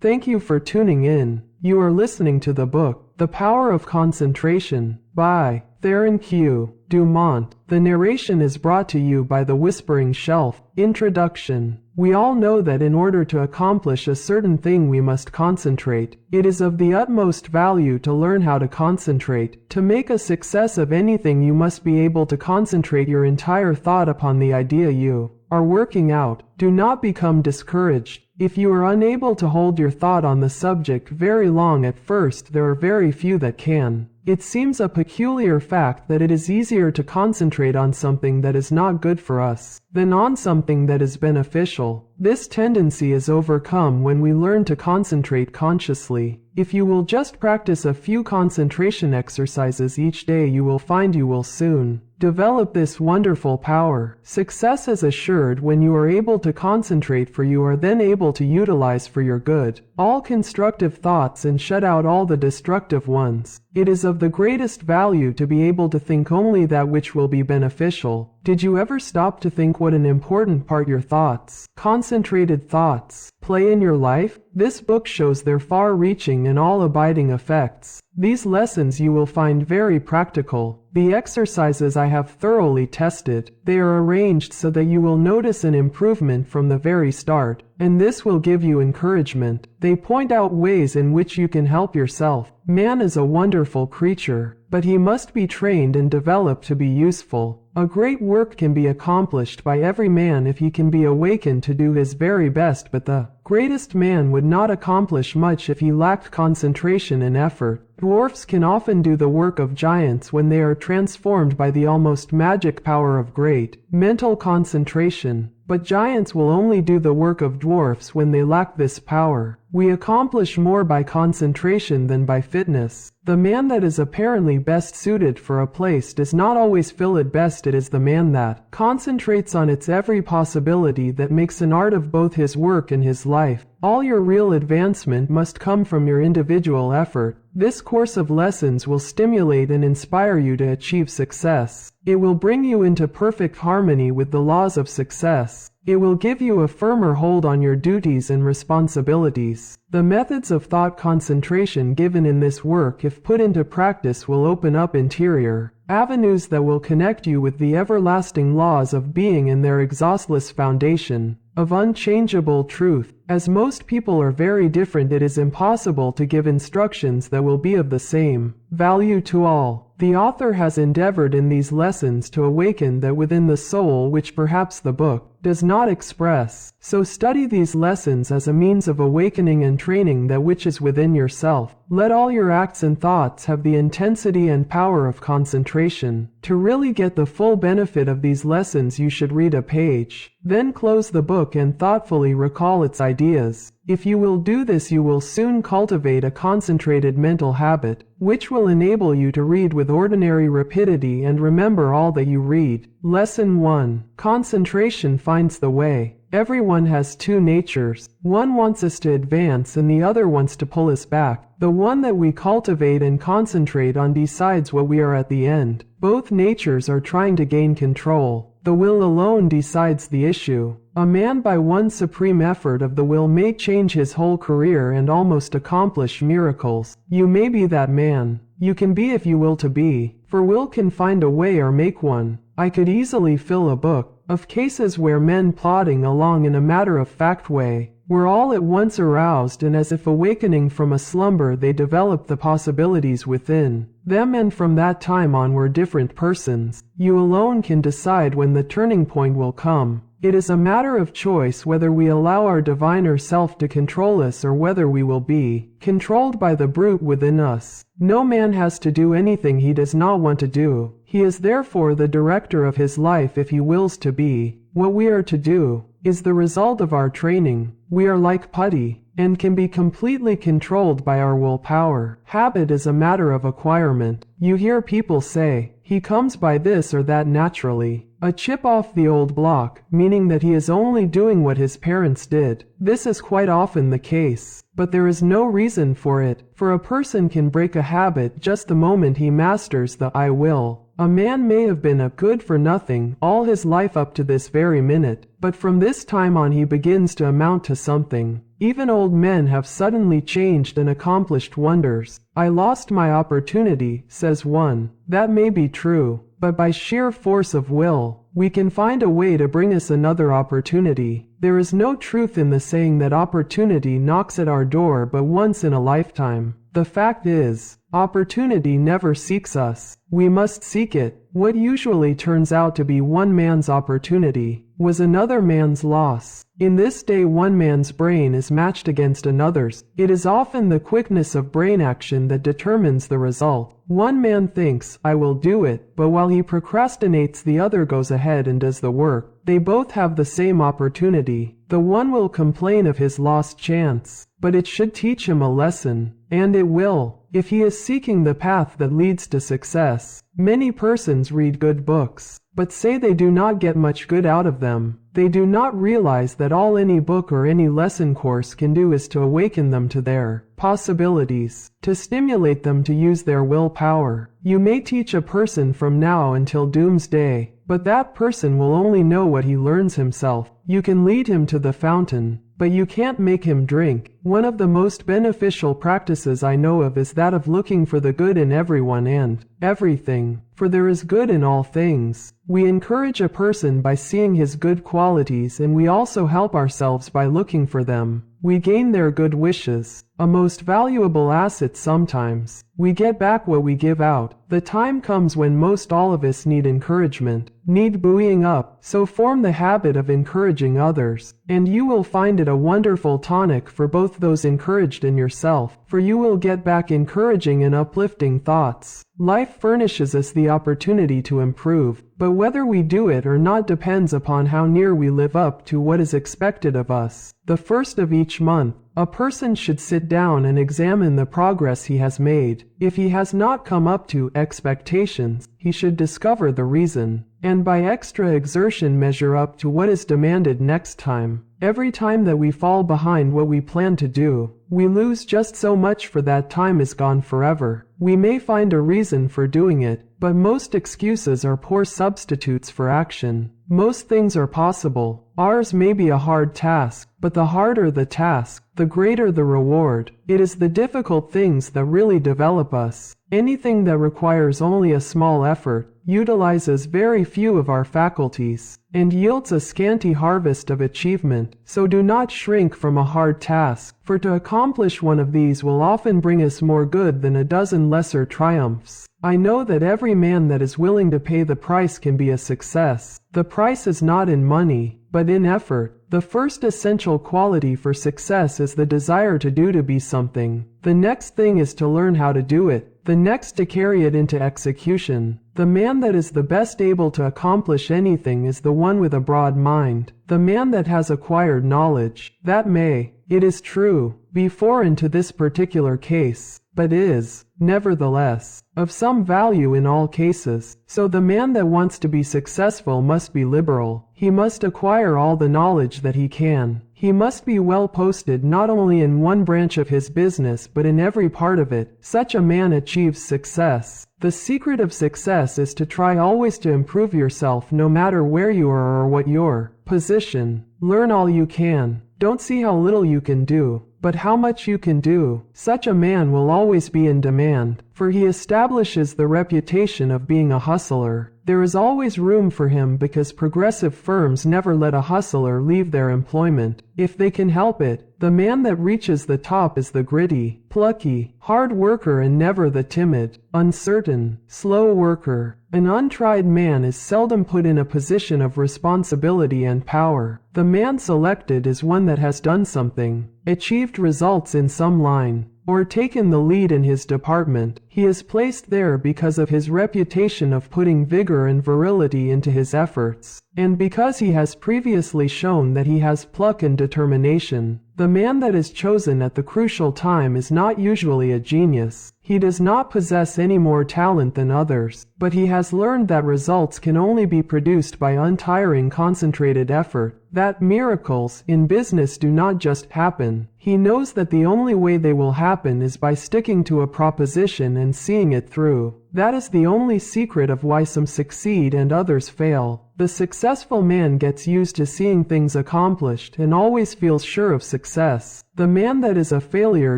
Thank you for tuning in. You are listening to the book, The Power of Concentration, by Theron Q. Dumont. The narration is brought to you by The Whispering Shelf. Introduction. We all know that in order to accomplish a certain thing we must concentrate. It is of the utmost value to learn how to concentrate. To make a success of anything you must be able to concentrate your entire thought upon the idea you are working out. Do not become discouraged. If you are unable to hold your thought on the subject very long at first, there are very few that can. It seems a peculiar fact that it is easier to concentrate on something that is not good for us than on something that is beneficial. This tendency is overcome when we learn to concentrate consciously. If you will just practice a few concentration exercises each day, you will find you will soon develop this wonderful power. Success is assured when you are able to concentrate, for you are then able to utilize for your good all constructive thoughts and shut out all the destructive ones. It is of the greatest value to be able to think only that which will be beneficial. Did you ever stop to think what an important part your thoughts, concentrated thoughts, play in your life? This book shows their far-reaching and all-abiding effects. These lessons you will find very practical. The exercises I have thoroughly tested. They are arranged so that you will notice an improvement from the very start, and this will give you encouragement. They point out ways in which you can help yourself. Man is a wonderful creature, but he must be trained and developed to be useful. A great work can be accomplished by every man if he can be awakened to do his very best, but the greatest man would not accomplish much if he lacked concentration and effort. Dwarfs can often do the work of giants when they are transformed by the almost magic power of great mental concentration, but giants will only do the work of dwarfs when they lack this power. We accomplish more by concentration than by fitness. The man that is apparently best suited for a place does not always fill it best. It is the man that concentrates on its every possibility that makes an art of both his work and his life. All your real advancement must come from your individual effort. This course of lessons will stimulate and inspire you to achieve success. It will bring you into perfect harmony with the laws of success. It will give you a firmer hold on your duties and responsibilities. The methods of thought concentration given in this work, if put into practice, will open up interior avenues that will connect you with the everlasting laws of being and their exhaustless foundation of unchangeable truth. As most people are very different, it is impossible to give instructions that will be of the same value to all. The author has endeavored in these lessons to awaken that within the soul which perhaps the book does not express. So study these lessons as a means of awakening and training that which is within yourself. Let all your acts and thoughts have the intensity and power of concentration. To really get the full benefit of these lessons, you should read a page, then close the book and thoughtfully recall its ideas. If you will do this, you will soon cultivate a concentrated mental habit, which will enable you to read with ordinary rapidity and remember all that you read. Lesson 1. Concentration finds the way. Everyone has two natures. One wants us to advance and the other wants to pull us back. The one that we cultivate and concentrate on decides what we are at the end. Both natures are trying to gain control. The will alone decides the issue. A man by one supreme effort of the will may change his whole career and almost accomplish miracles. You may be that man. You can be if you will to be, for will can find a way or make one. I could easily fill a book of cases where men plodding along in a matter-of-fact way were all at once aroused, and as if awakening from a slumber they developed the possibilities within them, and from that time on were different persons. You alone can decide when the turning point will come. It is a matter of choice whether we allow our diviner self to control us or whether we will be controlled by the brute within us. No man has to do anything he does not want to do. He is therefore the director of his life if he wills to be. What we are to do is the result of our training. We are like putty and can be completely controlled by our willpower. Habit is a matter of acquirement. You hear people say, he comes by this or that naturally. A chip off the old block, meaning that he is only doing what his parents did. This is quite often the case, but there is no reason for it, for a person can break a habit just the moment he masters the I will A man may have been a good-for-nothing all his life up to this very minute, but from this time on he begins to amount to something. Even old men have suddenly changed and accomplished wonders. "I lost my opportunity," says one. That may be true, but by sheer force of will, we can find a way to bring us another opportunity. There is no truth in the saying that opportunity knocks at our door but once in a lifetime. The fact is, opportunity never seeks us. We must seek it. What usually turns out to be one man's opportunity was another man's loss. In this day, one man's brain is matched against another's. It is often the quickness of brain action that determines the result. One man thinks, "I will do it," but while he procrastinates, the other goes ahead and does the work. They both have the same opportunity. The one will complain of his lost chance, but it should teach him a lesson, and it will, if he is seeking the path that leads to success. Many persons read good books, but say they do not get much good out of them. They do not realize that all any book or any lesson course can do is to awaken them to their possibilities, to stimulate them to use their willpower. You may teach a person from now until doomsday, but that person will only know what he learns himself. You can lead him to the fountain, but you can't make him drink. One of the most beneficial practices I know of is that of looking for the good in everyone and everything, for there is good in all things. We encourage a person by seeing his good qualities, and we also help ourselves by looking for them. We gain their good wishes, a most valuable asset sometimes. We get back what we give out. The time comes when most all of us need encouragement, need buoying up, so form the habit of encouraging others, and you will find it a wonderful tonic for both those encouraged and yourself, for you will get back encouraging and uplifting thoughts. Life furnishes us the opportunity to improve, but whether we do it or not depends upon how near we live up to what is expected of us. The first of each month, a person should sit down and examine the progress he has made. If he has not come up to expectations, he should discover the reason, and by extra exertion measure up to what is demanded next time. Every time that we fall behind what we plan to do, we lose just so much, for that time is gone forever. We may find a reason for doing it, but most excuses are poor substitutes for action. Most things are possible. Ours may be a hard task, but the harder the task, the greater the reward. It is the difficult things that really develop us. Anything that requires only a small effort utilizes very few of our faculties, and yields a scanty harvest of achievement. So do not shrink from a hard task, for to accomplish one of these will often bring us more good than a dozen lesser triumphs. I know that every man that is willing to pay the price can be a success. The price is not in money, but in effort. The first essential quality for success is the desire to be something. The next thing is to learn how to do it. The next to carry it into execution. The man that is the best able to accomplish anything is the one with a broad mind. The man that has acquired knowledge, that may, it is true, be foreign to this particular case, but is, nevertheless, of some value in all cases. So the man that wants to be successful must be liberal. He must acquire all the knowledge that he can. He must be well posted not only in one branch of his business but in every part of it. Such a man achieves success. The secret of success is to try always to improve yourself, no matter where you are or what your position. Learn all you can. Don't see how little you can do, but how much you can do. Such a man will always be in demand, for he establishes the reputation of being a hustler. There is always room for him because progressive firms never let a hustler leave their employment, if they can help it. The man that reaches the top is the gritty, plucky, hard worker and never the timid, uncertain, slow worker. An untried man is seldom put in a position of responsibility and power. The man selected is one that has done something, achieved results in some line, or taken the lead in his department. He is placed there because of his reputation of putting vigor and virility into his efforts, and because he has previously shown that he has pluck and determination. The man that is chosen at the crucial time is not usually a genius. He does not possess any more talent than others, but he has learned that results can only be produced by untiring concentrated effort, that miracles in business do not just happen. He knows that the only way they will happen is by sticking to a proposition and seeing it through. That is the only secret of why some succeed and others fail. The successful man gets used to seeing things accomplished and always feels sure of success. The man that is a failure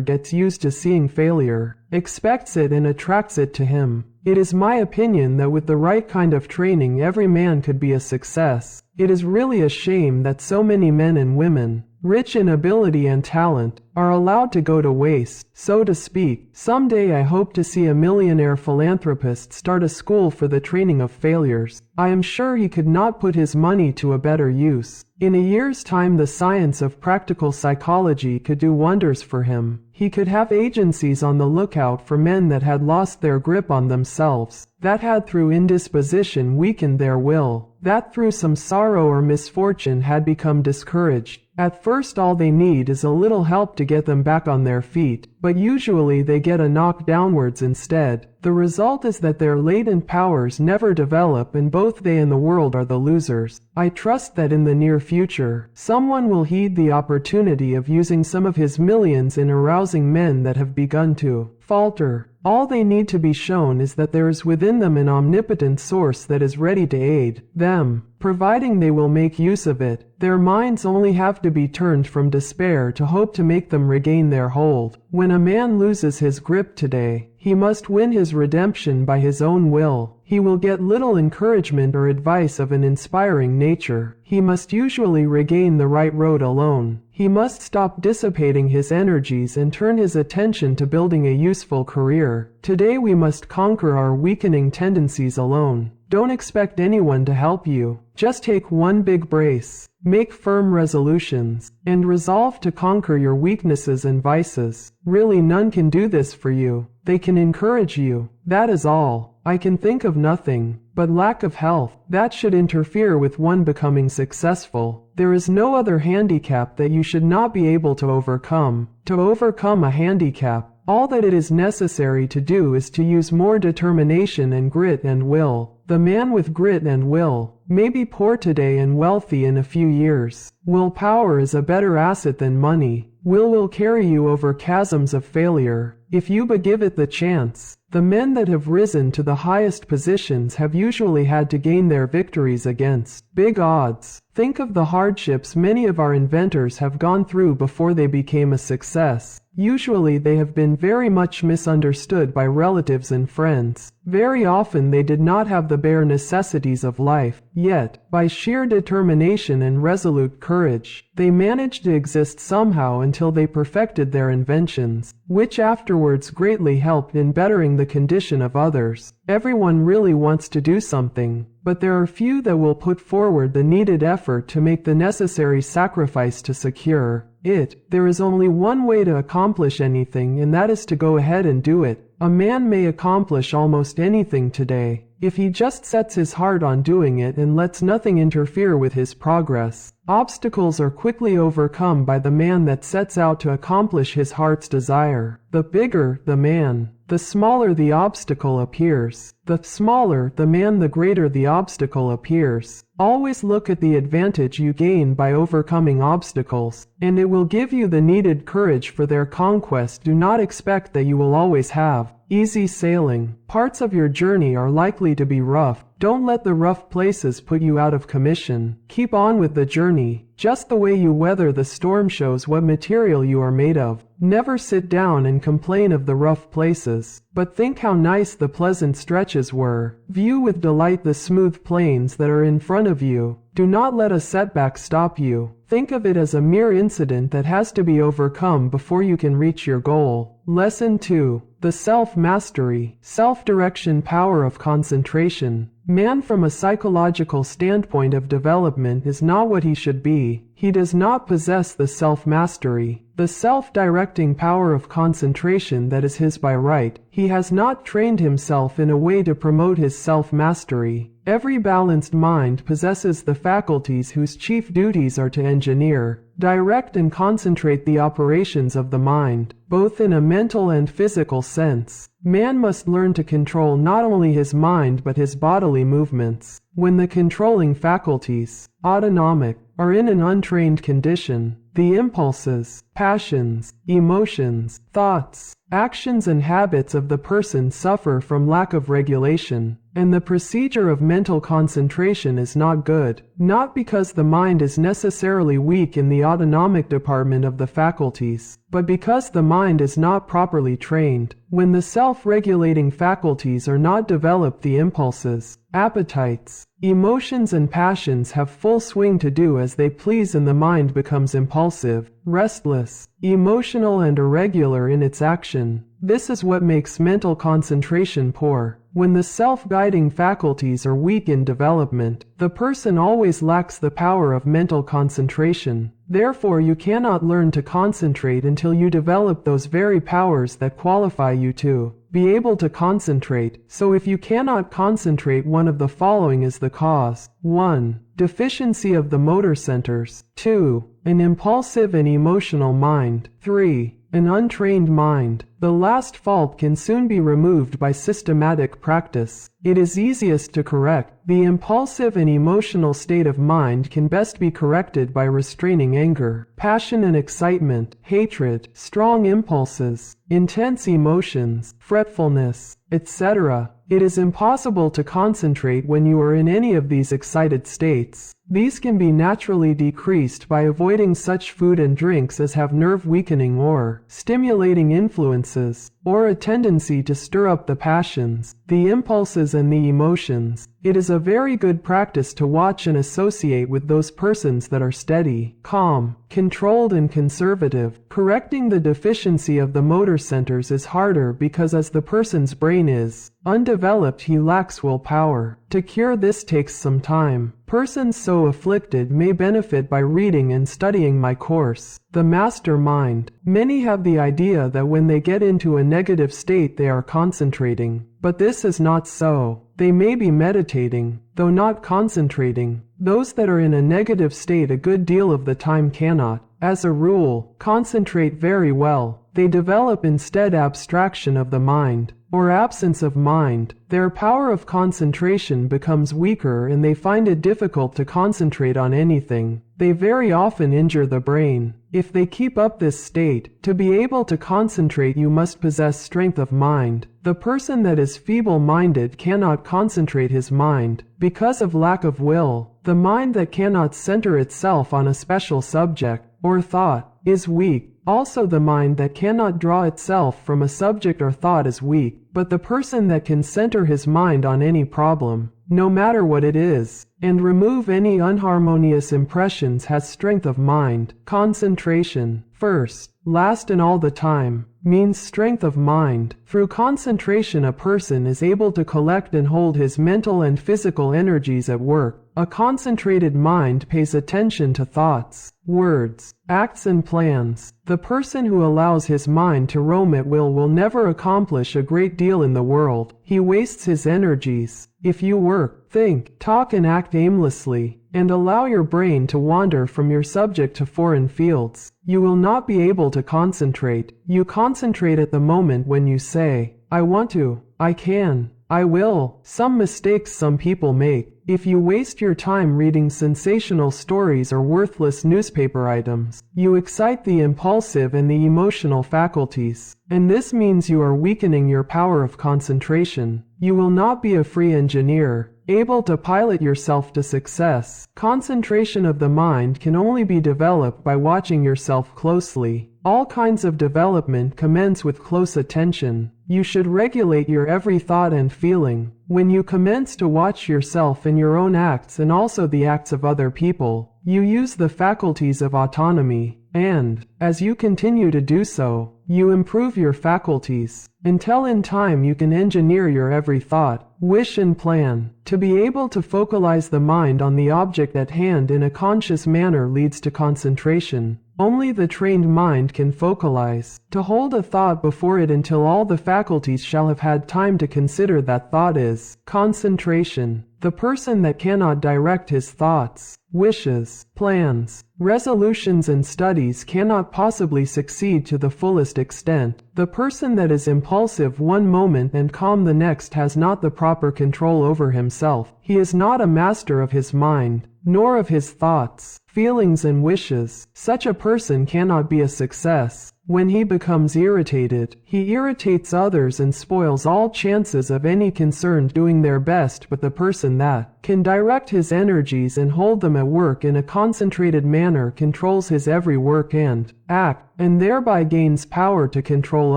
gets used to seeing failure, expects it and attracts it to him. It is my opinion that with the right kind of training every man could be a success. It is really a shame that so many men and women, rich in ability and talent, are allowed to go to waste, so to speak. Someday I hope to see a millionaire philanthropist start a school for the training of failures. I am sure he could not put his money to a better use. In a year's time the science of practical psychology could do wonders for him. He could have agencies on the lookout for men that had lost their grip on themselves, that had through indisposition weakened their will, that through some sorrow or misfortune had become discouraged. At first all they need is a little help to get them back on their feet, but usually they get a knock downwards instead. The result is that their latent powers never develop and both they and the world are the losers. I trust that in the near future, someone will heed the opportunity of using some of his millions in arousing men that have begun to falter. All they need to be shown is that there is within them an omnipotent source that is ready to aid them, providing they will make use of it. Their minds only have to be turned from despair to hope to make them regain their hold. When a man loses his grip today, he must win his redemption by his own will. He will get little encouragement or advice of an inspiring nature. He must usually regain the right road alone. He must stop dissipating his energies and turn his attention to building a useful career. Today we must conquer our weakening tendencies alone. Don't expect anyone to help you. Just take one big brace, make firm resolutions, and resolve to conquer your weaknesses and vices. Really, none can do this for you. They can encourage you. That is all. I can think of nothing but lack of health that should interfere with one becoming successful. There is no other handicap that you should not be able to overcome. To overcome a handicap, all that it is necessary to do is to use more determination and grit and will. The man with grit and will may be poor today and wealthy in a few years. Willpower is a better asset than money. Will carry you over chasms of failure, if you but give it the chance. The men that have risen to the highest positions have usually had to gain their victories against big odds. Think of the hardships many of our inventors have gone through before they became a success. Usually they have been very much misunderstood by relatives and friends. Very often they did not have the bare necessities of life, yet, by sheer determination and resolute courage, they managed to exist somehow until they perfected their inventions, which afterwards greatly helped in bettering the condition of others. Everyone really wants to do something, but there are few that will put forward the needed effort to make the necessary sacrifice to secure it. There is only one way to accomplish anything, and that is to go ahead and do it. A man may accomplish almost anything today, if he just sets his heart on doing it and lets nothing interfere with his progress. Obstacles are quickly overcome by the man that sets out to accomplish his heart's desire. The bigger the man, the smaller the obstacle appears. The smaller the man, the greater the obstacle appears. Always look at the advantage you gain by overcoming obstacles, and it will give you the needed courage for their conquest. Do not expect that you will always have easy sailing. Parts of your journey are likely to be rough. Don't let the rough places put you out of commission. Keep on with the journey. Just the way you weather the storm shows what material you are made of. Never sit down and complain of the rough places, but think how nice the pleasant stretches were. View with delight the smooth plains that are in front of you. Do not let a setback stop you. Think of it as a mere incident that has to be overcome before you can reach your goal. Lesson 2. The self-mastery, self-direction power of concentration. Man from a psychological standpoint of development is not what he should be. He does not possess the self-mastery, the self-directing power of concentration that is his by right. He has not trained himself in a way to promote his self-mastery. Every balanced mind possesses the faculties whose chief duties are to engineer, direct and concentrate the operations of the mind, both in a mental and physical sense. Man must learn to control not only his mind but his bodily movements. When the controlling faculties, autonomic, are in an untrained condition, the impulses, passions, emotions, thoughts, actions and habits of the person suffer from lack of regulation, and the procedure of mental concentration is not good, not because the mind is necessarily weak in the autonomic department of the faculties, but because the mind is not properly trained. When the self-regulating faculties are not developed, the impulses, appetites, emotions and passions have full swing to do as they please, and the mind becomes impulsive, restless, emotional and irregular in its action. This is what makes mental concentration poor. When the self-guiding faculties are weak in development, the person always lacks the power of mental concentration. Therefore, you cannot learn to concentrate until you develop those very powers that qualify you to be able to concentrate. So if you cannot concentrate, one of the following is the cause. 1. Deficiency of the motor centers. 2. An impulsive and emotional mind. 3. An untrained mind. The last fault can soon be removed by systematic practice. It is easiest to correct. The impulsive and emotional state of mind can best be corrected by restraining anger, passion and excitement, hatred, strong impulses, intense emotions, fretfulness, etc. It is impossible to concentrate when you are in any of these excited states. These can be naturally decreased by avoiding such food and drinks as have nerve-weakening or stimulating influences, or a tendency to stir up the passions, the impulses and the emotions. It is a very good practice to watch and associate with those persons that are steady, calm, controlled and conservative. Correcting the deficiency of the motor centers is harder because as the person's brain is undeveloped, he lacks willpower. To cure this takes some time. Persons so afflicted may benefit by reading and studying my course, The Master Mind. Many have the idea that when they get into a negative state they are concentrating, but this is not so. They may be meditating, though not concentrating. Those that are in a negative state a good deal of the time cannot, as a rule, concentrate very well. They develop instead abstraction of the mind, or absence of mind. Their power of concentration becomes weaker and they find it difficult to concentrate on anything. They very often injure the brain. If they keep up this state, to be able to concentrate you must possess strength of mind. The person that is feeble-minded cannot concentrate his mind because of lack of will. The mind that cannot center itself on a special subject or thought is weak. Also, the mind that cannot draw itself from a subject or thought is weak, but the person that can center his mind on any problem, no matter what it is, and remove any unharmonious impressions has strength of mind. Concentration, first, last and all the time, means strength of mind. Through concentration a person is able to collect and hold his mental and physical energies at work. A concentrated mind pays attention to thoughts, words, acts and plans. The person who allows his mind to roam at will never accomplish a great deal in the world. He wastes his energies. If you work, think, talk and act aimlessly, and allow your brain to wander from your subject to foreign fields, you will not be able to concentrate. You concentrate at the moment when you say, I want to, I can, I will. Some mistakes some people make. If you waste your time reading sensational stories or worthless newspaper items, you excite the impulsive and the emotional faculties, and this means you are weakening your power of concentration. You will not be a free engineer, able to pilot yourself to success. Concentration of the mind can only be developed by watching yourself closely. All kinds of development commence with close attention. You should regulate your every thought and feeling. When you commence to watch yourself and your own acts and also the acts of other people, you use the faculties of autonomy, and, as you continue to do so, you improve your faculties, until in time you can engineer your every thought, wish and plan. To be able to focalize the mind on the object at hand in a conscious manner leads to concentration. Only the trained mind can focalize, to hold a thought before it until all the faculties shall have had time to consider that thought is concentration. The person that cannot direct his thoughts, wishes, plans, resolutions and studies cannot possibly succeed to the fullest extent. The person that is impulsive one moment and calm the next has not the proper control over himself. He is not a master of his mind. nor of his thoughts, feelings and wishes. Such a person cannot be a success. When he becomes irritated, he irritates others and spoils all chances of any concerned doing their best, but the person that can direct his energies and hold them at work in a concentrated manner controls his every work and act, and thereby gains power to control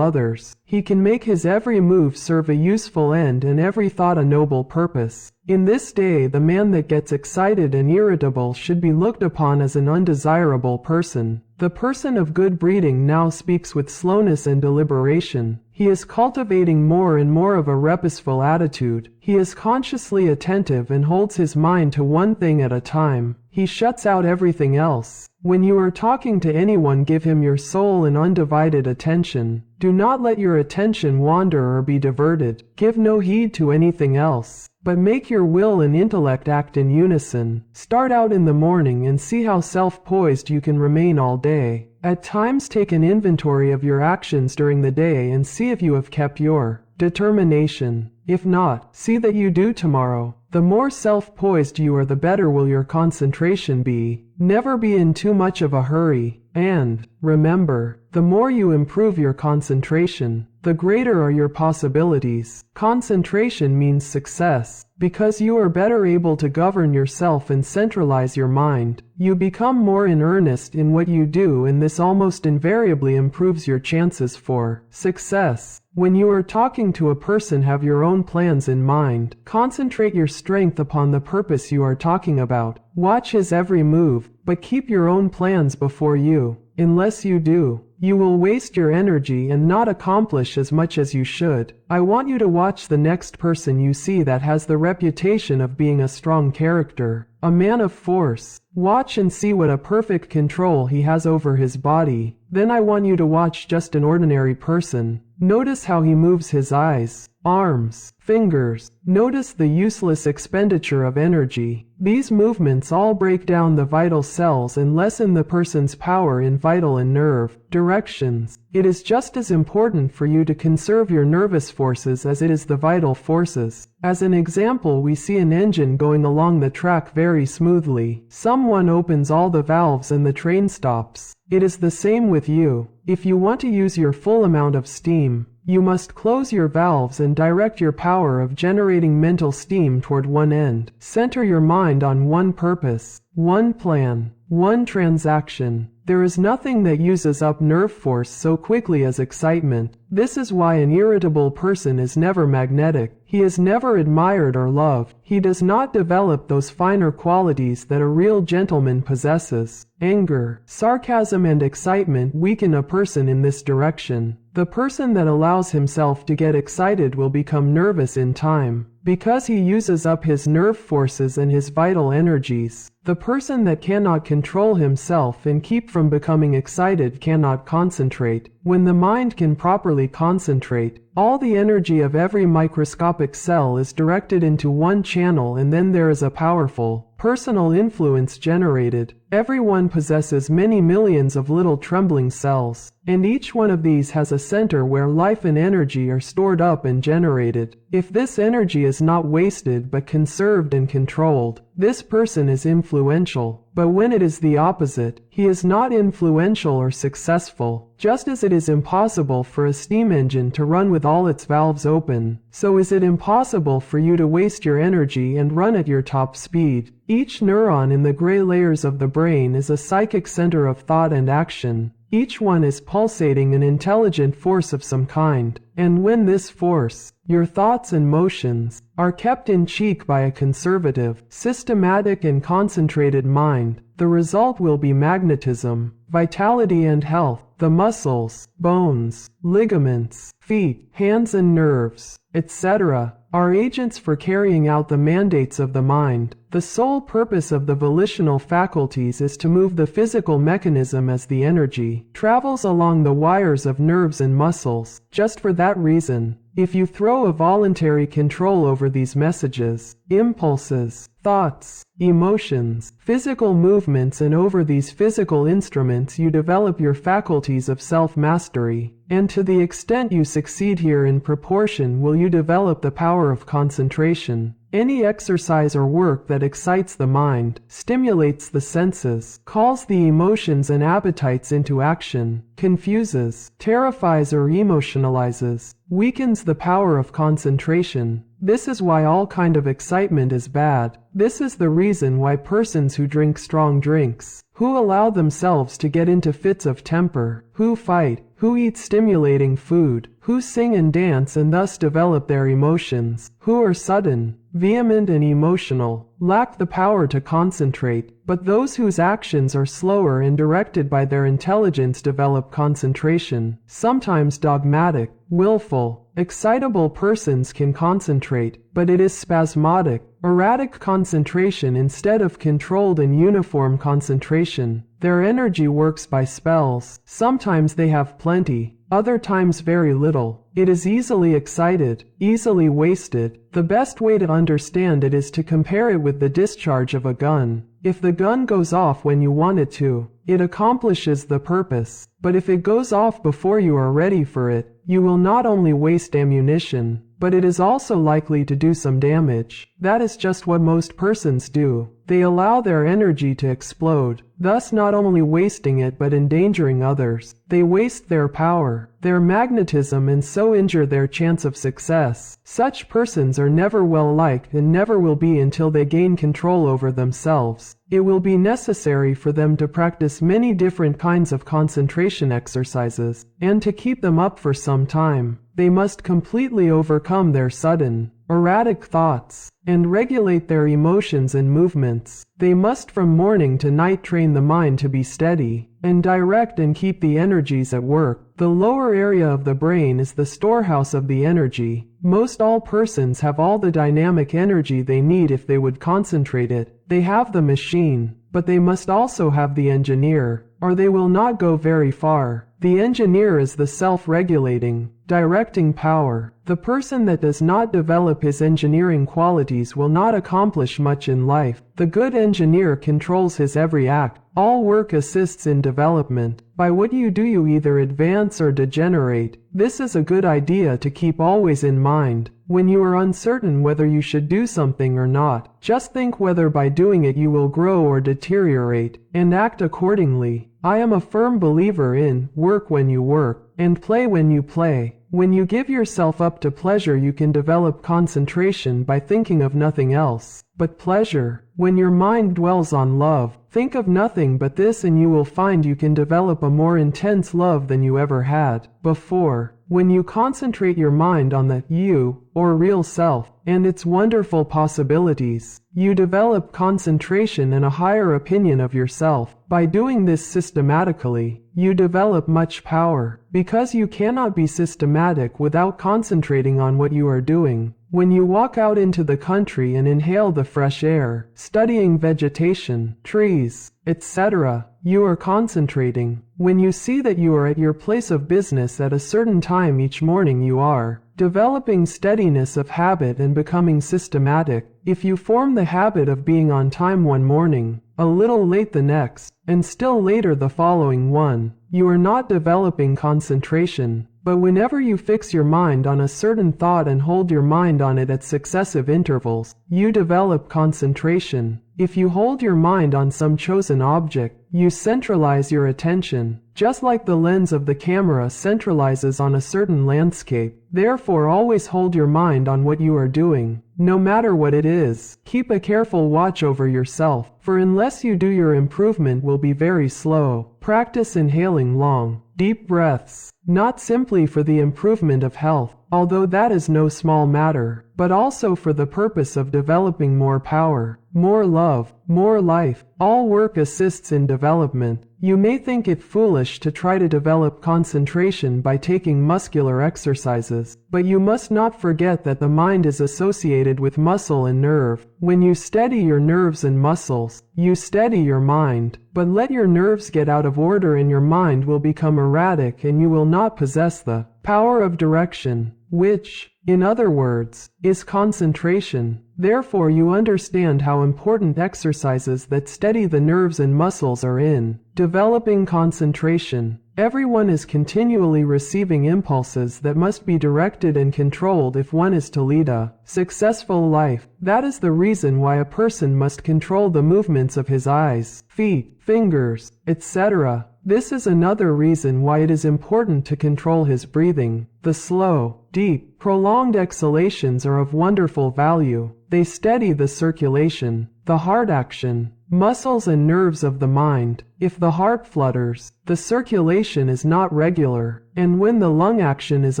others. He can make his every move serve a useful end and every thought a noble purpose. In this day, the man that gets excited and irritable should be looked upon as an undesirable person. The person of good breeding now speaks with slowness and deliberation. He is cultivating more and more of a reposeful attitude. He is consciously attentive and holds his mind to one thing at a time. He shuts out everything else. When you are talking to anyone, give him your soul and undivided attention. Do not let your attention wander or be diverted. Give no heed to anything else, but make your will and intellect act in unison. Start out in the morning and see how self-poised you can remain all day. At times take an inventory of your actions during the day and see if you have kept your determination. If not, see that you do tomorrow. The more self-poised you are, the better will your concentration be. Never be in too much of a hurry. And remember, the more you improve your concentration, the greater are your possibilities. Concentration means success. Because you are better able to govern yourself and centralize your mind, you become more in earnest in what you do, and this almost invariably improves your chances for success. When you are talking to a person, have your own plans in mind. Concentrate your strength upon the purpose you are talking about. Watch his every move, but keep your own plans before you. Unless you do, you will waste your energy and not accomplish as much as you should. I want you to watch the next person you see that has the reputation of being a strong character, a man of force. Watch and see what a perfect control he has over his body. Then I want you to watch just an ordinary person. Notice how he moves his eyes, arms, fingers. Notice the useless expenditure of energy. These movements all break down the vital cells and lessen the person's power in vital and nerve directions. It is just as important for you to conserve your nervous forces as it is the vital forces. As an example, we see an engine going along the track very smoothly. Someone opens all the valves and the train stops. It is the same with you. If you want to use your full amount of steam, you must close your valves and direct your power of generating mental steam toward one end. Center your mind on one purpose, one plan, one transaction. There is nothing that uses up nerve force so quickly as excitement. This is why an irritable person is never magnetic. He is never admired or loved. He does not develop those finer qualities that a real gentleman possesses. Anger, sarcasm, and excitement weaken a person in this direction. The person that allows himself to get excited will become nervous in time, because he uses up his nerve forces and his vital energies. The person that cannot control himself and keep from becoming excited cannot concentrate. When the mind can properly concentrate, all the energy of every microscopic cell is directed into one channel, and then there is a powerful personal influence generated. Everyone possesses many millions of little trembling cells, and each one of these has a center where life and energy are stored up and generated. If this energy is not wasted but conserved and controlled, this person is influential. But when it is the opposite, he is not influential or successful. Just as it is impossible for a steam engine to run with all its valves open, so is it impossible for you to waste your energy and run at your top speed. Each neuron in the gray layers of the brain is a psychic center of thought and action. Each one is pulsating an intelligent force of some kind, and when this force, your thoughts and motions, are kept in check by a conservative, systematic and concentrated mind, the result will be magnetism, vitality and health. The muscles, bones, ligaments, feet, hands and nerves, etc., are agents for carrying out the mandates of the mind. The sole purpose of the volitional faculties is to move the physical mechanism as the energy travels along the wires of nerves and muscles. Just for that reason, if you throw a voluntary control over these messages, impulses, thoughts, emotions, physical movements, and over these physical instruments, you develop your faculties of self-mastery. And to the extent you succeed here, in proportion will you develop the power of concentration. Any exercise or work that excites the mind, stimulates the senses, calls the emotions and appetites into action, confuses, terrifies or emotionalizes, weakens the power of concentration. This is why all kind of excitement is bad. This is the reason why persons who drink strong drinks, who allow themselves to get into fits of temper, who fight, who eat stimulating food, who sing and dance and thus develop their emotions, who are sudden, vehement and emotional, lack the power to concentrate, but those whose actions are slower and directed by their intelligence develop concentration. Sometimes dogmatic, willful, excitable persons can concentrate, but it is spasmodic, erratic concentration instead of controlled and uniform concentration. Their energy works by spells. Sometimes they have plenty, other times very little. It is easily excited, easily wasted. The best way to understand it is to compare it with the discharge of a gun. If the gun goes off when you want it to, it accomplishes the purpose. But if it goes off before you are ready for it, you will not only waste ammunition, but it is also likely to do some damage. That is just what most persons do. They allow their energy to explode, thus not only wasting it but endangering others. They waste their power, their magnetism, and so injure their chance of success. Such persons are never well liked and never will be until they gain control over themselves. It will be necessary for them to practice many different kinds of concentration exercises, and to keep them up for some time, they must completely overcome their sudden, erratic thoughts, and regulate their emotions and movements. They must from morning to night train the mind to be steady, and direct and keep the energies at work. The lower area of the brain is the storehouse of the energy. Most all persons have all the dynamic energy they need if they would concentrate it. They have the machine, but they must also have the engineer, or they will not go very far. The engineer is the self-regulating, directing power. The person that does not develop his engineering qualities will not accomplish much in life. The good engineer controls his every act. All work assists in development. By what you do you either advance or degenerate. This is a good idea to keep always in mind. When you are uncertain whether you should do something or not, just think whether by doing it you will grow or deteriorate, and act accordingly. I am a firm believer in work when you work, and play when you play. When you give yourself up to pleasure you can develop concentration by thinking of nothing else but pleasure. When your mind dwells on love, think of nothing but this and you will find you can develop a more intense love than you ever had before. When you concentrate your mind on the you, or real self, and its wonderful possibilities, you develop concentration and a higher opinion of yourself. By doing this systematically, you develop much power, because you cannot be systematic without concentrating on what you are doing. When you walk out into the country and inhale the fresh air, studying vegetation, trees, etc., you are concentrating. When you see that you are at your place of business at a certain time each morning, you are developing steadiness of habit and becoming systematic. If you form the habit of being on time one morning, a little late the next, and still later the following one, you are not developing concentration. But whenever you fix your mind on a certain thought and hold your mind on it at successive intervals, you develop concentration. If you hold your mind on some chosen object, you centralize your attention, just like the lens of the camera centralizes on a certain landscape. Therefore, always hold your mind on what you are doing, no matter what it is. Keep a careful watch over yourself, for unless you do, your improvement will be very slow. Practice inhaling long, deep breaths, not simply for the improvement of health, although that is no small matter, but also for the purpose of developing more power, more love, more life. All work assists in development. You may think it foolish to try to develop concentration by taking muscular exercises, but you must not forget that the mind is associated with muscle and nerve. When you steady your nerves and muscles, you steady your mind. But let your nerves get out of order and your mind will become erratic and you will not possess the power of direction, which, in other words, is concentration. Therefore you understand how important exercises that steady the nerves and muscles are in developing concentration. Everyone is continually receiving impulses that must be directed and controlled if one is to lead a successful life. That is the reason why a person must control the movements of his eyes, feet, fingers, etc. This is another reason why it is important to control his breathing. The slow, deep, prolonged exhalations are of wonderful value. They steady the circulation, the heart action, muscles and nerves of the mind. If the heart flutters, the circulation is not regular, and when the lung action is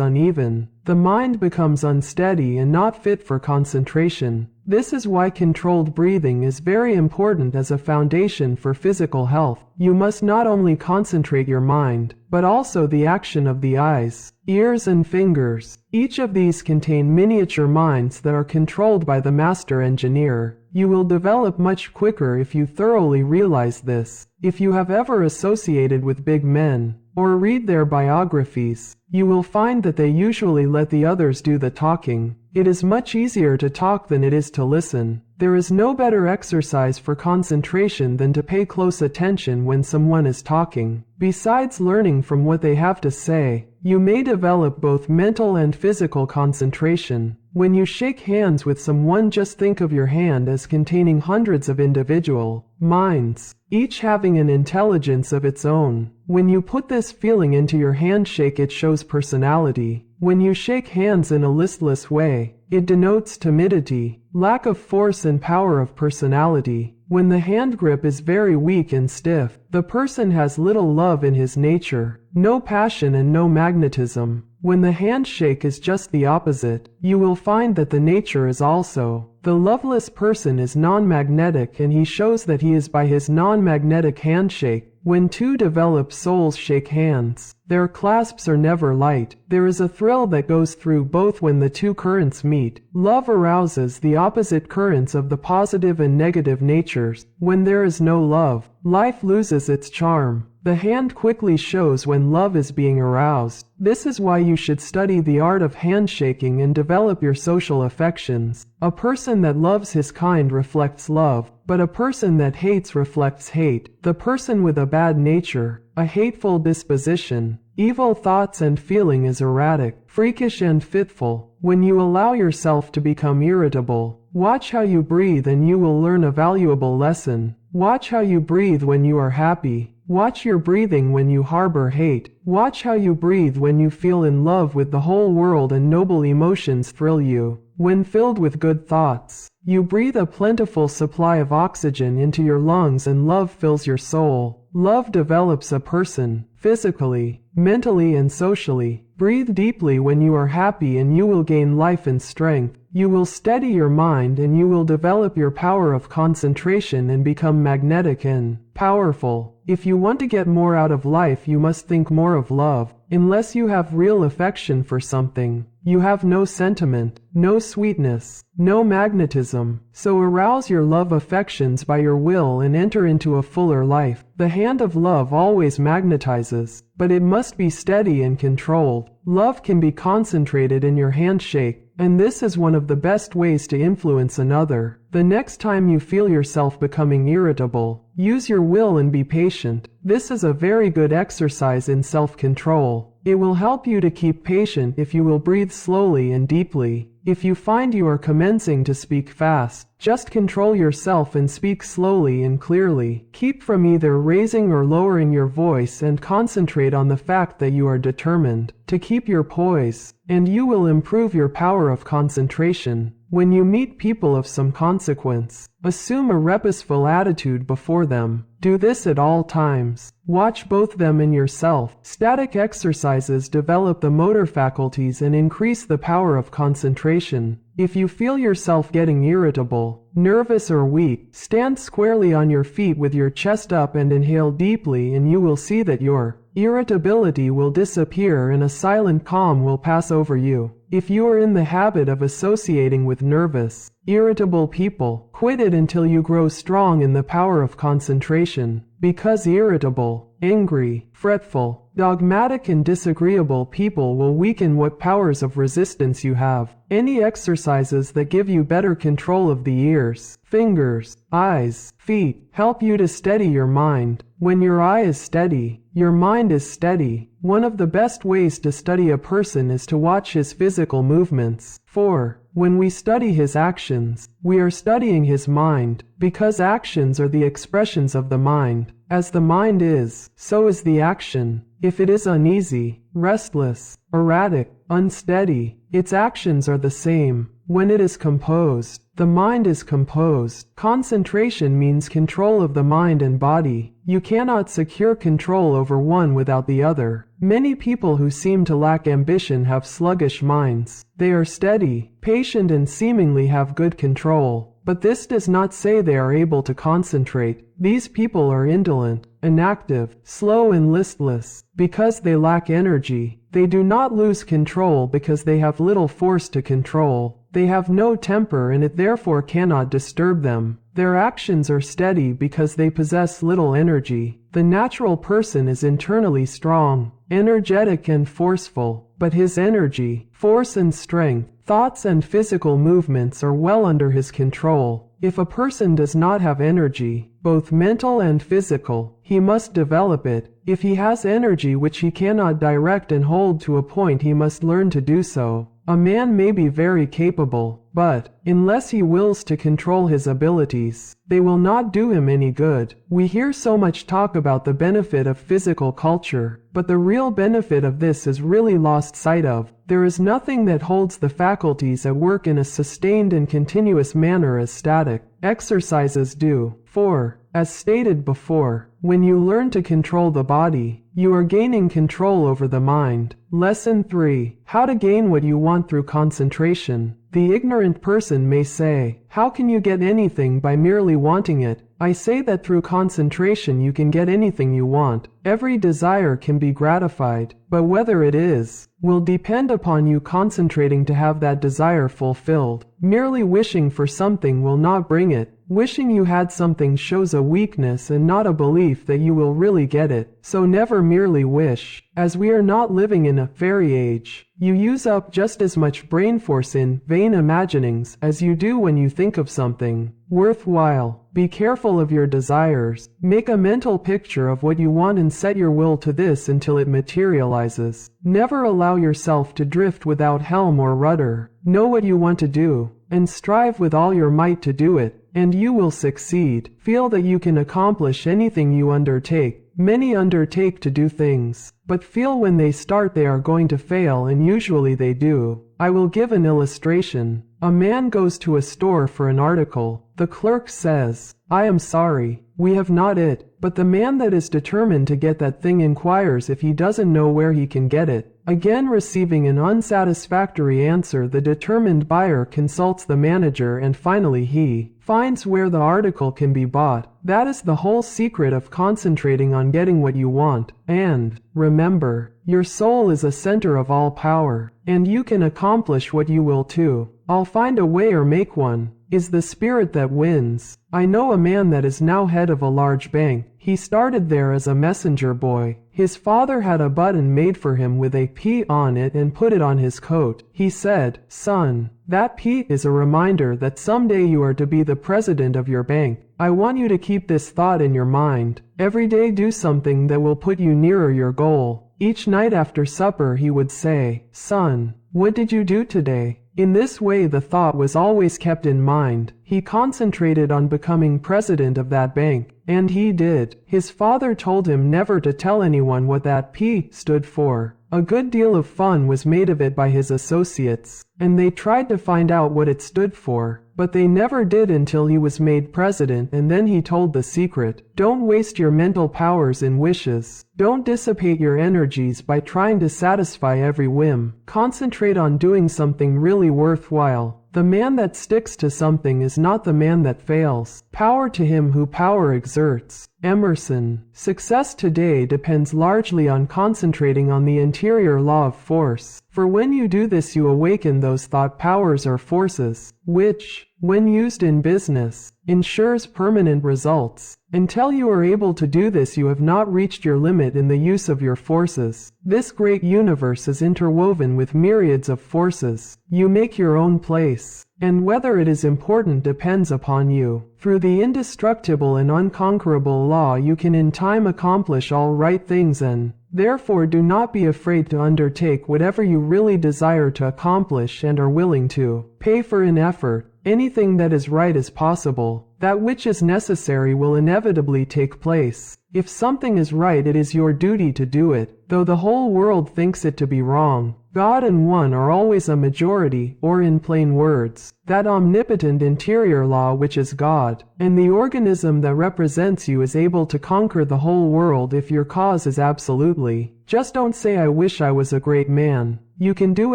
uneven, the mind becomes unsteady and not fit for concentration. This is why controlled breathing is very important as a foundation for physical health. You must not only concentrate your mind, but also the action of the eyes, ears and fingers. Each of these contain miniature minds that are controlled by the master engineer. You will develop much quicker if you thoroughly realize this. If you have ever associated with big men, or read their biographies, you will find that they usually let the others do the talking. It is much easier to talk than it is to listen. There is no better exercise for concentration than to pay close attention when someone is talking. Besides learning from what they have to say, you may develop both mental and physical concentration. When you shake hands with someone, just think of your hand as containing hundreds of individual minds, each having an intelligence of its own. When you put this feeling into your handshake, it shows personality. When you shake hands in a listless way, it denotes timidity, lack of force and power of personality. When the hand grip is very weak and stiff, the person has little love in his nature, no passion and no magnetism. When the handshake is just the opposite, you will find that the nature is also. The loveless person is non-magnetic, and he shows that he is by his non-magnetic handshake. When two developed souls shake hands, their clasps are never light. There is a thrill that goes through both when the two currents meet. Love arouses the opposite currents of the positive and negative natures. When there is no love, life loses its charm. The hand quickly shows when love is being aroused. This is why you should study the art of handshaking and develop your social affections. A person that loves his kind reflects love, but a person that hates reflects hate. The person with a bad nature, a hateful disposition, evil thoughts and feeling is erratic, freakish and fitful. When you allow yourself to become irritable, watch how you breathe and you will learn a valuable lesson. Watch how you breathe when you are happy. Watch your breathing when you harbor hate. Watch how you breathe when you feel in love with the whole world and noble emotions thrill you. When filled with good thoughts, you breathe a plentiful supply of oxygen into your lungs and love fills your soul. Love develops a person, physically, mentally and socially. Breathe deeply when you are happy and you will gain life and strength. You will steady your mind and you will develop your power of concentration and become magnetic and powerful. If you want to get more out of life, you must think more of love. Unless you have real affection for something, you have no sentiment, no sweetness, no magnetism. So arouse your love affections by your will and enter into a fuller life. The hand of love always magnetizes, but it must be steady and controlled. Love can be concentrated in your handshake, and this is one of the best ways to influence another. The next time you feel yourself becoming irritable, use your will and be patient. This is a very good exercise in self-control. It will help you to keep patient if you will breathe slowly and deeply. If you find you are commencing to speak fast, just control yourself and speak slowly and clearly. Keep from either raising or lowering your voice and concentrate on the fact that you are determined to keep your poise, and you will improve your power of concentration. When you meet people of some consequence, assume a reposeful attitude before them. Do this at all times. Watch both them and yourself. Static exercises develop the motor faculties and increase the power of concentration. If you feel yourself getting irritable, nervous or weak, stand squarely on your feet with your chest up and inhale deeply, and you will see that your irritability will disappear and a silent calm will pass over you. If you are in the habit of associating with nervous, irritable people, quit it until you grow strong in the power of concentration. Because irritable, angry, fretful, dogmatic and disagreeable people will weaken what powers of resistance you have. Any exercises that give you better control of the ears, fingers, eyes, feet, help you to steady your mind. When your eye is steady, your mind is steady. One of the best ways to study a person is to watch his physical movements. 4. When we study his actions, we are studying his mind, because actions are the expressions of the mind. As the mind is, so is the action. If it is uneasy, restless, erratic, unsteady, its actions are the same. When it is composed, the mind is composed. Concentration means control of the mind and body. You cannot secure control over one without the other. Many people who seem to lack ambition have sluggish minds. They are steady, patient, and seemingly have good control. But this does not say they are able to concentrate. These people are indolent, inactive, slow and listless. Because they lack energy, they do not lose control because they have little force to control. They have no temper and it therefore cannot disturb them. Their actions are steady because they possess little energy. The natural person is internally strong, energetic and forceful, but his energy, force and strength, thoughts and physical movements are well under his control. If a person does not have energy, both mental and physical, he must develop it. If he has energy which he cannot direct and hold to a point, he must learn to do so. A man may be very capable, but, unless he wills to control his abilities, they will not do him any good. We hear so much talk about the benefit of physical culture, but the real benefit of this is really lost sight of. There is nothing that holds the faculties at work in a sustained and continuous manner as static exercises do. 4. As stated before, when you learn to control the body, you are gaining control over the mind. Lesson 3. How to gain what you want through concentration. The ignorant person may say, how can you get anything by merely wanting it? I say that through concentration you can get anything you want. Every desire can be gratified, but whether it is, will depend upon you concentrating to have that desire fulfilled. Merely wishing for something will not bring it. Wishing you had something shows a weakness and not a belief that you will really get it. So never merely wish. As we are not living in a fairy age, you use up just as much brain force in vain imaginings as you do when you think of something worthwhile. Be careful of your desires. Make a mental picture of what you want and set your will to this until it materializes. Never allow yourself to drift without helm or rudder. Know what you want to do, and strive with all your might to do it, and you will succeed. Feel that you can accomplish anything you undertake. Many undertake to do things, but feel when they start they are going to fail, and usually they do. I will give an illustration. A man goes to a store for an article. The clerk says, I am sorry, we have not it. But the man that is determined to get that thing inquires if he doesn't know where he can get it. Again receiving an unsatisfactory answer, the determined buyer consults the manager and finally he finds where the article can be bought. That is the whole secret of concentrating on getting what you want. And, remember, your soul is a center of all power, and you can accomplish what you will too. I'll find a way or make one, is the spirit that wins. I know a man that is now head of a large bank. He started there as a messenger boy. His father had a button made for him with a P on it and put it on his coat. He said, son, that P is a reminder that someday you are to be the president of your bank. I want you to keep this thought in your mind. Every day do something that will put you nearer your goal. Each night after supper he would say, son, what did you do today? In this way the thought was always kept in mind. He concentrated on becoming president of that bank, and he did. His father told him never to tell anyone what that P stood for. A good deal of fun was made of it by his associates, and they tried to find out what it stood for, but they never did until he was made president, and then he told the secret. Don't waste your mental powers in wishes. Don't dissipate your energies by trying to satisfy every whim. Concentrate on doing something really worthwhile. The man that sticks to something is not the man that fails. Power to him who power exerts. Emerson. Success today depends largely on concentrating on the interior law of force. For when you do this, you awaken those thought powers or forces, which, when used in business, ensures permanent results. Until you are able to do this, you have not reached your limit in the use of your forces. This great universe is interwoven with myriads of forces. You make your own place, and whether it is important depends upon you. Through the indestructible and unconquerable law, you can in time accomplish all right things, and therefore do not be afraid to undertake whatever you really desire to accomplish and are willing to pay for in effort. Anything that is right is possible. That which is necessary will inevitably take place. If something is right, it is your duty to do it, though the whole world thinks it to be wrong. God and one are always a majority, or in plain words, that omnipotent interior law which is God, and the organism that represents you is able to conquer the whole world if your cause is absolutely. Just don't say, "I wish I was a great man." You can do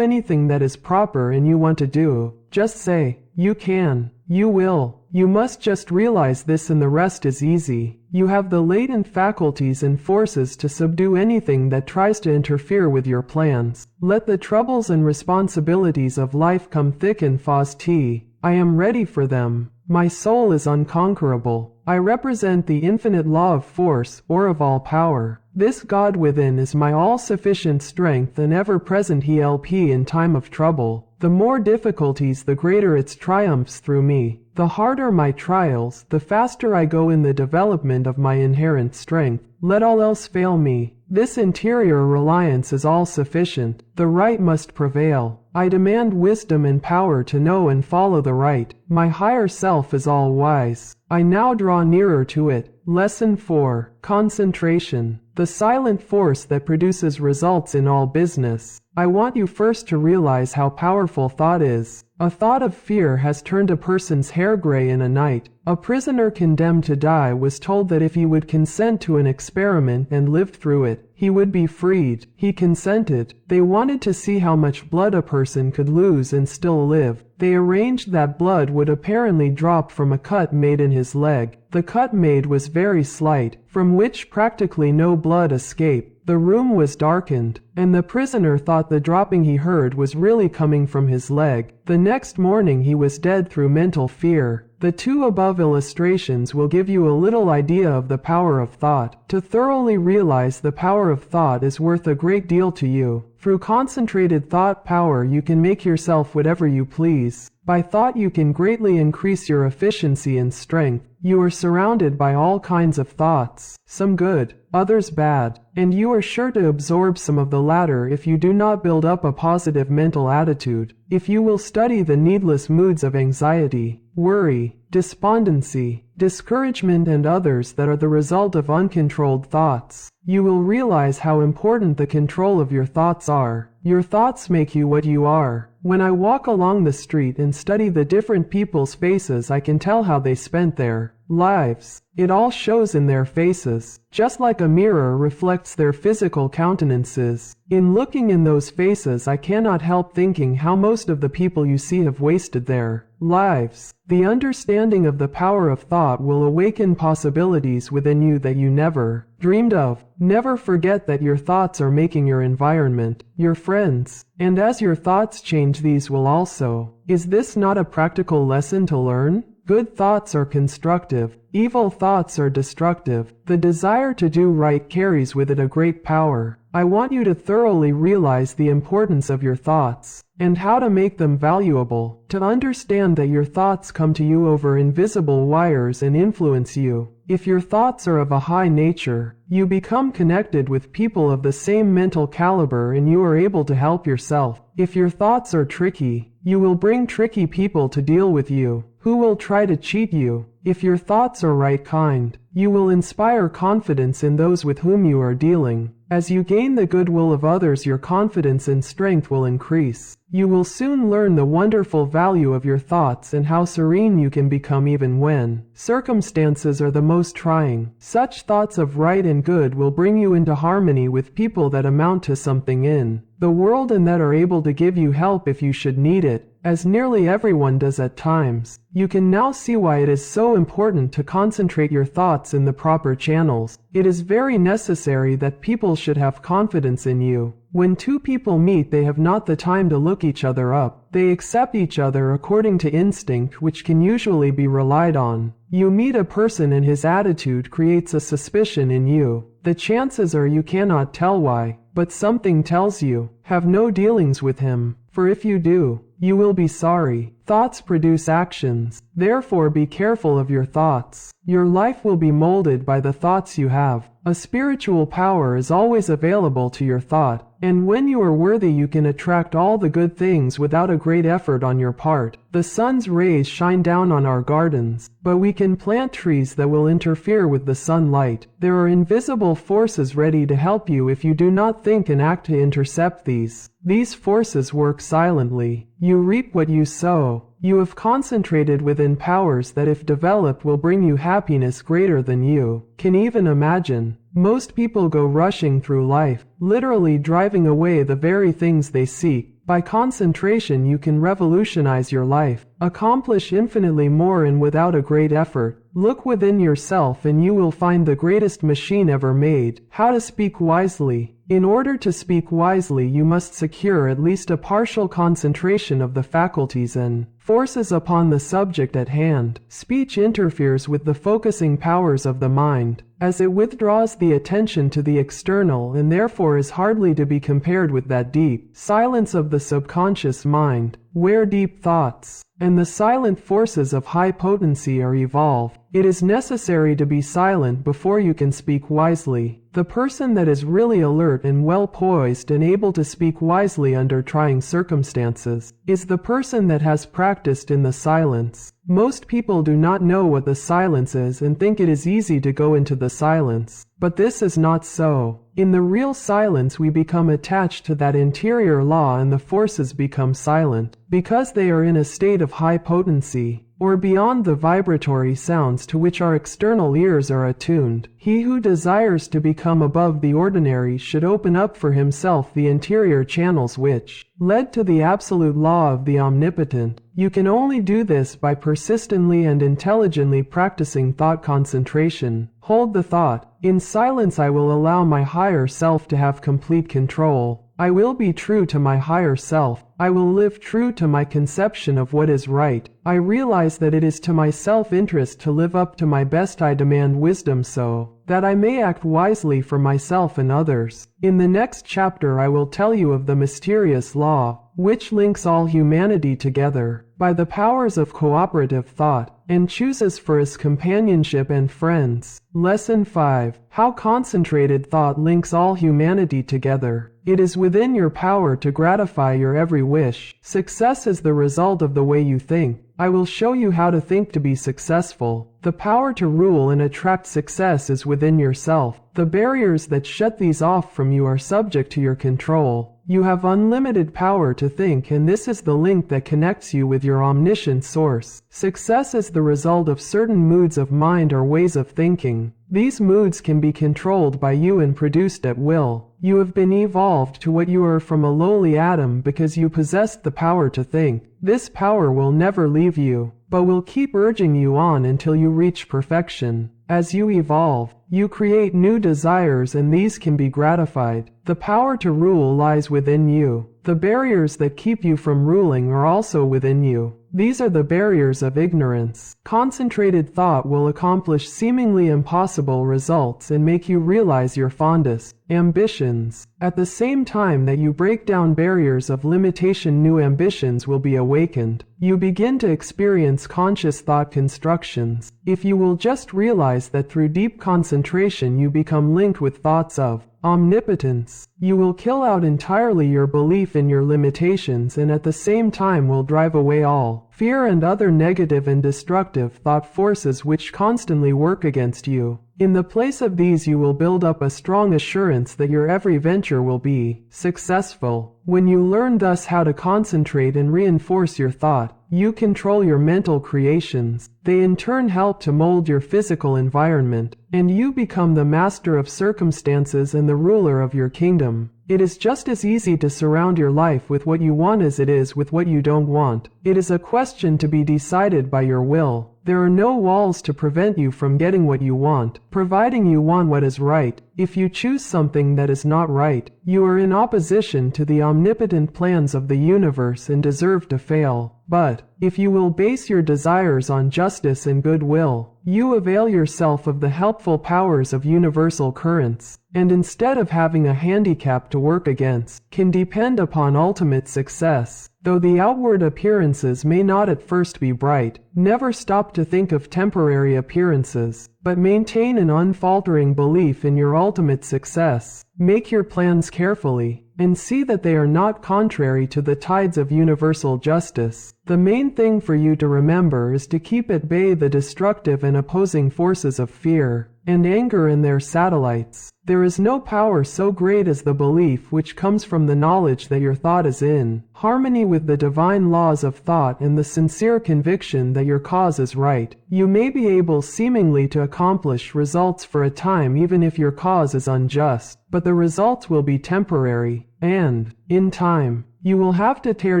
anything that is proper and you want to do. Just say, "You can. You will." You must just realize this, and the rest is easy. You have the latent faculties and forces to subdue anything that tries to interfere with your plans. Let the troubles and responsibilities of life come thick and fast. I am ready for them. My soul is unconquerable. I represent the infinite law of force, or of all power. This God within is my all-sufficient strength and ever-present help in time of trouble. The more difficulties, the greater its triumphs through me. The harder my trials, the faster I go in the development of my inherent strength. Let all else fail me. This interior reliance is all-sufficient. The right must prevail. I demand wisdom and power to know and follow the right. My higher self is all-wise. I now draw nearer to it. Lesson 4. Concentration. The silent force that produces results in all business. I want you first to realize how powerful thought is. A thought of fear has turned a person's hair gray in a night. A prisoner condemned to die was told that if he would consent to an experiment and lived through it, he would be freed. He consented. They wanted to see how much blood a person could lose and still live. They arranged that blood would apparently drop from a cut made in his leg. The cut made was very slight, from which practically no blood escaped. The room was darkened, and the prisoner thought the dropping he heard was really coming from his leg. The next morning he was dead through mental fear. The two above illustrations will give you a little idea of the power of thought. To thoroughly realize the power of thought is worth a great deal to you. Through concentrated thought power you can make yourself whatever you please. By thought you can greatly increase your efficiency and strength. You are surrounded by all kinds of thoughts, some good, others bad, and you are sure to absorb some of the latter if you do not build up a positive mental attitude. If you will study the needless moods of anxiety, worry, despondency, discouragement, and others that are the result of uncontrolled thoughts, you will realize how important the control of your thoughts are. Your thoughts make you what you are. When I walk along the street and study the different people's faces, I can tell how they spent their lives. It all shows in their faces, just like a mirror reflects their physical countenances. In looking in those faces, I cannot help thinking how most of the people you see have wasted their lives. The understanding of the power of thought will awaken possibilities within you that you never dreamed of. Never forget that your thoughts are making your environment, your friends, and as your thoughts change, these will also. Is this not a practical lesson to learn? Good thoughts are constructive, evil thoughts are destructive. The desire to do right carries with it a great power. I want you to thoroughly realize the importance of your thoughts, and how to make them valuable, to understand that your thoughts come to you over invisible wires and influence you. If your thoughts are of a high nature, you become connected with people of the same mental caliber and you are able to help yourself. If your thoughts are tricky, you will bring tricky people to deal with you, who will try to cheat you. If your thoughts are right kind, you will inspire confidence in those with whom you are dealing. As you gain the goodwill of others, your confidence and strength will increase. You will soon learn the wonderful value of your thoughts and how serene you can become even when circumstances are the most trying. Such thoughts of right and good will bring you into harmony with people that amount to something in the world and that are able to give you help if you should need it, as nearly everyone does at times. You can now see why it is so important to concentrate your thoughts in the proper channels. It is very necessary that people should have confidence in you. When two people meet, they have not the time to look each other up. They accept each other according to instinct, which can usually be relied on. You meet a person and his attitude creates a suspicion in you. The chances are you cannot tell why, but something tells you, have no dealings with him, for if you do, you will be sorry. Thoughts produce actions. Therefore be careful of your thoughts. Your life will be molded by the thoughts you have. A spiritual power is always available to your thought, and when you are worthy you can attract all the good things without a great effort on your part. The sun's rays shine down on our gardens, but we can plant trees that will interfere with the sunlight. There are invisible forces ready to help you if you do not think and act to intercept these. These forces work silently. You reap what you sow. You have concentrated within powers that if developed will bring you happiness greater than you can even imagine. Most people go rushing through life, literally driving away the very things they seek. By concentration you can revolutionize your life, accomplish infinitely more and without a great effort. Look within yourself and you will find the greatest machine ever made. How to speak wisely. In order to speak wisely you must secure at least a partial concentration of the faculties and forces upon the subject at hand. Speech interferes with the focusing powers of the mind, as it withdraws the attention to the external and therefore is hardly to be compared with that deep silence of the subconscious mind, where deep thoughts and the silent forces of high potency are evolved. It is necessary to be silent before you can speak wisely. The person that is really alert and well poised and able to speak wisely under trying circumstances is the person that has practiced in the silence. Most people do not know what the silence is and think it is easy to go into the silence. But this is not so. In the real silence we become attached to that interior law and the forces become silent, because they are in a state of high potency, or beyond the vibratory sounds to which our external ears are attuned. He who desires to become above the ordinary should open up for himself the interior channels which led to the absolute law of the omnipotent. You can only do this by persistently and intelligently practicing thought concentration. Hold the thought. In silence I will allow my higher self to have complete control. I will be true to my higher self. I will live true to my conception of what is right. I realize that it is to my self-interest to live up to my best. I demand wisdom so that I may act wisely for myself and others. In the next chapter I will tell you of the mysterious law, which links all humanity together by the powers of cooperative thought, and chooses for his companionship and friends. Lesson 5. How concentrated thought links all humanity together. It is within your power to gratify your every wish. Success is the result of the way you think. I will show you how to think to be successful. The power to rule and attract success is within yourself. The barriers that shut these off from you are subject to your control. You have unlimited power to think, and this is the link that connects you with your omniscient source. Success is the result of certain moods of mind or ways of thinking. These moods can be controlled by you and produced at will. You have been evolved to what you are from a lowly atom because you possessed the power to think. This power will never leave you, but will keep urging you on until you reach perfection. As you evolve, you create new desires and these can be gratified. The power to rule lies within you. The barriers that keep you from ruling are also within you. These are the barriers of ignorance. Concentrated thought will accomplish seemingly impossible results and make you realize your fondest ambitions. At the same time that you break down barriers of limitation, new ambitions will be awakened. You begin to experience conscious thought constructions. If you will just realize that through deep concentration you become linked with thoughts of omnipotence, you will kill out entirely your belief in your limitations and at the same time will drive away all fear and other negative and destructive thought forces which constantly work against you. In the place of these you will build up a strong assurance that your every venture will be successful. When you learn thus how to concentrate and reinforce your thought, you control your mental creations. They in turn help to mold your physical environment, and you become the master of circumstances and the ruler of your kingdom. It is just as easy to surround your life with what you want as it is with what you don't want. It is a question to be decided by your will. There are no walls to prevent you from getting what you want, providing you want what is right. If you choose something that is not right, you are in opposition to the omnipotent plans of the universe and deserve to fail. But, if you will base your desires on justice and goodwill, you avail yourself of the helpful powers of universal currents, and instead of having a handicap to work against, can depend upon ultimate success. Though the outward appearances may not at first be bright, never stop to think of temporary appearances, but maintain an unfaltering belief in your ultimate success. Make your plans carefully, and see that they are not contrary to the tides of universal justice. The main thing for you to remember is to keep at bay the destructive and opposing forces of fear and anger and their satellites. There is no power so great as the belief which comes from the knowledge that your thought is in harmony with the divine laws of thought and the sincere conviction that your cause is right. You may be able seemingly to accomplish results for a time even if your cause is unjust, but the results will be temporary, and, in time, you will have to tear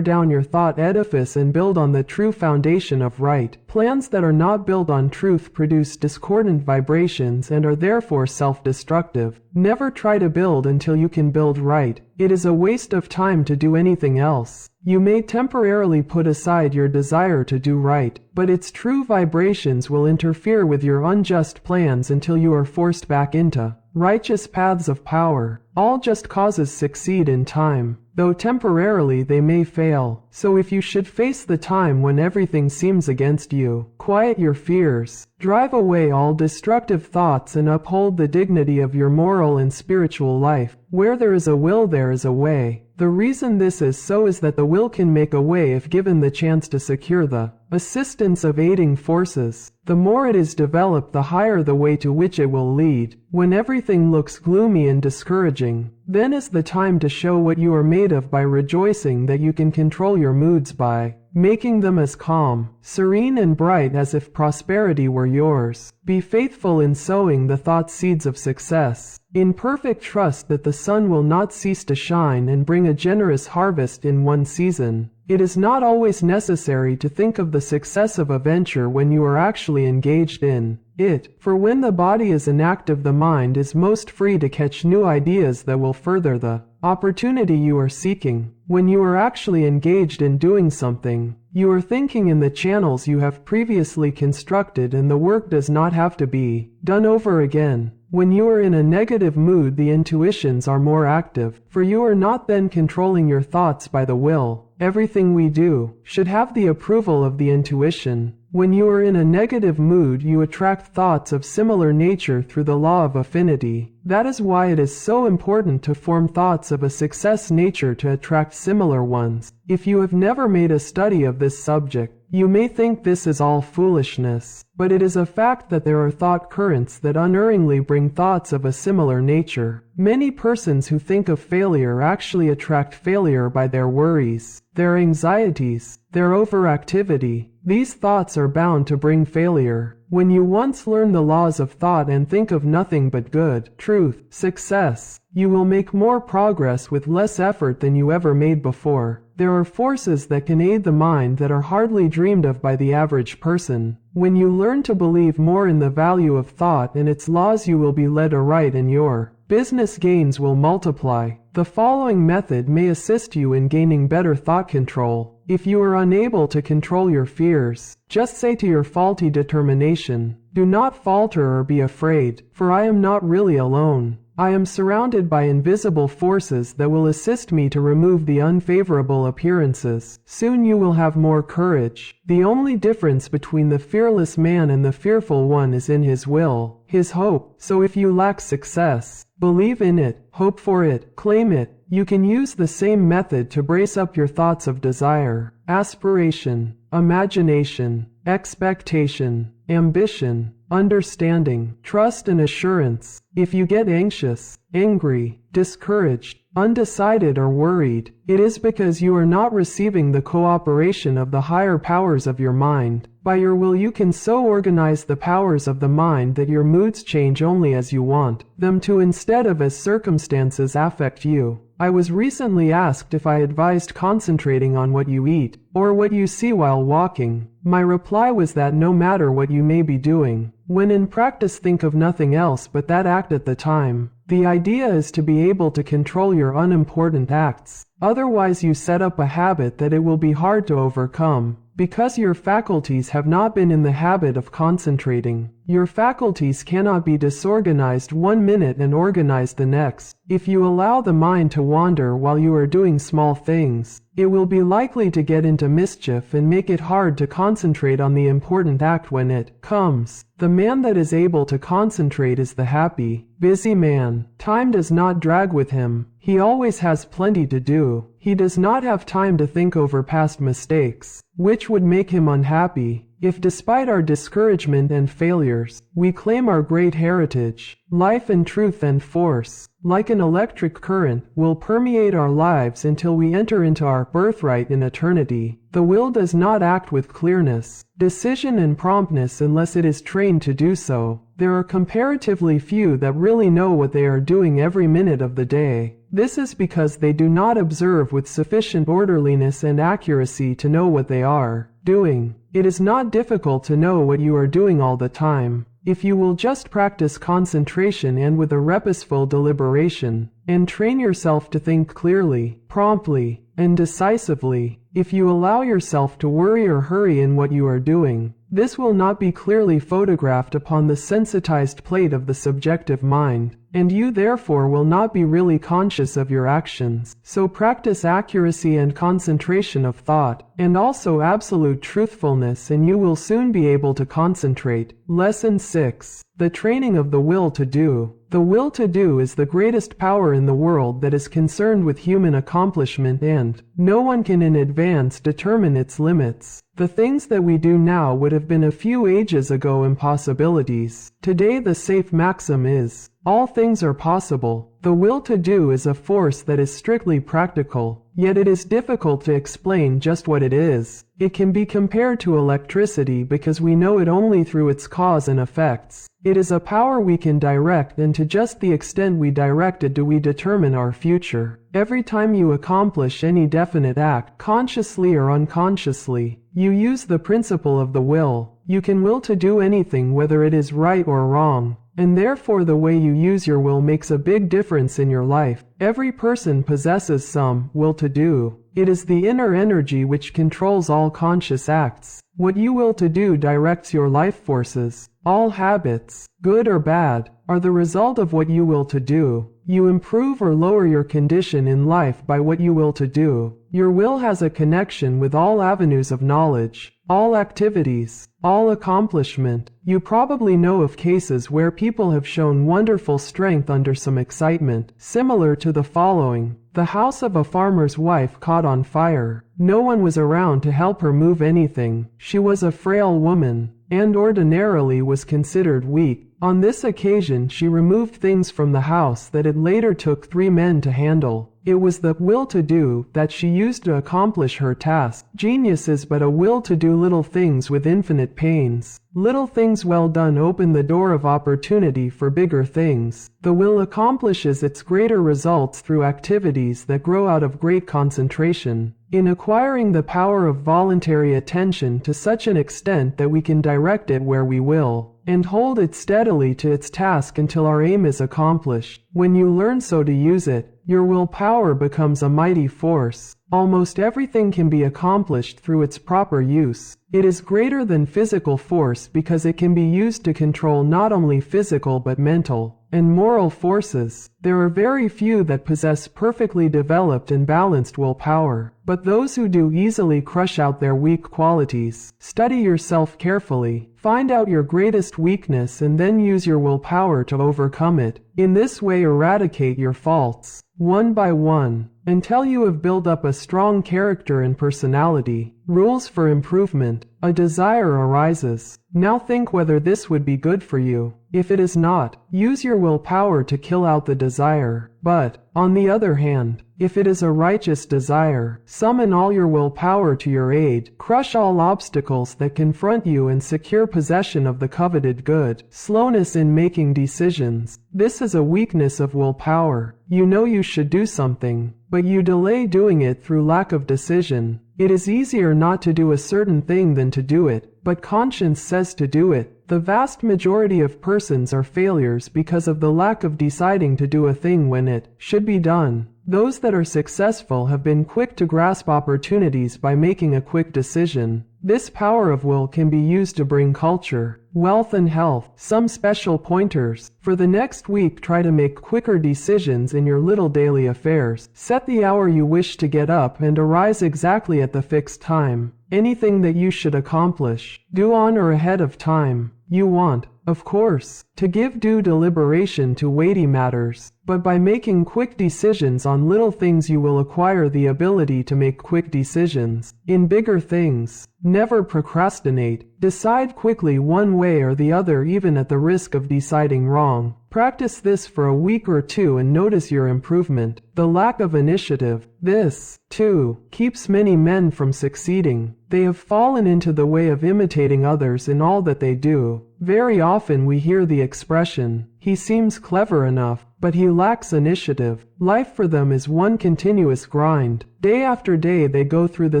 down your thought edifice and build on the true foundation of right. Plans that are not built on truth produce discordant vibrations and are therefore self-destructive. Never try to build until you can build right. It is a waste of time to do anything else. You may temporarily put aside your desire to do right, but its true vibrations will interfere with your unjust plans until you are forced back into righteous paths of power. All just causes succeed in time, though temporarily they may fail. So if you should face the time when everything seems against you, quiet your fears, drive away all destructive thoughts and uphold the dignity of your moral and spiritual life. Where there is a will, there is a way. The reason this is so is that the will can make a way if given the chance to secure the assistance of aiding forces. The more it is developed, the higher the way to which it will lead. When everything looks gloomy and discouraging, then is the time to show what you are made of by rejoicing that you can control your moods by making them as calm, serene and bright as if prosperity were yours. Be faithful in sowing the thought seeds of success, in perfect trust that the sun will not cease to shine and bring a generous harvest in one season. It is not always necessary to think of the success of a venture when you are actually engaged in it, for when the body is inactive, the mind is most free to catch new ideas that will further the opportunity you are seeking. When you are actually engaged in doing something, you are thinking in the channels you have previously constructed, and the work does not have to be done over again. When you are in a negative mood, the intuitions are more active, for you are not then controlling your thoughts by the will. Everything we do should have the approval of the intuition. When you are in a negative mood, you attract thoughts of similar nature through the law of affinity. That is why it is so important to form thoughts of a success nature to attract similar ones. If you have never made a study of this subject, you may think this is all foolishness, but it is a fact that there are thought currents that unerringly bring thoughts of a similar nature. Many persons who think of failure actually attract failure by their worries, their anxieties, their overactivity. These thoughts are bound to bring failure. When you once learn the laws of thought and think of nothing but good, truth, success, you will make more progress with less effort than you ever made before. There are forces that can aid the mind that are hardly dreamed of by the average person. When you learn to believe more in the value of thought and its laws, you will be led aright and your business gains will multiply. The following method may assist you in gaining better thought control. If you are unable to control your fears, just say to your faulty determination, "Do not falter or be afraid, for I am not really alone. I am surrounded by invisible forces that will assist me to remove the unfavorable appearances." Soon you will have more courage. The only difference between the fearless man and the fearful one is in his will, his hope. So if you lack success, believe in it, hope for it, claim it. You can use the same method to brace up your thoughts of desire, aspiration, imagination, expectation, ambition, understanding, trust and assurance. If you get anxious, angry, discouraged, undecided or worried, it is because you are not receiving the cooperation of the higher powers of your mind. By your will you can so organize the powers of the mind that your moods change only as you want them to instead of as circumstances affect you. I was recently asked if I advised concentrating on what you eat, or what you see while walking. My reply was that no matter what you may be doing, when in practice think of nothing else but that act at the time. The idea is to be able to control your unimportant acts. Otherwise you set up a habit that it will be hard to overcome. Because your faculties have not been in the habit of concentrating, your faculties cannot be disorganized one minute and organized the next. If you allow the mind to wander while you are doing small things, it will be likely to get into mischief and make it hard to concentrate on the important act when it comes. The man that is able to concentrate is the happy, busy man. Time does not drag with him. He always has plenty to do. He does not have time to think over past mistakes, which would make him unhappy. If despite our discouragement and failures, we claim our great heritage, life and truth and force, like an electric current, will permeate our lives until we enter into our birthright in eternity. The will does not act with clearness, decision and promptness unless it is trained to do so. There are comparatively few that really know what they are doing every minute of the day. This is because they do not observe with sufficient orderliness and accuracy to know what they are doing. It is not difficult to know what you are doing all the time, if you will just practice concentration and with a purposeful deliberation, and train yourself to think clearly, promptly, and decisively. If you allow yourself to worry or hurry in what you are doing, this will not be clearly photographed upon the sensitized plate of the subjective mind, and you therefore will not be really conscious of your actions. So practice accuracy and concentration of thought, and also absolute truthfulness, and you will soon be able to concentrate. Lesson 6. The training of the will to do. The will to do is the greatest power in the world that is concerned with human accomplishment, and no one can in advance determine its limits. The things that we do now would have been a few ages ago impossibilities. Today the safe maxim is, all things are possible. The will to do is a force that is strictly practical, yet it is difficult to explain just what it is. It can be compared to electricity because we know it only through its cause and effects. It is a power we can direct, and to just the extent we direct it do we determine our future. Every time you accomplish any definite act, consciously or unconsciously, you use the principle of the will. You can will to do anything whether it is right or wrong, and therefore the way you use your will makes a big difference in your life. Every person possesses some will to do. It is the inner energy which controls all conscious acts. What you will to do directs your life forces. All habits, good or bad, are the result of what you will to do. You improve or lower your condition in life by what you will to do. Your will has a connection with all avenues of knowledge, all activities, all accomplishment. You probably know of cases where people have shown wonderful strength under some excitement, similar to the following. The house of a farmer's wife caught on fire. No one was around to help her move anything. She was a frail woman, and ordinarily was considered weak. On this occasion she removed things from the house that it later took 3 men to handle. It was the will to do that she used to accomplish her task. Genius is but a will to do little things with infinite pains. Little things well done open the door of opportunity for bigger things. The will accomplishes its greater results through activities that grow out of great concentration. In acquiring the power of voluntary attention to such an extent that we can direct it where we will, and hold it steadily to its task until our aim is accomplished. When you learn so to use it, your willpower becomes a mighty force. Almost everything can be accomplished through its proper use. It is greater than physical force because it can be used to control not only physical but mental and moral forces. There are very few that possess perfectly developed and balanced willpower, but those who do easily crush out their weak qualities. Study yourself carefully, find out your greatest weakness, and then use your willpower to overcome it. In this way eradicate your faults, one by one, until you have built up a strong character and personality. Rules for improvement. A desire arises. Now think whether this would be good for you. If it is not, use your willpower to kill out the desire. But, on the other hand, if it is a righteous desire, summon all your willpower to your aid, crush all obstacles that confront you and secure possession of the coveted good. Slowness in making decisions. This is a weakness of willpower. You know you should do something, but you delay doing it through lack of decision. It is easier not to do a certain thing than to do it, but conscience says to do it. The vast majority of persons are failures because of the lack of deciding to do a thing when it should be done. Those that are successful have been quick to grasp opportunities by making a quick decision. This power of will can be used to bring culture, wealth and health. Some special pointers. For the next week, try to make quicker decisions in your little daily affairs. Set the hour you wish to get up and arise exactly at the fixed time. Anything that you should accomplish, do on or ahead of time. You want, of course, to give due deliberation to weighty matters, but by making quick decisions on little things you will acquire the ability to make quick decisions in bigger things. Never procrastinate. Decide quickly one way or the other, even at the risk of deciding wrong. Practice this for a week or two and notice your improvement. The lack of initiative. This, too, keeps many men from succeeding. They have fallen into the way of imitating others in all that they do. Very often we hear the expression, "He seems clever enough, but he lacks initiative." Life for them is one continuous grind. Day after day they go through the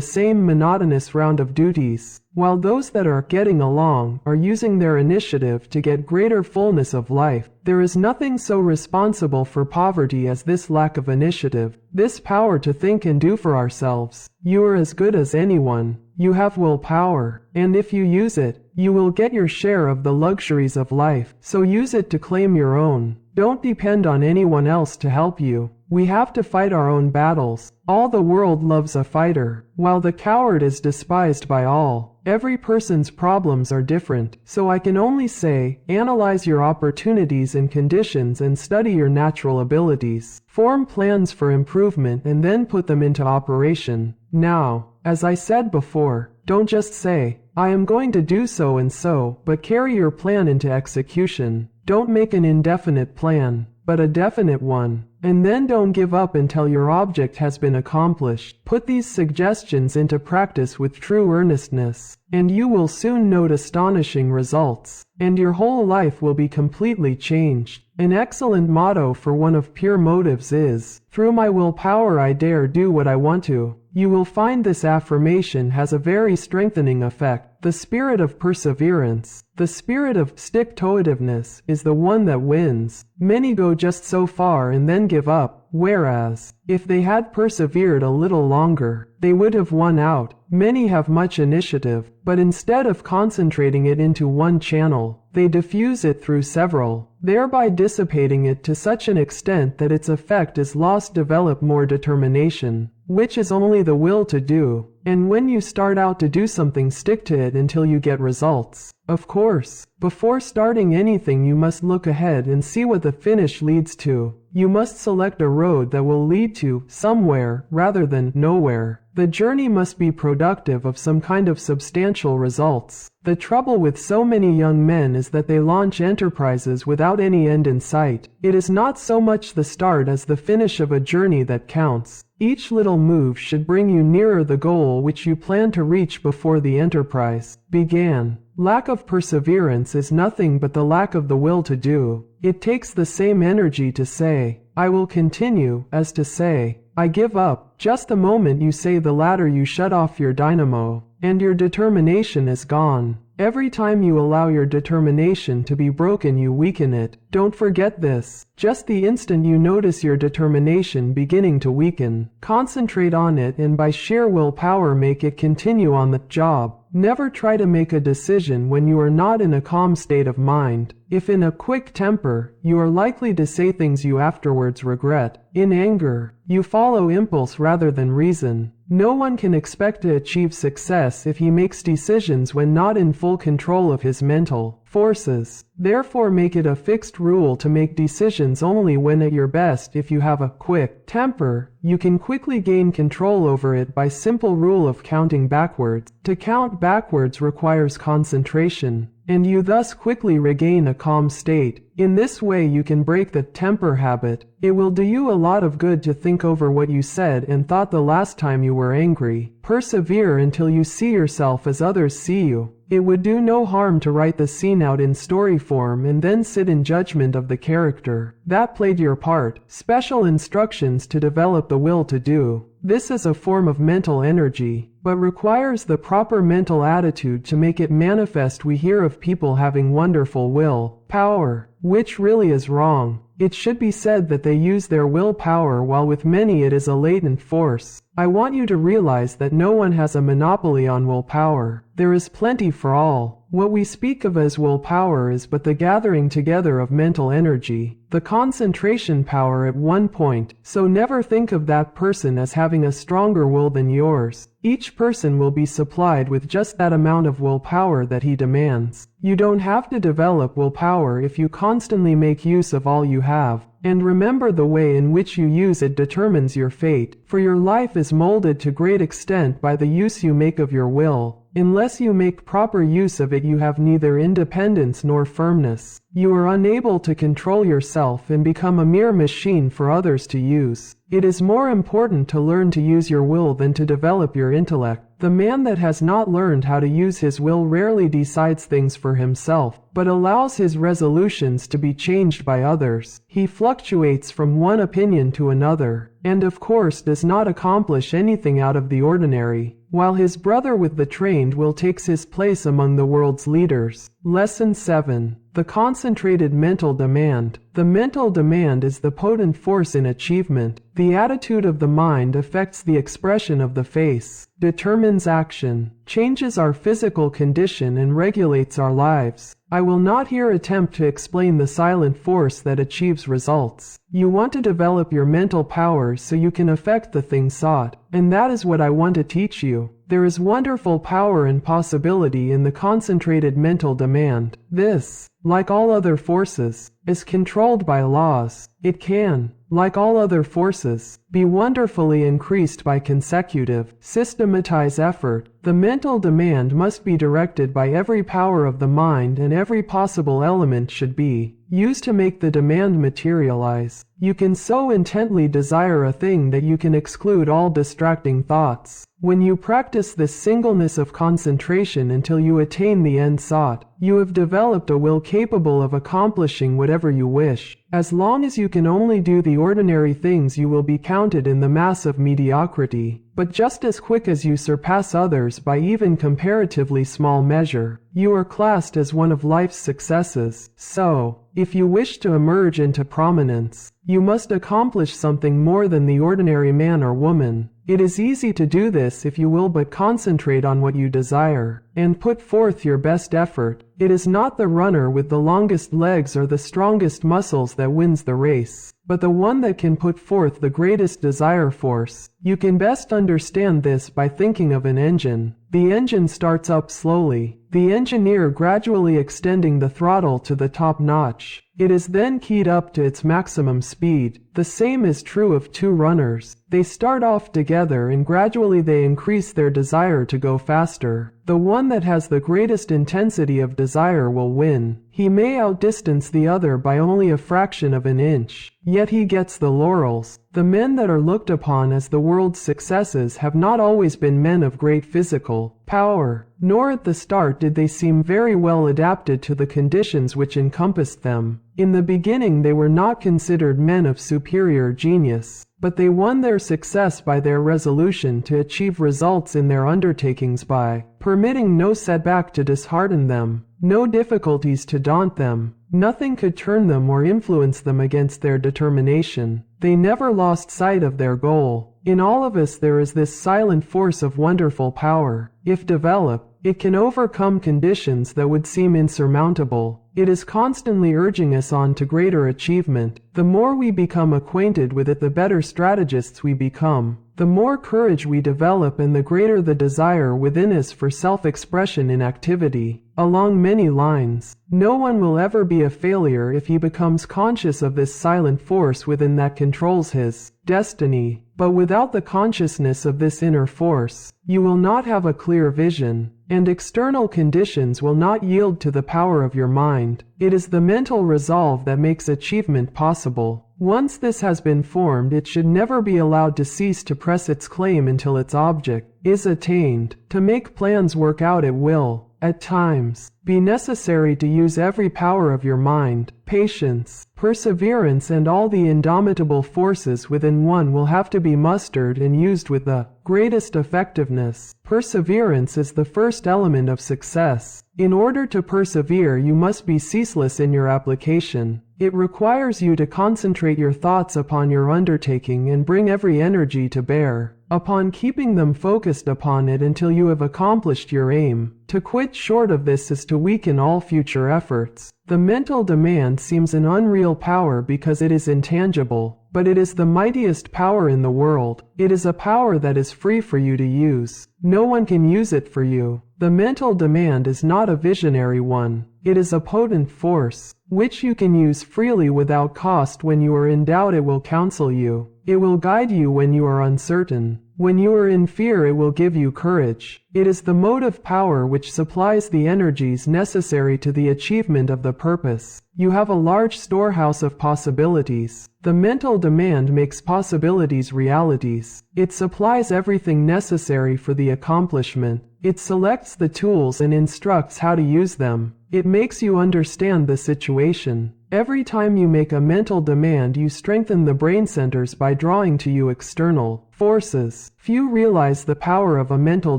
same monotonous round of duties, while those that are getting along are using their initiative to get greater fullness of life. There is nothing so responsible for poverty as this lack of initiative, this power to think and do for ourselves. You are as good as anyone. You have willpower, and if you use it, you will get your share of the luxuries of life. So use it to claim your own. Don't depend on anyone else to help you. We have to fight our own battles. All the world loves a fighter, while the coward is despised by all. Every person's problems are different, so I can only say, analyze your opportunities and conditions and study your natural abilities. Form plans for improvement and then put them into operation. Now, as I said before, don't just say, "I am going to do so and so," but carry your plan into execution. Don't make an indefinite plan, but a definite one. And then don't give up until your object has been accomplished. Put these suggestions into practice with true earnestness, and you will soon note astonishing results, and your whole life will be completely changed. An excellent motto for one of pure motives is, "Through my willpower I dare do what I want to." You will find this affirmation has a very strengthening effect. The spirit of perseverance, the spirit of stick-to-itiveness, is the one that wins. Many go just so far and then give up, whereas, if they had persevered a little longer, they would have won out. Many have much initiative, but instead of concentrating it into one channel, they diffuse it through several, thereby dissipating it to such an extent that its effect is lost. Develop more determination, which is only the will to do. And when you start out to do something, stick to it until you get results. Of course, before starting anything you must look ahead and see what the finish leads to. You must select a road that will lead to somewhere rather than nowhere. The journey must be productive of some kind of substantial results. The trouble with so many young men is that they launch enterprises without any end in sight. It is not so much the start as the finish of a journey that counts. Each little move should bring you nearer the goal which you plan to reach before the enterprise began. Lack of perseverance is nothing but the lack of the will to do. It takes the same energy to say, "I will continue," as to say, "I give up." Just the moment you say the latter you shut off your dynamo, and your determination is gone. Every time you allow your determination to be broken you weaken it. Don't forget this. Just the instant you notice your determination beginning to weaken, concentrate on it and by sheer willpower make it continue on the job. Never try to make a decision when you are not in a calm state of mind. If in a quick temper, you are likely to say things you afterwards regret. In anger, you follow impulse rather than reason. No one can expect to achieve success if he makes decisions when not in full control of his mental, forces. Therefore make it a fixed rule to make decisions only when at your best. If you have a quick temper, you can quickly gain control over it by simple rule of counting backwards. To count backwards requires concentration, and you thus quickly regain a calm state. In this way you can break the temper habit. It will do you a lot of good to think over what you said and thought the last time you were angry. Persevere until you see yourself as others see you. It would do no harm to write the scene out in story form and then sit in judgment of the character that played your part. Special instructions to develop the will to do. This is a form of mental energy, but requires the proper mental attitude to make it manifest. We hear of people having wonderful will power, which really is wrong. It should be said that they use their willpower, while with many it is a latent force. I want you to realize that no one has a monopoly on willpower. There is plenty for all. What we speak of as willpower is but the gathering together of mental energy, the concentration power at one point. So never think of that person as having a stronger will than yours. Each person will be supplied with just that amount of willpower that he demands. You don't have to develop willpower if you constantly make use of all you have. And remember, the way in which you use it determines your fate, for your life is molded to great extent by the use you make of your will. Unless you make proper use of it, you have neither independence nor firmness. You are unable to control yourself and become a mere machine for others to use. It is more important to learn to use your will than to develop your intellect. The man that has not learned how to use his will rarely decides things for himself, but allows his resolutions to be changed by others. He fluctuates from one opinion to another, and of course does not accomplish anything out of the ordinary, while his brother with the trained will takes his place among the world's leaders. Lesson 7. The concentrated mental demand. The mental demand is the potent force in achievement. The attitude of the mind affects the expression of the face, determines action, changes our physical condition, and regulates our lives. I will not here attempt to explain the silent force that achieves results. You want to develop your mental powers so you can affect the thing sought, and that is what I want to teach you. There is wonderful power and possibility in the concentrated mental demand. This, like all other forces, is controlled by laws. It can, like all other forces, be wonderfully increased by consecutive, systematized effort. The mental demand must be directed by every power of the mind, and every possible element should be used to make the demand materialize. You can so intently desire a thing that you can exclude all distracting thoughts. When you practice this singleness of concentration until you attain the end sought, you have developed a will capable of accomplishing whatever you wish. As long as you can only do the ordinary things, you will be counted in the mass of mediocrity. But just as quick as you surpass others by even comparatively small measure, you are classed as one of life's successes. So, if you wish to emerge into prominence, you must accomplish something more than the ordinary man or woman. It is easy to do this if you will but concentrate on what you desire, and put forth your best effort. It is not the runner with the longest legs or the strongest muscles that wins the race, but the one that can put forth the greatest desire force. You can best understand this by thinking of an engine. The engine starts up slowly, the engineer gradually extending the throttle to the top notch. It is then keyed up to its maximum speed. The same is true of two runners. They start off together and gradually they increase their desire to go faster. The one that has the greatest intensity of desire will win. He may outdistance the other by only a fraction of an inch, yet he gets the laurels. The men that are looked upon as the world's successes have not always been men of great physical power, nor at the start did they seem very well adapted to the conditions which encompassed them. In the beginning they were not considered men of superior genius, but they won their success by their resolution to achieve results in their undertakings by permitting no setback to dishearten them, no difficulties to daunt them. Nothing could turn them or influence them against their determination. They never lost sight of their goal. In all of us there is this silent force of wonderful power. If developed, it can overcome conditions that would seem insurmountable. It is constantly urging us on to greater achievement. The more we become acquainted with it, the better strategists we become. the more courage we develop and the greater the desire within us for self-expression in activity. Along many lines, no one will ever be a failure if he becomes conscious of this silent force within that controls his destiny. But without the consciousness of this inner force, you will not have a clear vision, and external conditions will not yield to the power of your mind. It is the mental resolve that makes achievement possible. Once this has been formed, it should never be allowed to cease to press its claim until its object is attained. To make plans work out, it will, at times, be necessary to use every power of your mind. Patience, perseverance, and all the indomitable forces within one will have to be mustered and used with the greatest effectiveness. Perseverance is the first element of success. In order to persevere, you must be ceaseless in your application. It requires you to concentrate your thoughts upon your undertaking and bring every energy to bear upon keeping them focused upon it until you have accomplished your aim. To quit short of this is to weaken all future efforts. The mental demand seems an unreal power because it is intangible, but it is the mightiest power in the world. It is a power that is free for you to use. No one can use it for you. The mental demand is not a visionary one. It is a potent force, which you can use freely without cost. When you are in doubt, it will counsel you. It will guide you when you are uncertain. When you are in fear, it will give you courage. It is the motive power which supplies the energies necessary to the achievement of the purpose. You have a large storehouse of possibilities. The mental demand makes possibilities realities. It supplies everything necessary for the accomplishment. It selects the tools and instructs how to use them. It makes you understand the situation. Every time you make a mental demand, you strengthen the brain centers by drawing to you external forces. Few realize the power of a mental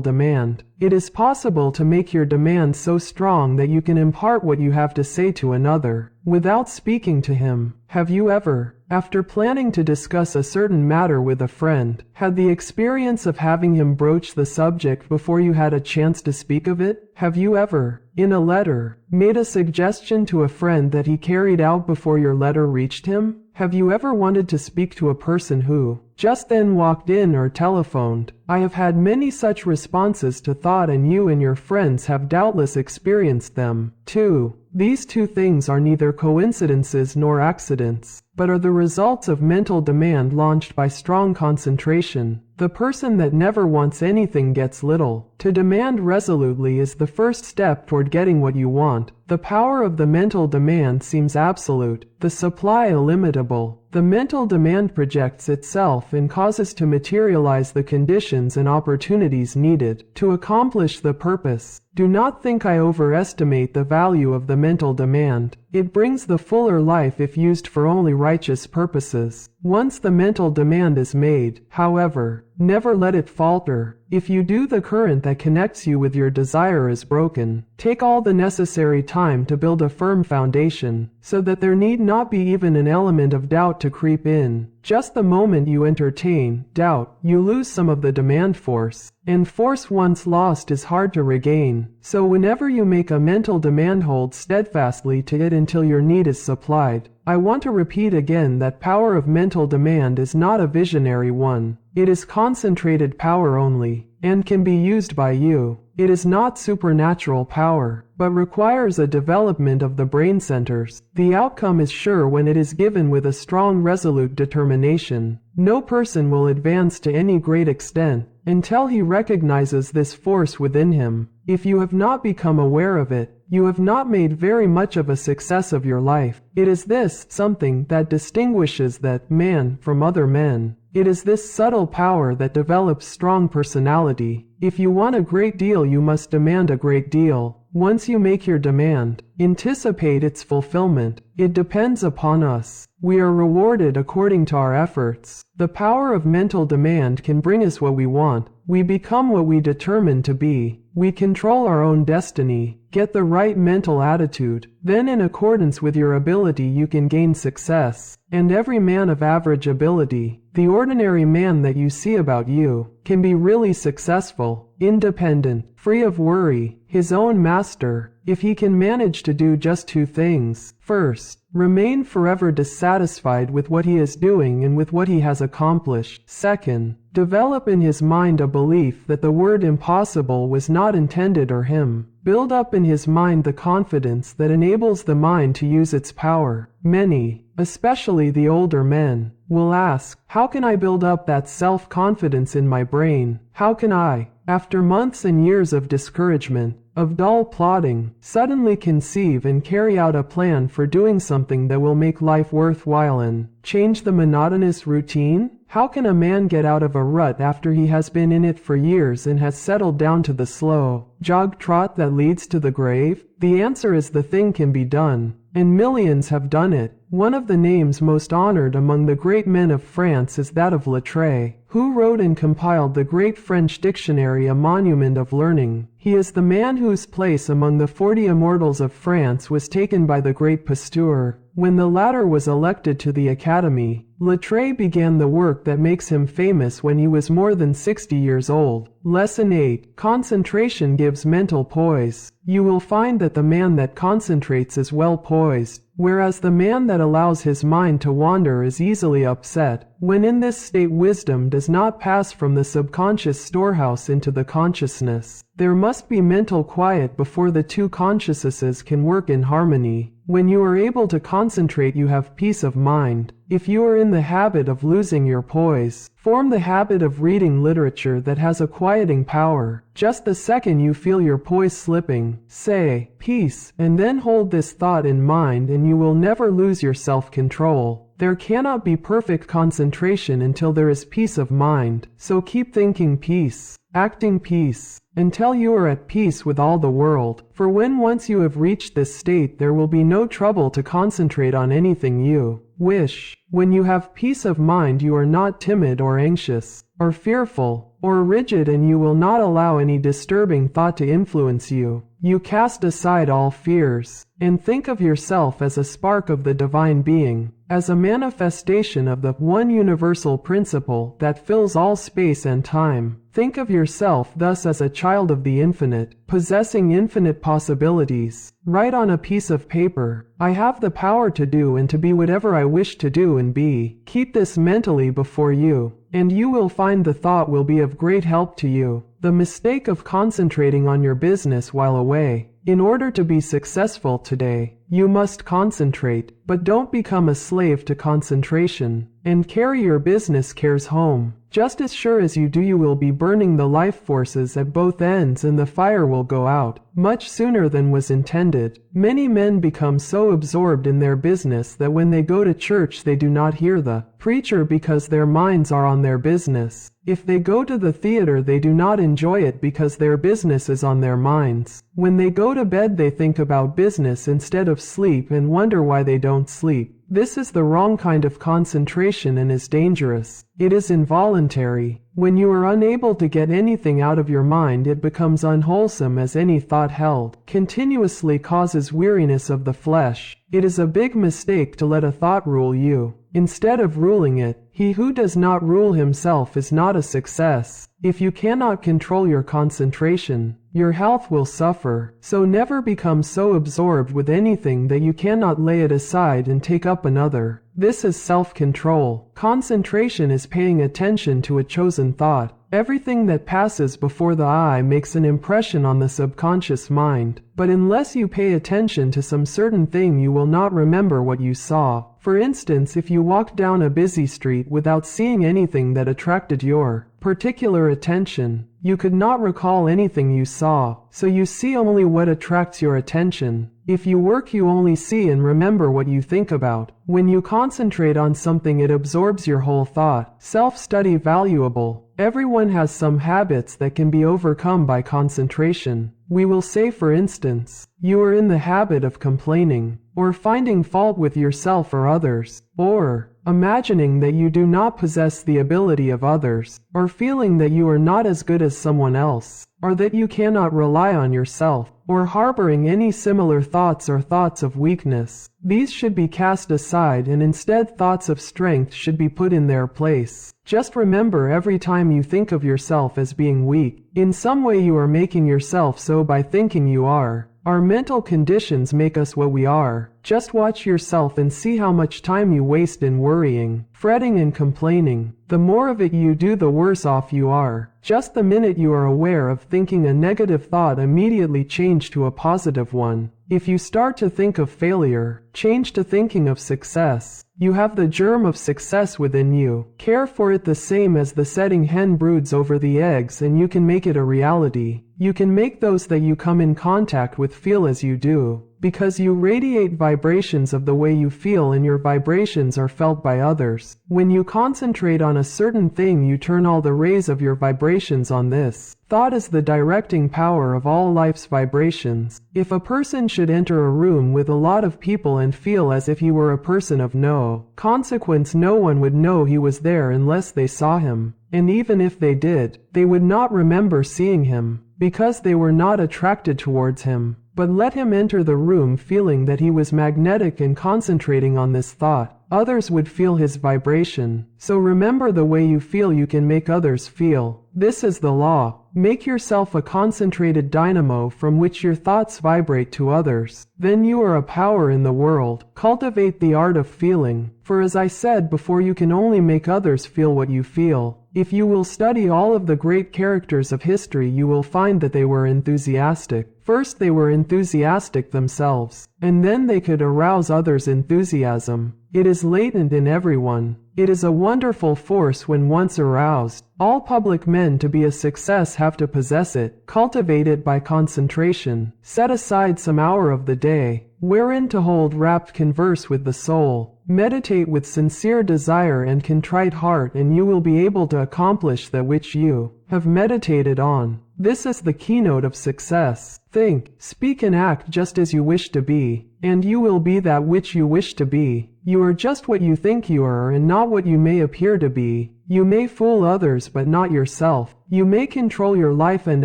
demand. It is possible to make your demand so strong that you can impart what you have to say to another without speaking to him. Have you ever, after planning to discuss a certain matter with a friend, had the experience of having him broach the subject before you had a chance to speak of it? Have you ever, in a letter, made a suggestion to a friend that he carried out before your letter reached him? Have you ever wanted to speak to a person who just then walked in or telephoned? I have had many such responses to thought, and you and your friends have doubtless experienced them, too. These two things are neither coincidences nor accidents, but are the results of mental demand launched by strong concentration. The person that never wants anything gets little. To demand resolutely is the first step toward getting what you want. The power of the mental demand seems absolute, the supply illimitable. The mental demand projects itself and causes to materialize the conditions and opportunities needed to accomplish the purpose. Do not think I overestimate the value of the mental demand. It brings the fuller life if used for only righteous purposes. Once the mental demand is made, however, never let it falter. If you do, the current that connects you with your desire is broken. Take all the necessary time to build a firm foundation, so that there need not be even an element of doubt to creep in. Just the moment you entertain doubt, you lose some of the demand force, and force once lost is hard to regain. So whenever you make a mental demand, hold steadfastly to it until your need is supplied. I want to repeat again that power of mental demand is not a visionary one. It is concentrated power only, and can be used by you. It is not supernatural power, but requires a development of the brain centers. The outcome is sure when it is given with a strong, resolute determination. No person will advance to any great extent until he recognizes this force within him. If you have not become aware of it, you have not made very much of a success of your life. It is this something that distinguishes that man from other men. It is this subtle power that develops strong personality. If you want a great deal, you must demand a great deal. Once you make your demand, anticipate its fulfillment. It depends upon us. We are rewarded according to our efforts. The power of mental demand can bring us what we want. We become what we determine to be. We control our own destiny. Get the right mental attitude. Then, in accordance with your ability, you can gain success. And every man of average ability, the ordinary man that you see about you, can be really successful, independent, free of worry, his own master, if he can manage to do just two things. First, remain forever dissatisfied with what he is doing and with what he has accomplished. Second, Develop in his mind a belief that the word impossible was not intended or him. Build up in his mind the confidence that enables the mind to use its power. Many, especially the older men, will ask, how can I build up that self-confidence in my brain? How can I, after months and years of discouragement, of dull plodding, suddenly conceive and carry out a plan for doing something that will make life worthwhile and change the monotonous routine? How can a man get out of a rut after he has been in it for years and has settled down to the slow jog trot that leads to the grave? The answer is the thing can be done, and millions have done it. One of the names most honored among the great men of France is that of Littré, who wrote and compiled the great French dictionary, a monument of learning. He is the man whose place among the 40 immortals of France was taken by the great Pasteur. When the latter was elected to the Academy, Littré began the work that makes him famous when he was more than 60 years old. Lesson 8. Concentration gives mental poise. You will find that the man that concentrates is well poised, whereas the man that allows his mind to wander is easily upset. When in this state, wisdom does not pass from the subconscious storehouse into the consciousness. There must be mental quiet before the two consciousnesses can work in harmony. When you are able to concentrate, you have peace of mind. If you are in the habit of losing your poise, form the habit of reading literature that has a quieting power. Just the second you feel your poise slipping, say, peace, and then hold this thought in mind and you will never lose your self-control. There cannot be perfect concentration until there is peace of mind, so keep thinking peace, acting peace, until you are at peace with all the world. For when once you have reached this state, there will be no trouble to concentrate on anything you wish. When you have peace of mind, you are not timid or anxious, or fearful, or rigid, and you will not allow any disturbing thought to influence you. You cast aside all fears, and think of yourself as a spark of the divine being, as a manifestation of the one universal principle that fills all space and time. Think of yourself thus as a child of the infinite, possessing infinite possibilities. Write on a piece of paper, I have the power to do and to be whatever I wish to do and be. Keep this mentally before you, and you will find the thought will be of great help to you. The mistake of concentrating on your business while away. In order to be successful today, you must concentrate, but don't become a slave to concentration, and carry your business cares home. Just as sure as you do, you will be burning the life forces at both ends and the fire will go out much sooner than was intended. Many men become so absorbed in their business that when they go to church they do not hear the preacher because their minds are on their business. If they go to the theater, they do not enjoy it because their business is on their minds. When they go to bed, they think about business instead of sleep and wonder why they don't sleep. This is the wrong kind of concentration and is dangerous. It is involuntary. When you are unable to get anything out of your mind, it becomes unwholesome, as any thought held continuously causes weariness of the flesh. It is a big mistake to let a thought rule you. Instead of ruling it, he who does not rule himself is not a success. If you cannot control your concentration, your health will suffer. So never become so absorbed with anything that you cannot lay it aside and take up another. This is self-control. Concentration is paying attention to a chosen thought. Everything that passes before the eye makes an impression on the subconscious mind. But unless you pay attention to some certain thing, you will not remember what you saw. For instance, if you walked down a busy street without seeing anything that attracted your particular attention, you could not recall anything you saw, so you see only what attracts your attention. If you work, you only see and remember what you think about. When you concentrate on something, it absorbs your whole thought. Self-study valuable. Everyone has some habits that can be overcome by concentration. We will say, for instance, you are in the habit of complaining, or finding fault with yourself or others, or imagining that you do not possess the ability of others, or feeling that you are not as good as someone else, or that you cannot rely on yourself, or harboring any similar thoughts or thoughts of weakness. These should be cast aside, and instead thoughts of strength should be put in their place. Just remember, every time you think of yourself as being weak, in some way you are making yourself so by thinking you are. Our mental conditions make us what we are. Just watch yourself and see how much time you waste in worrying, fretting and complaining. The more of it you do, the worse off you are. Just the minute you are aware of thinking a negative thought, immediately change to a positive one. If you start to think of failure, change to thinking of success. You have the germ of success within you. Care for it the same as the setting hen broods over the eggs, and you can make it a reality. You can make those that you come in contact with feel as you do, because you radiate vibrations of the way you feel, and your vibrations are felt by others. When you concentrate on a certain thing, you turn all the rays of your vibrations on this. Thought is the directing power of all life's vibrations. If a person should enter a room with a lot of people and feel as if he were a person of no consequence, no one would know he was there unless they saw him. And even if they did, they would not remember seeing him, because they were not attracted towards him. But let him enter the room feeling that he was magnetic and concentrating on this thought. Others would feel his vibration. So remember, the way you feel you can make others feel. This is the law. Make yourself a concentrated dynamo from which your thoughts vibrate to others. Then you are a power in the world. Cultivate the art of feeling. For as I said before, you can only make others feel what you feel. If you will study all of the great characters of history, you will find that they were enthusiastic. First, they were enthusiastic themselves, and then they could arouse others' enthusiasm. It is latent in everyone. It is a wonderful force when once aroused. All public men to be a success have to possess it. Cultivate it by concentration. Set aside some hour of the day, wherein to hold rapt converse with the soul. Meditate with sincere desire and contrite heart, and you will be able to accomplish that which you have meditated on. This is the keynote of success. Think, speak and act just as you wish to be, and you will be that which you wish to be. You are just what you think you are, and not what you may appear to be. You may fool others but not yourself. You may control your life and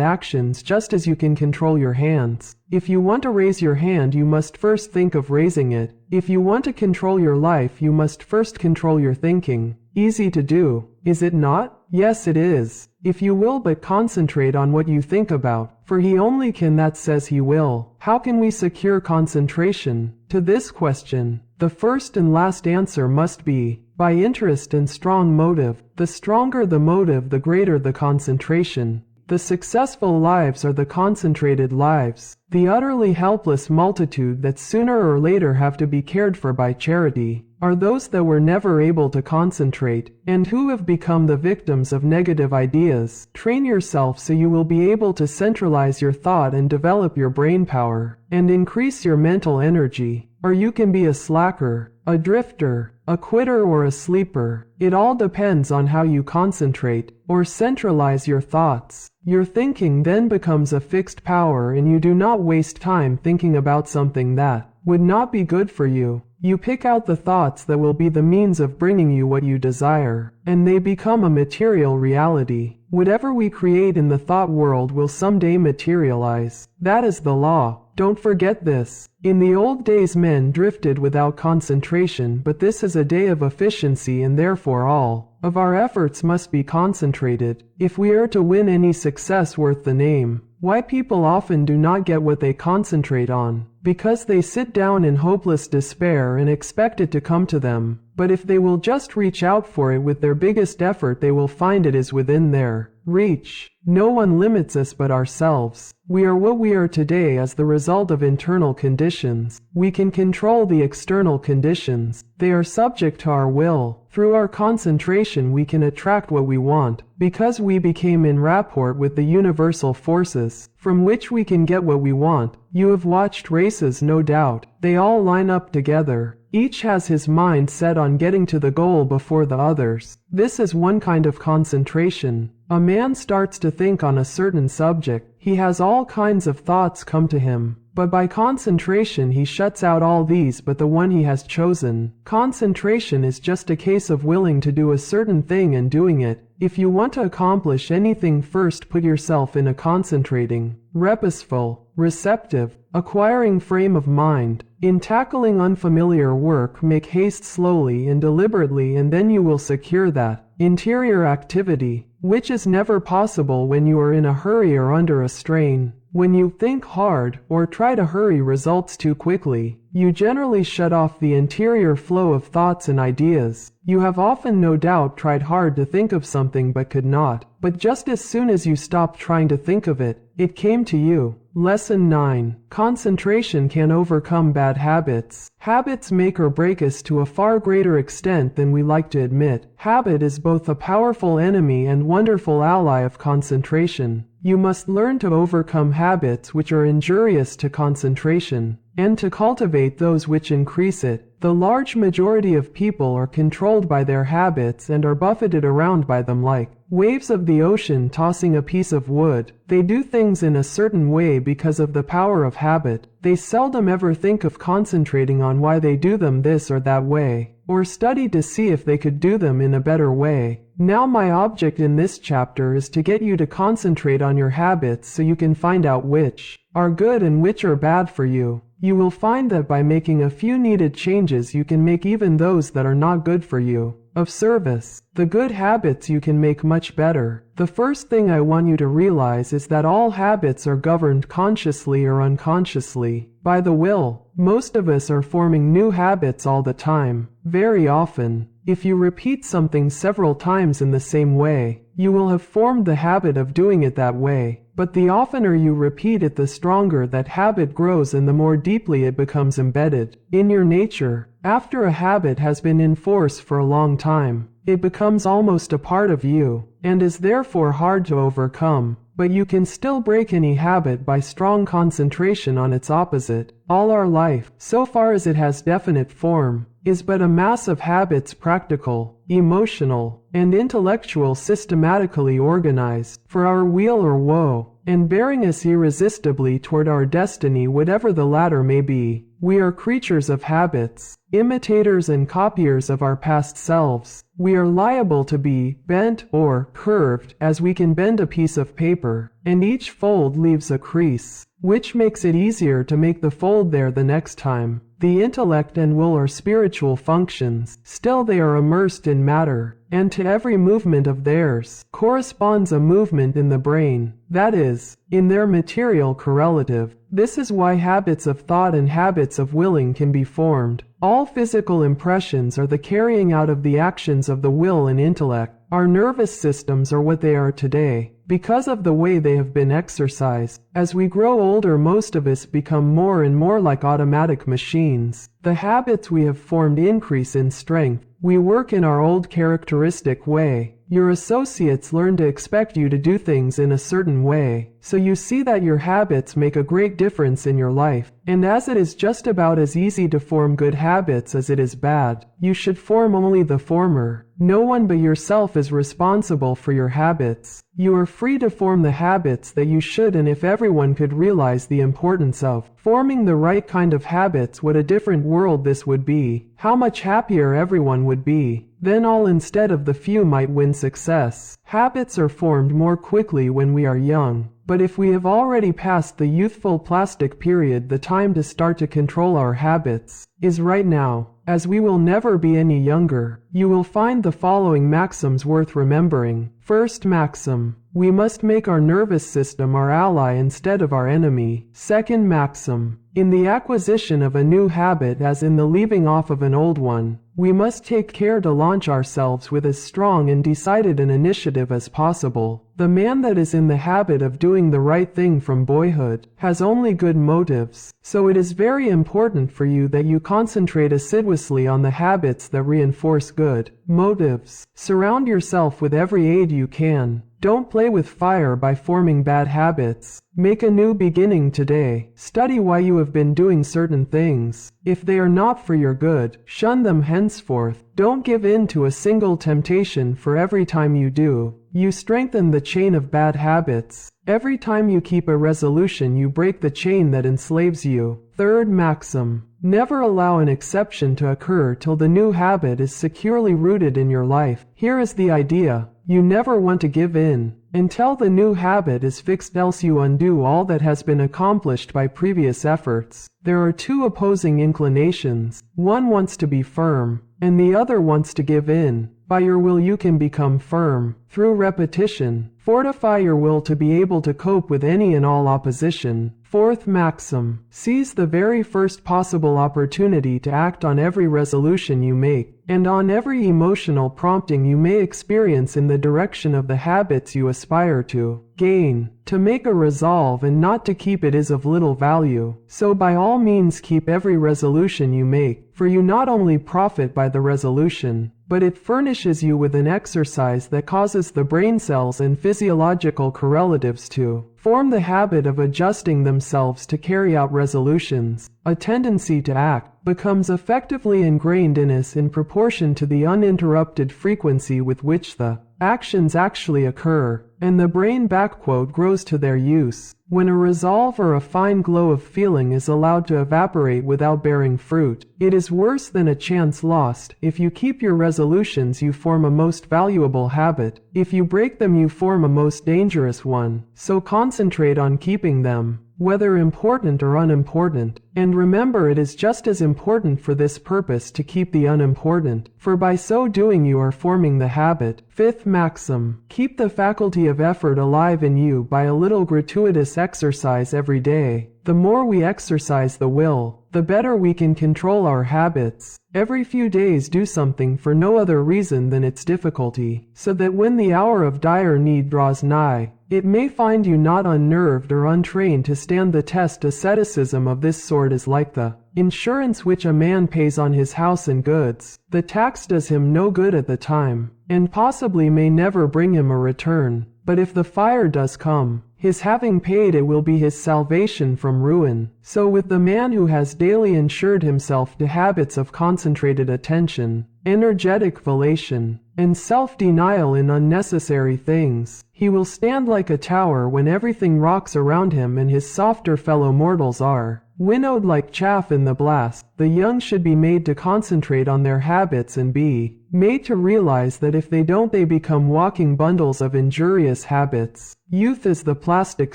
actions just as you can control your hands. If you want to raise your hand, you must first think of raising it. If you want to control your life, you must first control your thinking. Easy to do, is it not? Yes, it is. If you will but concentrate on what you think about, for he only can that says he will. How can we secure concentration? To this question, the first and last answer must be by interest and strong motive. The stronger the motive, the greater the concentration. The successful lives are the concentrated lives. The utterly helpless multitude that sooner or later have to be cared for by charity are those that were never able to concentrate, and who have become the victims of negative ideas. Train yourself so you will be able to centralize your thought and develop your brain power, and increase your mental energy. Or you can be a slacker, a drifter, a quitter or a sleeper. It all depends on how you concentrate or centralize your thoughts. Your thinking then becomes a fixed power, and you do not waste time thinking about something that would not be good for you. You pick out the thoughts that will be the means of bringing you what you desire, and they become a material reality. Whatever we create in the thought world will someday materialize. That is the law. Don't forget this. In the old days men drifted without concentration, but this is a day of efficiency, and therefore all of our efforts must be concentrated. If we are to win any success worth the name, why people often do not get what they concentrate on? Because they sit down in hopeless despair and expect it to come to them. But if they will just reach out for it with their biggest effort, they will find it is within their reach. No one limits us but ourselves. We are what we are today as the result of internal conditions. We can control the external conditions. They are subject to our will. Through our concentration we can attract what we want, because we became in rapport with the universal forces, from which we can get what we want. You have watched races, no doubt. They all line up together. Each has his mind set on getting to the goal before the others. This is one kind of concentration. A man starts to think on a certain subject. He has all kinds of thoughts come to him. But by concentration he shuts out all these but the one he has chosen. Concentration is just a case of willing to do a certain thing and doing it. If you want to accomplish anything, first put yourself in a concentrating, reposeful, receptive, acquiring frame of mind. In tackling unfamiliar work, make haste slowly and deliberately, and then you will secure that interior activity, which is never possible when you are in a hurry or under a strain. When you think hard or try to hurry results too quickly, you generally shut off the interior flow of thoughts and ideas. You have often no doubt tried hard to think of something but could not, but just as soon as you stopped trying to think of it, it came to you. Lesson 9. Concentration can overcome bad habits. Habits make or break us to a far greater extent than we like to admit. Habit is both a powerful enemy and wonderful ally of concentration. You must learn to overcome habits which are injurious to concentration, and to cultivate those which increase it. The large majority of people are controlled by their habits and are buffeted around by them like waves of the ocean tossing a piece of wood. They do things in a certain way because of the power of habit. They seldom ever think of concentrating on why they do them this or that way, or study to see if they could do them in a better way. Now my object in this chapter is to get you to concentrate on your habits so you can find out which are good and which are bad for you. You will find that by making a few needed changes you can make even those that are not good for you of service. The good habits you can make much better. The first thing I want you to realize is that all habits are governed consciously or unconsciously by the will. Most of us are forming new habits all the time. Very often, if you repeat something several times in the same way, you will have formed the habit of doing it that way. But the oftener you repeat it, the stronger that habit grows and the more deeply it becomes embedded in your nature. After a habit has been in force for a long time, it becomes almost a part of you, and is therefore hard to overcome. But you can still break any habit by strong concentration on its opposite. All our life, so far as it has definite form, is but a mass of habits, practical, emotional, and intellectual, systematically organized for our weal or woe, and bearing us irresistibly toward our destiny, whatever the latter may be. We are creatures of habits, imitators and copiers of our past selves. We are liable to be bent or curved as we can bend a piece of paper, and each fold leaves a crease, which makes it easier to make the fold there the next time. The intellect and will are spiritual functions, still they are immersed in matter, and to every movement of theirs corresponds a movement in the brain, that is, in their material correlative. This is why habits of thought and habits of willing can be formed. All physical impressions are the carrying out of the actions of the will and intellect. Our nervous systems are what they are today because of the way they have been exercised. As we grow older, most of us become more and more like automatic machines. The habits we have formed increase in strength. We work in our old characteristic way. Your associates learn to expect you to do things in a certain way, so you see that your habits make a great difference in your life. And as it is just about as easy to form good habits as it is bad, you should form only the former. No one but yourself is responsible for your habits. You are free to form the habits that you should, and if everyone could realize the importance of forming the right kind of habits, what a different world this would be. How much happier everyone would be. Then all instead of the few might win success. Habits are formed more quickly when we are young. But if we have already passed the youthful plastic period, the time to start to control our habits is right now. As we will never be any younger, you will find the following maxims worth remembering. First maxim: we must make our nervous system our ally instead of our enemy. Second maxim: in the acquisition of a new habit, as in the leaving off of an old one, we must take care to launch ourselves with as strong and decided an initiative as possible. The man that is in the habit of doing the right thing from boyhood has only good motives, so it is very important for you that you concentrate assiduously on the habits that reinforce good motives. Surround yourself with every aid you can. Don't play with fire by forming bad habits. Make a new beginning today. Study why you have been doing certain things. If they are not for your good, shun them henceforth. Don't give in to a single temptation, for every time you do, you strengthen the chain of bad habits. Every time you keep a resolution, you break the chain that enslaves you. Third maxim: never allow an exception to occur till the new habit is securely rooted in your life. Here is the idea. You never want to give in until the new habit is fixed, else you undo all that has been accomplished by previous efforts. There are two opposing inclinations. One wants to be firm, and the other wants to give in. By your will you can become firm through repetition. Fortify your will to be able to cope with any and all opposition. Fourth maxim, seize the very first possible opportunity to act on every resolution you make, and on every emotional prompting you may experience in the direction of the habits you aspire to gain. To make a resolve and not to keep it is of little value, so by all means keep every resolution you make, for you not only profit by the resolution, but it furnishes you with an exercise that causes the brain cells and physiological correlatives to form the habit of adjusting themselves to carry out resolutions. A tendency to act becomes effectively ingrained in us in proportion to the uninterrupted frequency with which the actions actually occur, and the brain grows to their use. When a resolve or a fine glow of feeling is allowed to evaporate without bearing fruit, it is worse than a chance lost. If you keep your resolutions, you form a most valuable habit. If you break them, you form a most dangerous one. So concentrate on keeping them, whether important or unimportant, and remember it is just as important for this purpose to keep the unimportant, for by so doing you are forming the habit. Fifth maxim, keep the faculty of effort alive in you by a little gratuitous exercise every day. The more we exercise the will, the better we can control our habits. Every few days do something for no other reason than its difficulty, so that when the hour of dire need draws nigh, it may find you not unnerved or untrained to stand the test. Asceticism of this sort is like the insurance which a man pays on his house and goods. The tax does him no good at the time, and possibly may never bring him a return, but if the fire does come, his having paid it will be his salvation from ruin. So with the man who has daily insured himself to habits of concentrated attention, energetic volation, and self-denial in unnecessary things, he will stand like a tower when everything rocks around him and his softer fellow mortals are winnowed like chaff in the blast. The young should be made to concentrate on their habits and be made to realize that if they don't, they become walking bundles of injurious habits. Youth is the plastic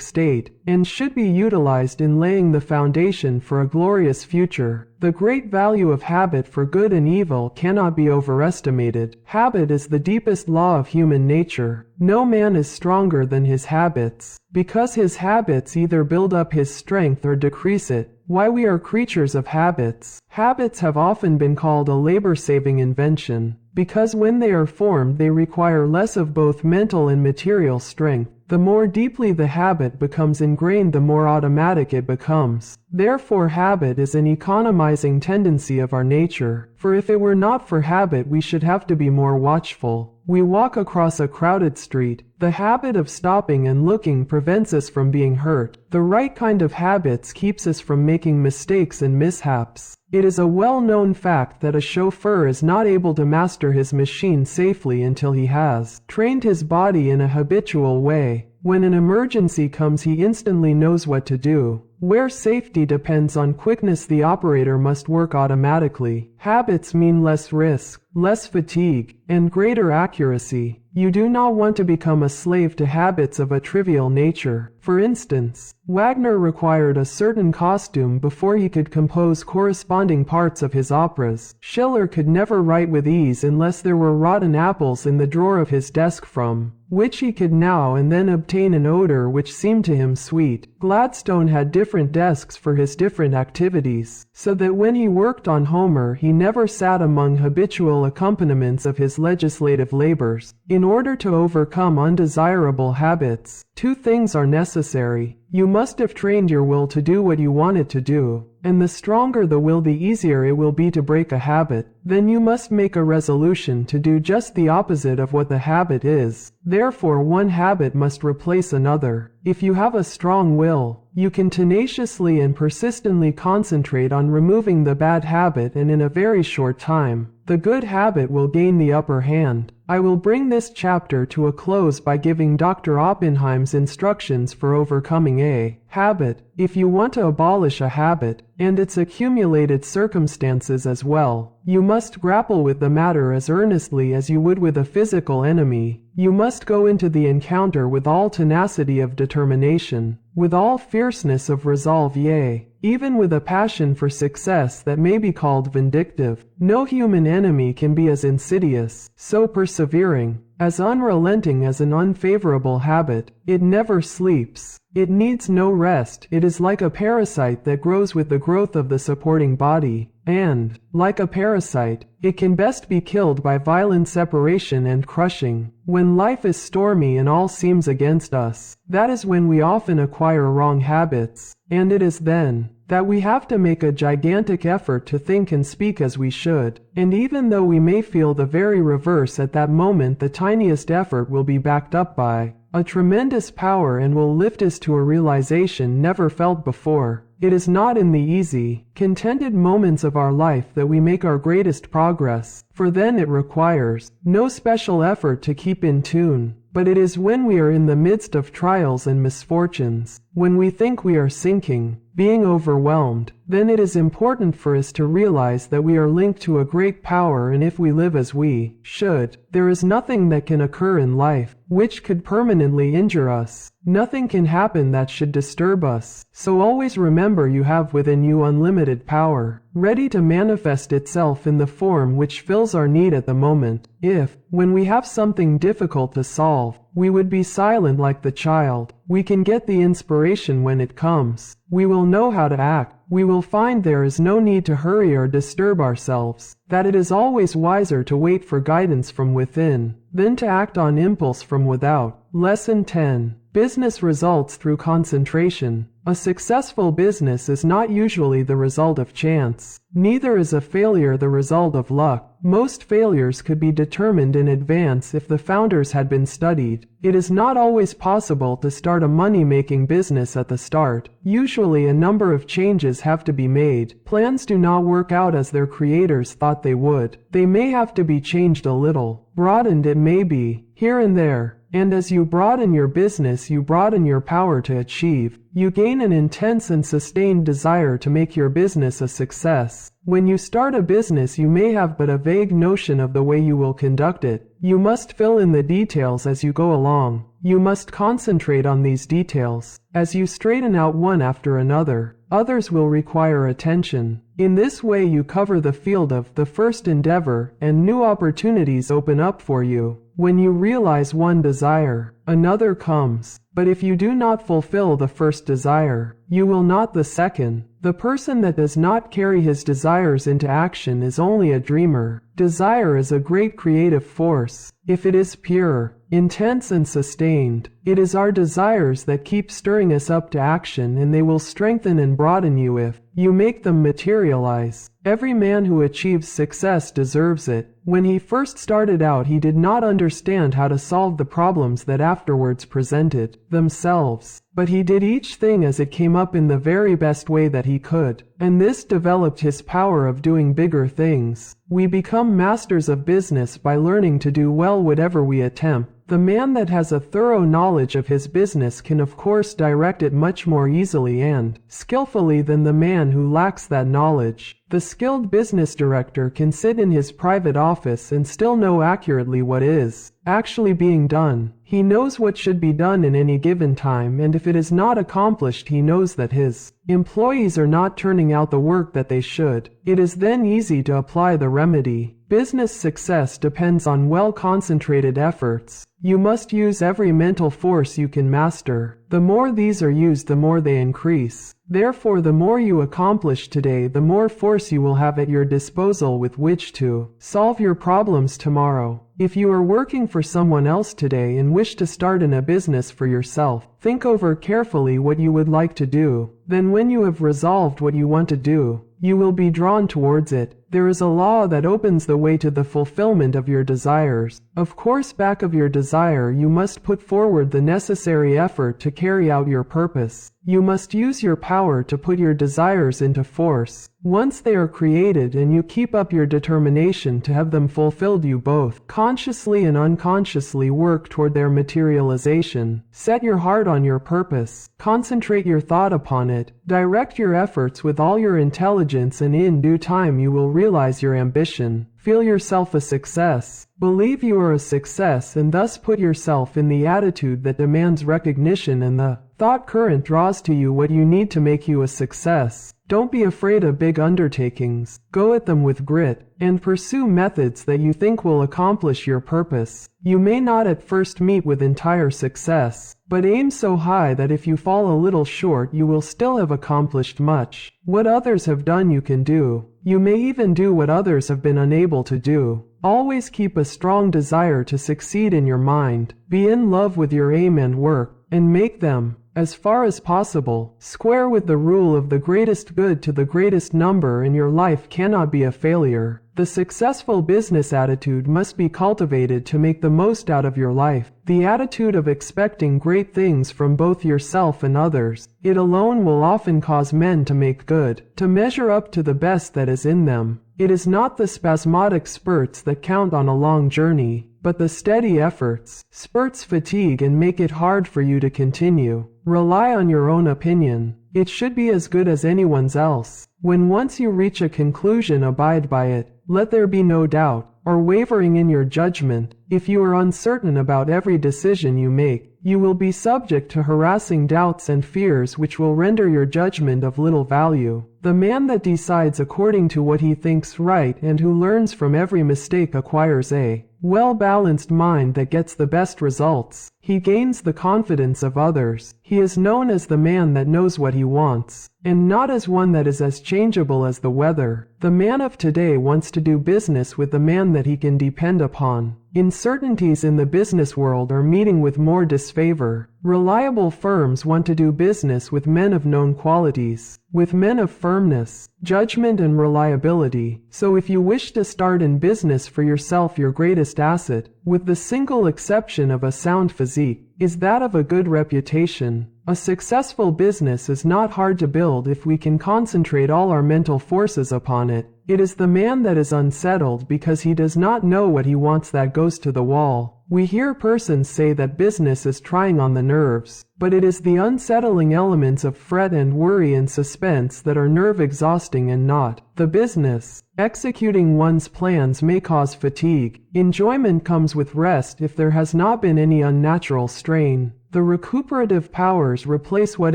state, and should be utilized in laying the foundation for a glorious future. The great value of habit for good and evil cannot be overestimated. Habit is the deepest law of human nature. No man is stronger than his habits, because his habits either build up his strength or decrease it. Why we are creatures of habits. Habits have often been called a labor-saving invention, because when they are formed they require less of both mental and material strength. The more deeply the habit becomes ingrained, the more automatic it becomes. Therefore, habit is an economizing tendency of our nature, for if it were not for habit we should have to be more watchful. We walk across a crowded street. The habit of stopping and looking prevents us from being hurt. The right kind of habits keeps us from making mistakes and mishaps. It is a well-known fact that a chauffeur is not able to master his machine safely until he has trained his body in a habitual way. When an emergency comes, he instantly knows what to do. Where safety depends on quickness, the operator must work automatically. Habits mean less risk, less fatigue, and greater accuracy. You do not want to become a slave to habits of a trivial nature. For instance, Wagner required a certain costume before he could compose corresponding parts of his operas. Schiller could never write with ease unless there were rotten apples in the drawer of his desk from which he could now and then obtain an odor which seemed to him sweet. Gladstone had different desks for his different activities, so that when he worked on Homer he never sat among habitual accompaniments of his legislative labors. In order to overcome undesirable habits, two things are necessary. You must have trained your will to do what you want it to do, and the stronger the will, the easier it will be to break a habit. Then you must make a resolution to do just the opposite of what the habit is. Therefore, one habit must replace another. If you have a strong will, you can tenaciously and persistently concentrate on removing the bad habit, and in a very short time, the good habit will gain the upper hand. I will bring this chapter to a close by giving Dr. Oppenheim's instructions for overcoming a habit. If you want to abolish a habit, and its accumulated circumstances as well, you must grapple with the matter as earnestly as you would with a physical enemy. You must go into the encounter with all tenacity of determination, with all fierceness of resolve, yea, even with a passion for success that may be called vindictive. No human enemy can be as insidious, so persevering, as unrelenting as an unfavorable habit. It never sleeps. It needs no rest. It is like a parasite that grows with the growth of the supporting body. And, like a parasite, it can best be killed by violent separation and crushing. When life is stormy and all seems against us, that is when we often acquire wrong habits. And it is then that we have to make a gigantic effort to think and speak as we should. And even though we may feel the very reverse at that moment, the tiniest effort will be backed up by a tremendous power and will lift us to a realization never felt before. It is not in the easy, contented moments of our life that we make our greatest progress, for then it requires no special effort to keep in tune. But it is when we are in the midst of trials and misfortunes, when we think we are sinking, being overwhelmed, then it is important for us to realize that we are linked to a great power, and if we live as we should, there is nothing that can occur in life which could permanently injure us. Nothing can happen that should disturb us. So always remember you have within you unlimited power, ready to manifest itself in the form which fills our need at the moment. If, when we have something difficult to solve, we would be silent like the child, we can get the inspiration when it comes. We will know how to act. We will find there is no need to hurry or disturb ourselves, that it is always wiser to wait for guidance from within than to act on impulse from without. Lesson 10. Business results through concentration. A successful business is not usually the result of chance. Neither is a failure the result of luck. Most failures could be determined in advance if the founders had been studied. It is not always possible to start a money-making business at the start. Usually a number of changes have to be made. Plans do not work out as their creators thought they would. They may have to be changed a little. Broadened it may be, here and there. And as you broaden your business, you broaden your power to achieve. You gain an intense and sustained desire to make your business a success. When you start a business, you may have but a vague notion of the way you will conduct it. You must fill in the details as you go along. You must concentrate on these details. As you straighten out one after another, others will require attention. In this way you cover the field of the first endeavor, and new opportunities open up for you. When you realize one desire, another comes. But if you do not fulfill the first desire, you will not the second. The person that does not carry his desires into action is only a dreamer. Desire is a great creative force. If it is pure, intense and sustained, it is our desires that keep stirring us up to action, and they will strengthen and broaden you if you make them materialize. Every man who achieves success deserves it. When he first started out, he did not understand how to solve the problems that afterwards presented themselves. But he did each thing as it came up in the very best way that he could. And this developed his power of doing bigger things. We become masters of business by learning to do well whatever we attempt. The man that has a thorough knowledge of his business can of course direct it much more easily and skillfully than the man who lacks that knowledge. The skilled business director can sit in his private office and still know accurately what is actually being done. He knows what should be done in any given time, and if it is not accomplished, he knows that his employees are not turning out the work that they should. It is then easy to apply the remedy. Business success depends on well-concentrated efforts. You must use every mental force you can master. The more these are used, the more they increase. Therefore, the more you accomplish today, the more force you will have at your disposal with which to solve your problems tomorrow. If you are working for someone else today and wish to start in a business for yourself, think over carefully what you would like to do. Then when you have resolved what you want to do, you will be drawn towards it. There is a law that opens the way to the fulfillment of your desires. Of course, back of your desire, you must put forward the necessary effort to carry out your purpose. You must use your power to put your desires into force. Once they are created and you keep up your determination to have them fulfilled, you both consciously and unconsciously work toward their materialization. Set your heart on your purpose. Concentrate your thought upon it. Direct your efforts with all your intelligence, and in due time you will realize your ambition. Feel yourself a success. Believe you are a success, and thus put yourself in the attitude that demands recognition, and the thought current draws to you what you need to make you a success. Don't be afraid of big undertakings. Go at them with grit, and pursue methods that you think will accomplish your purpose. You may not at first meet with entire success, but aim so high that if you fall a little short you will still have accomplished much. What others have done you can do. You may even do what others have been unable to do. Always keep a strong desire to succeed in your mind. Be in love with your aim and work, and make them, as far as possible, square with the rule of the greatest good to the greatest number, and your life cannot be a failure. The successful business attitude must be cultivated to make the most out of your life. The attitude of expecting great things from both yourself and others. It alone will often cause men to make good, to measure up to the best that is in them. It is not the spasmodic spurts that count on a long journey, but the steady efforts. Spurts fatigue and make it hard for you to continue. Rely on your own opinion. It should be as good as anyone's else. When once you reach a conclusion, abide by it. Let there be no doubt, or wavering in your judgment. If you are uncertain about every decision you make, you will be subject to harassing doubts and fears which will render your judgment of little value. The man that decides according to what he thinks right and who learns from every mistake acquires a well-balanced mind that gets the best results. He gains the confidence of others. He is known as the man that knows what he wants, and not as one that is as changeable as the weather. The man of today wants to do business with the man that he can depend upon. Uncertainties in the business world are meeting with more disfavor. Reliable firms want to do business with men of known qualities, with men of firmness, judgment and reliability. So if you wish to start in business for yourself, your greatest asset, with the single exception of a sound physique, is that of a good reputation. A successful business is not hard to build if we can concentrate all our mental forces upon it. It is the man that is unsettled because he does not know what he wants that goes to the wall. We hear persons say that business is trying on the nerves, but it is the unsettling elements of fret and worry and suspense that are nerve exhausting and not the business. Executing one's plans may cause fatigue. Enjoyment comes with rest if there has not been any unnatural strain. The recuperative powers replace what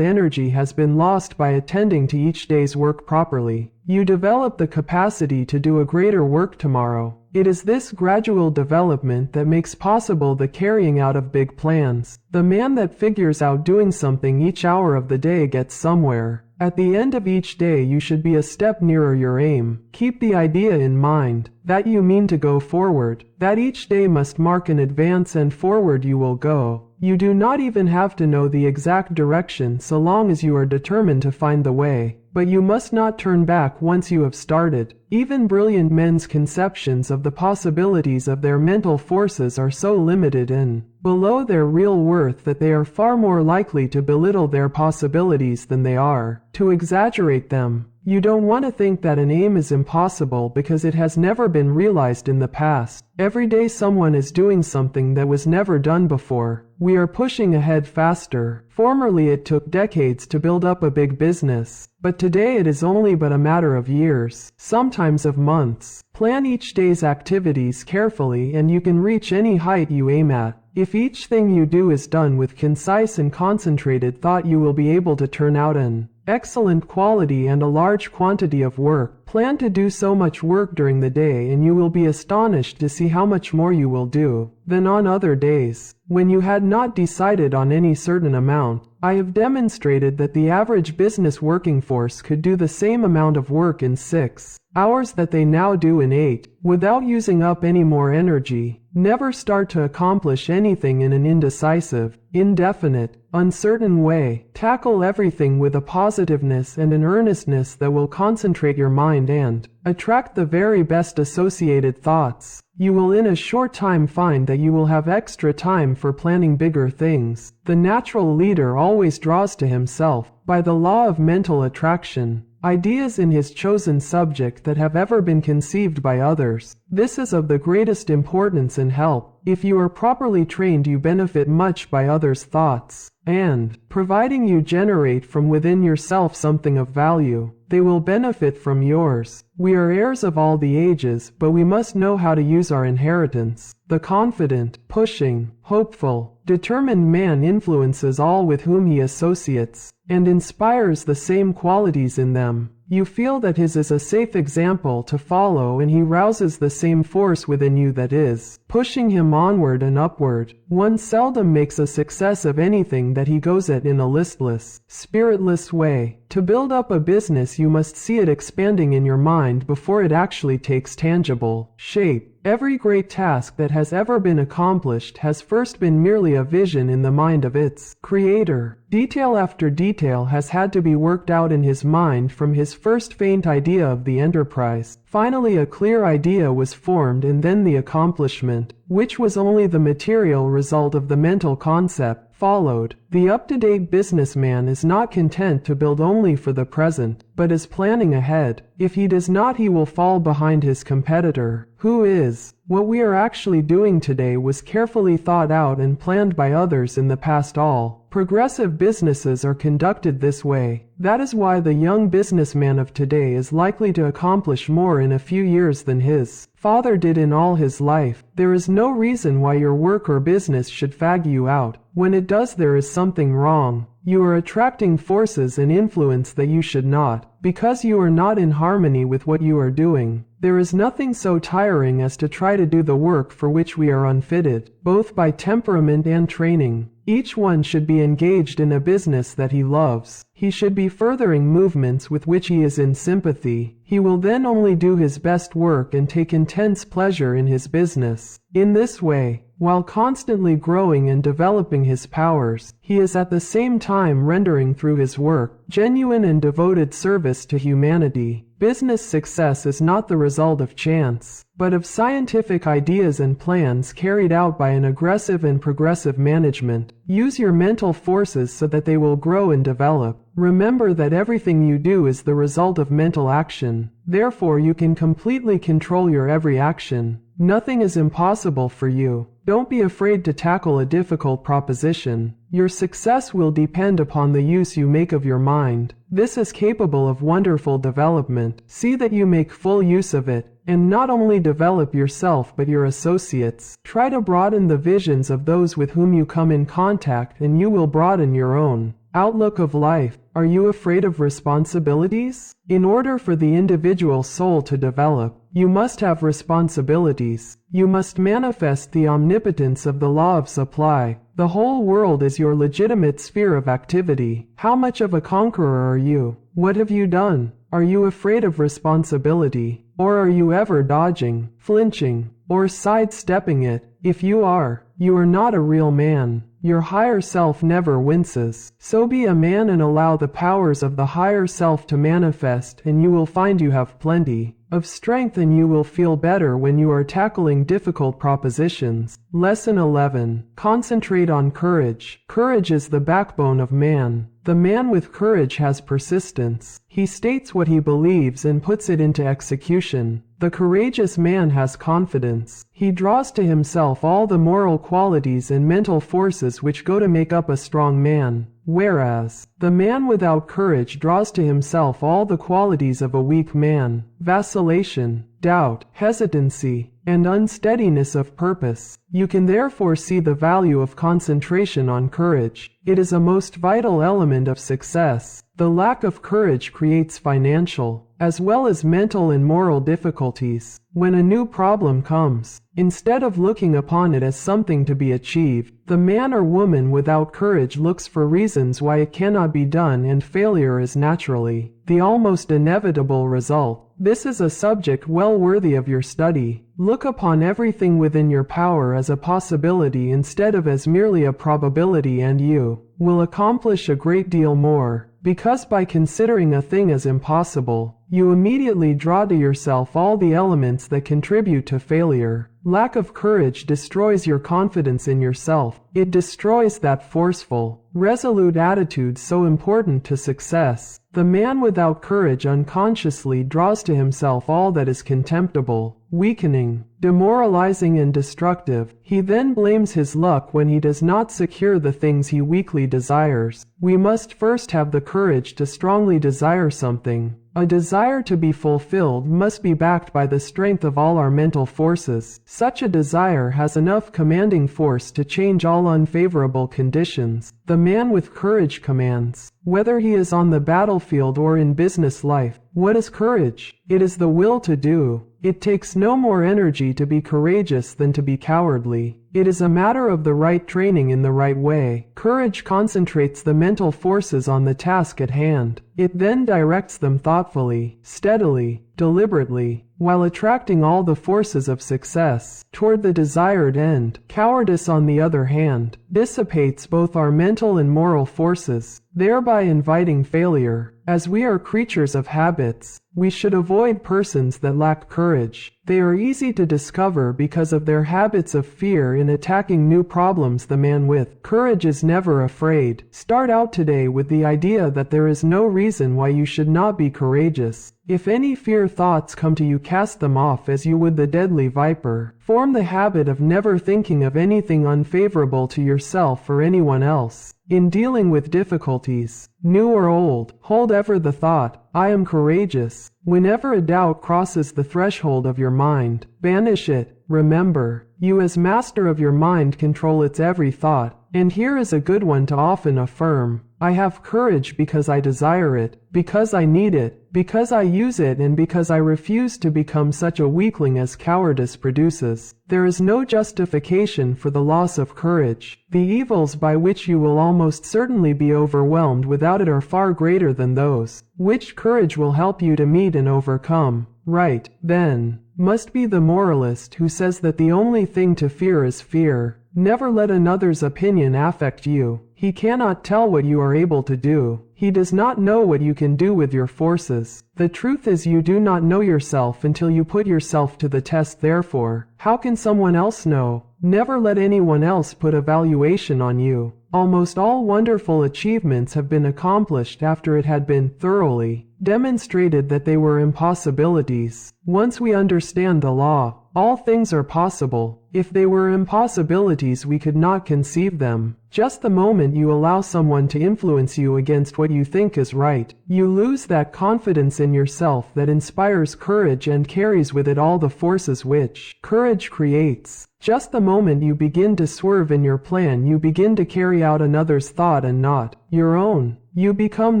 energy has been lost by attending to each day's work properly. You develop the capacity to do a greater work tomorrow. It is this gradual development that makes possible the carrying out of big plans. The man that figures out doing something each hour of the day gets somewhere. At the end of each day you should be a step nearer your aim. Keep the idea in mind, that you mean to go forward, that each day must mark an advance and forward you will go. You do not even have to know the exact direction so long as you are determined to find the way. But you must not turn back once you have started. Even brilliant men's conceptions of the possibilities of their mental forces are so limited and below their real worth that they are far more likely to belittle their possibilities than they are to exaggerate them. You don't want to think that an aim is impossible because it has never been realized in the past. Every day someone is doing something that was never done before. We are pushing ahead faster. Formerly it took decades to build up a big business, but today it is only but a matter of years, sometimes of months. Plan each day's activities carefully and you can reach any height you aim at. If each thing you do is done with concise and concentrated thought, you will be able to turn out an excellent quality and a large quantity of work. Plan to do so much work during the day and you will be astonished to see how much more you will do than on other days, when you had not decided on any certain amount. I have demonstrated that the average business working force could do the same amount of work in 6 hours that they now do in 8, without using up any more energy. Never start to accomplish anything in an indecisive, indefinite, uncertain way. Tackle everything with a positiveness and an earnestness that will concentrate your mind and attract the very best associated thoughts. You will in a short time find that you will have extra time for planning bigger things. The natural leader always draws to himself, by the law of mental attraction, ideas in his chosen subject that have ever been conceived by others. This is of the greatest importance and help. If you are properly trained, you benefit much by others' thoughts, and, providing you generate from within yourself something of value, they will benefit from yours. We are heirs of all the ages, but we must know how to use our inheritance. The confident, pushing, hopeful, determined man influences all with whom he associates, and inspires the same qualities in them. You feel that his is a safe example to follow, and he rouses the same force within you that is pushing him onward and upward. One seldom makes a success of anything that he goes at in a listless, spiritless way. To build up a business, you must see it expanding in your mind before it actually takes tangible shape. Every great task that has ever been accomplished has first been merely a vision in the mind of its creator. Detail after detail has had to be worked out in his mind from his first faint idea of the enterprise. Finally, a clear idea was formed, and then the accomplishment, which was only the material result of the mental concept, followed. The up-to-date businessman is not content to build only for the present, but is planning ahead. If he does not, he will fall behind his competitor, who is. What we are actually doing today was carefully thought out and planned by others in the past. All progressive businesses are conducted this way. That is why the young businessman of today is likely to accomplish more in a few years than his father did in all his life. There is no reason why your work or business should fag you out. When it does, there is something wrong. You are attracting forces and influence that you should not, because you are not in harmony with what you are doing. There is nothing so tiring as to try to do the work for which we are unfitted, both by temperament and training. Each one should be engaged in a business that he loves. He should be furthering movements with which he is in sympathy. He will then only do his best work and take intense pleasure in his business. In this way, while constantly growing and developing his powers, he is at the same time rendering through his work genuine and devoted service to humanity. Business success is not the result of chance, but of scientific ideas and plans carried out by an aggressive and progressive management. Use your mental forces so that they will grow and develop. Remember that everything you do is the result of mental action. Therefore, you can completely control your every action. Nothing is impossible for you. Don't be afraid to tackle a difficult proposition. Your success will depend upon the use you make of your mind. This is capable of wonderful development. See that you make full use of it, and not only develop yourself but your associates. Try to broaden the visions of those with whom you come in contact, and you will broaden your own outlook of life. Are you afraid of responsibilities? In order for the individual soul to develop, you must have responsibilities. You must manifest the omnipotence of the law of supply. The whole world is your legitimate sphere of activity. How much of a conqueror are you? What have you done? Are you afraid of responsibility? Or are you ever dodging, flinching, or sidestepping it? If you are, you are not a real man. Your higher self never winces. So be a man and allow the powers of the higher self to manifest, and you will find you have plenty of strength, and you will feel better when you are tackling difficult propositions. Lesson 11. Concentrate on courage. Courage is the backbone of man. The man with courage has persistence. He states what he believes and puts it into execution. The courageous man has confidence. He draws to himself all the moral qualities and mental forces which go to make up a strong man, whereas the man without courage draws to himself all the qualities of a weak man: vacillation, doubt, hesitancy, and unsteadiness of purpose. You can therefore see the value of concentration on courage. It is a most vital element of success. The lack of courage creates financial, as well as mental and moral difficulties. When a new problem comes, instead of looking upon it as something to be achieved, the man or woman without courage looks for reasons why it cannot be done, and failure is naturally the almost inevitable result. This is a subject well worthy of your study. Look upon everything within your power as a possibility instead of as merely a probability, and you will accomplish a great deal more. Because by considering a thing as impossible, you immediately draw to yourself all the elements that contribute to failure. Lack of courage destroys your confidence in yourself. It destroys that forceful, resolute attitude so important to success. The man without courage unconsciously draws to himself all that is contemptible, weakening, demoralizing, and destructive. He then blames his luck when he does not secure the things he weakly desires. We must first have the courage to strongly desire something. A desire to be fulfilled must be backed by the strength of all our mental forces. Such a desire has enough commanding force to change all unfavorable conditions. The man with courage commands. Whether he is on the battlefield or in business life, what is courage? It is the will to do. It takes no more energy to be courageous than to be cowardly. It is a matter of the right training in the right way. Courage concentrates the mental forces on the task at hand. It then directs them thoughtfully, steadily, deliberately, while attracting all the forces of success toward the desired end. Cowardice, on the other hand, dissipates both our mental and moral forces, thereby inviting failure. As we are creatures of habits, we should avoid persons that lack courage. They are easy to discover because of their habits of fear in attacking new problems. The man with courage is never afraid. Start out today with the idea that there is no reason why you should not be courageous. If any fear thoughts come to you, cast them off as you would the deadly viper. Form the habit of never thinking of anything unfavorable to yourself or anyone else. In dealing with difficulties, new or old, hold ever the thought, I am courageous. Whenever a doubt crosses the threshold of your mind, banish it. Remember, you as master of your mind control its every thought. And here is a good one to often affirm. I have courage because I desire it, because I need it, because I use it, and because I refuse to become such a weakling as cowardice produces. There is no justification for the loss of courage. The evils by which you will almost certainly be overwhelmed without it are far greater than those which courage will help you to meet and overcome. Right, then, must be the moralist who says that the only thing to fear is fear. Never let another's opinion affect you. He cannot tell what you are able to do. He does not know what you can do with your forces. The truth is, you do not know yourself until you put yourself to the test. Therefore, how can someone else know? Never let anyone else put a valuation on you. Almost all wonderful achievements have been accomplished after it had been thoroughly demonstrated that they were impossibilities. Once we understand the law, all things are possible. If they were impossibilities, we could not conceive them. Just the moment you allow someone to influence you against what you think is right, you lose that confidence in yourself that inspires courage and carries with it all the forces which courage creates. Just the moment you begin to swerve in your plan, you begin to carry out another's thought and not your own. You become